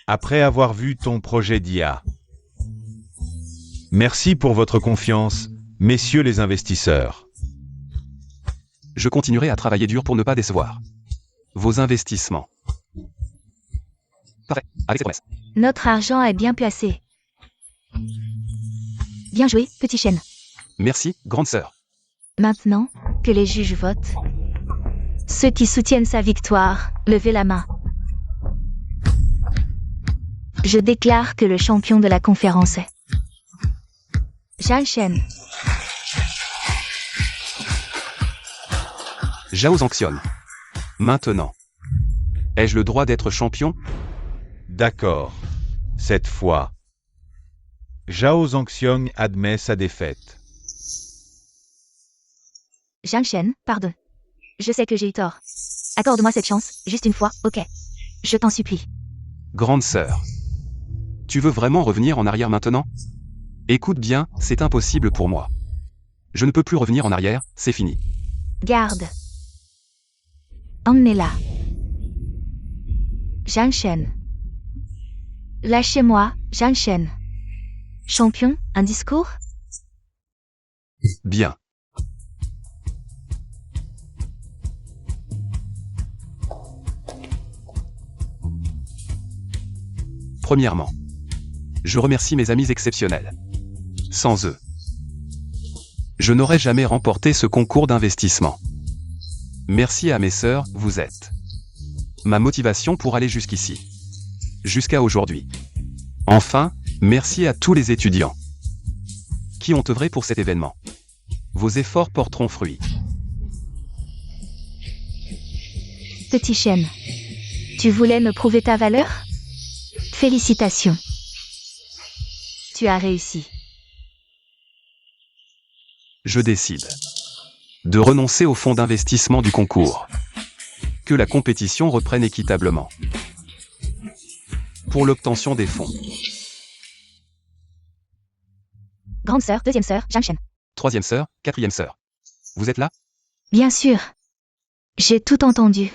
Après avoir vu ton projet d'IA. Merci pour votre confiance, messieurs les investisseurs. Je continuerai à travailler dur pour ne pas décevoir vos investissements. Parfait, avec ces promesses. Notre argent est bien placé. Bien joué, petit Shen. Merci, grande sœur. Maintenant que les juges votent, ceux qui soutiennent sa victoire, levez la main. Je déclare que le champion de la conférence est Zhang Shen. Zhao Zhangxion. Maintenant. Ai-je le droit d'être champion? D'accord. Cette fois. Zhao Zhangxiong admet sa défaite. Zhang Shen, pardon. Je sais que j'ai eu tort. Accorde-moi cette chance, juste une fois, ok. Je t'en supplie. Grande sœur. Tu veux vraiment revenir en arrière maintenant? Écoute bien, c'est impossible pour moi. Je ne peux plus revenir en arrière, c'est fini. Garde. Emmenez-la. Zhang Shen. Lâchez-moi, Zhang Shen. Champion, un discours? Bien. Premièrement, je remercie mes amis exceptionnels. Sans eux, je n'aurais jamais remporté ce concours d'investissement. Merci à mes sœurs, vous êtes ma motivation pour aller jusqu'ici. Jusqu'à aujourd'hui. Enfin, merci à tous les étudiants qui ont œuvré pour cet événement. Vos efforts porteront fruit. Petit Shen. Tu voulais me prouver ta valeur? Félicitations. Tu as réussi. Je décide de renoncer au fonds d'investissement du concours. Que la compétition reprenne équitablement. Pour l'obtention des fonds. Grande sœur, deuxième sœur, Zhang Shen. Troisième sœur, quatrième sœur. Vous êtes là? Bien sûr. J'ai tout entendu.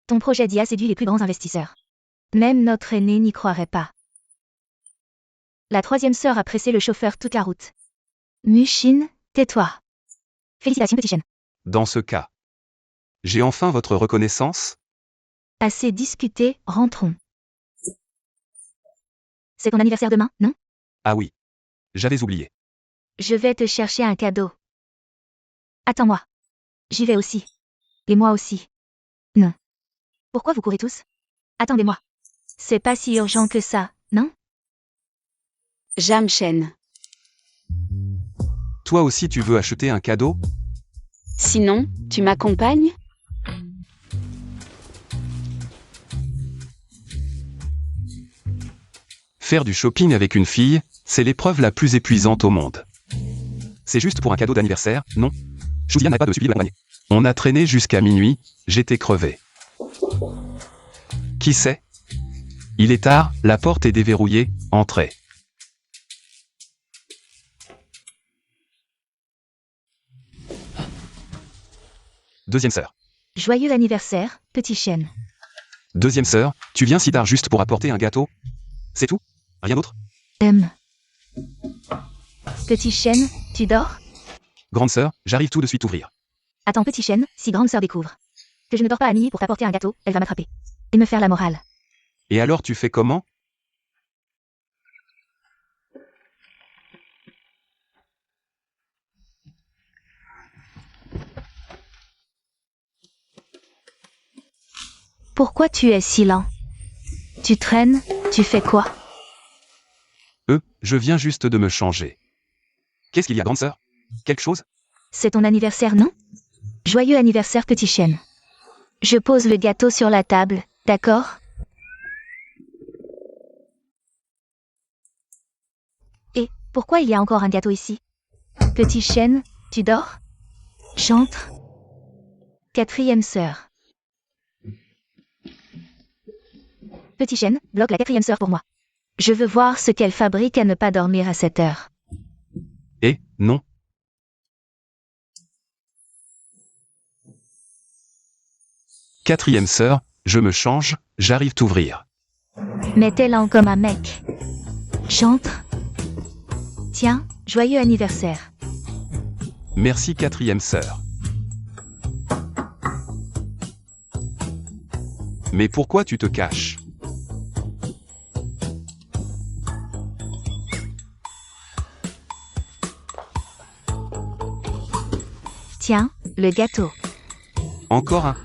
Ton projet d'IA séduit les plus grands investisseurs. Même notre aîné n'y croirait pas. La troisième sœur a pressé le chauffeur toute la route. Mushin, tais-toi. Félicitations, petit Shen. Dans ce cas, j'ai enfin votre reconnaissance? Assez discuté, rentrons. C'est ton anniversaire demain, non? Ah oui. J'avais oublié. Je vais te chercher un cadeau. Attends-moi. J'y vais aussi. Et moi aussi. Non. Pourquoi vous courez tous? Attendez-moi. C'est pas si urgent que ça, non? Zhang Shen. Toi aussi tu veux acheter un cadeau? Sinon, tu m'accompagnes? Faire du shopping avec une fille, c'est l'épreuve la plus épuisante au monde. C'est juste pour un cadeau d'anniversaire, non? Julia n'a pas de suivi de l'accompagner. On a traîné jusqu'à minuit, j'étais crevé. Qui sait? Il est tard, la porte est déverrouillée, entrez. Deuxième sœur. Joyeux anniversaire, petit Shen. Deuxième sœur, tu viens si tard juste pour apporter un gâteau? C'est tout? Rien d'autre? Petit Shen, tu dors? Grande sœur, j'arrive tout de suite ouvrir. Attends, petit Shen, si grande sœur découvre que je ne dors pas à minuit pour t'apporter un gâteau, elle va m'attraper. Et me faire la morale. Et alors tu fais comment? Pourquoi tu es si lent? Tu traînes, tu fais quoi? Je viens juste de me changer. Qu'est-ce qu'il y a, grande sœur? Quelque chose? C'est ton anniversaire, non? Joyeux anniversaire petit chêne. Je pose le gâteau sur la table, d'accord? Et pourquoi il y a encore un gâteau ici? Petit chêne, tu dors? J'entre. 4e sœur. Petit chêne, bloque la 4e sœur pour moi. Je veux voir ce qu'elle fabrique à ne pas dormir à cette heure. Et, non. Quatrième sœur, je me change, j'arrive t'ouvrir. Mets-elle en comme un mec. J'entre. Tiens, joyeux anniversaire. Merci quatrième sœur. Mais pourquoi tu te caches? Tiens, le gâteau. Encore un.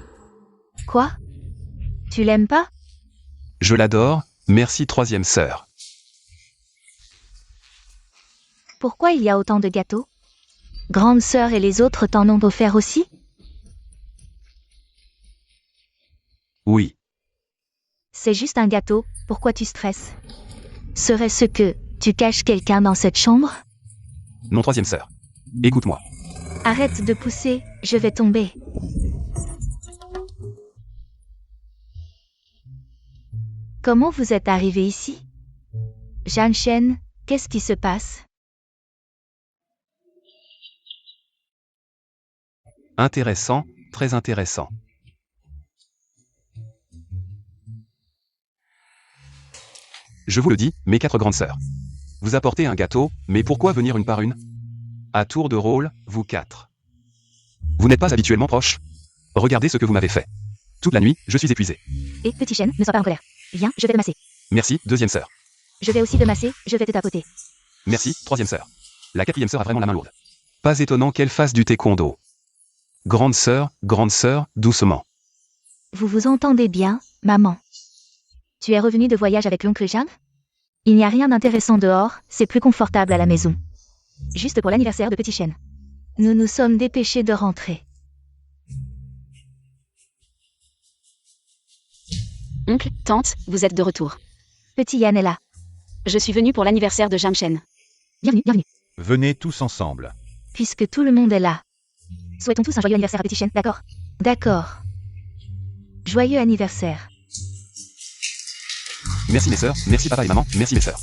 Quoi? Tu l'aimes pas? Je l'adore, merci troisième sœur. Pourquoi il y a autant de gâteaux? Grande sœur et les autres t'en ont offert aussi? Oui. C'est juste un gâteau, pourquoi tu stresses? Serait-ce que tu caches quelqu'un dans cette chambre? Non troisième sœur. Écoute-moi. Arrête de pousser, je vais tomber. Comment vous êtes arrivé ici? Jeanne Chen, qu'est-ce qui se passe? Intéressant, très intéressant. Je vous le dis, mes 4 grandes sœurs. Vous apportez un gâteau, mais pourquoi venir une par une? À tour de rôle, vous 4. Vous n'êtes pas habituellement proches. Regardez ce que vous m'avez fait. Toute la nuit, je suis épuisé. Et petit chêne, ne sois pas en colère. Viens, je vais te masser. Merci, deuxième sœur. Je vais aussi te masser, je vais te tapoter. Merci, troisième sœur. La 4e sœur a vraiment la main lourde. Pas étonnant qu'elle fasse du taekwondo. Grande sœur, doucement. Vous vous entendez bien, maman? Tu es revenue de voyage avec l'oncle Jeanne? Il n'y a rien d'intéressant dehors, c'est plus confortable à la maison. Juste pour l'anniversaire de petit chêne. Nous nous sommes dépêchés de rentrer. Oncle, tante, vous êtes de retour. Petit Yann est là. Je suis venue pour l'anniversaire de Jeanne Chen. Bienvenue, bienvenue. Venez tous ensemble. Puisque tout le monde est là. Souhaitons tous un joyeux anniversaire à petit chêne, d'accord? D'accord. Joyeux anniversaire. Merci mes sœurs, merci papa et maman, merci mes sœurs.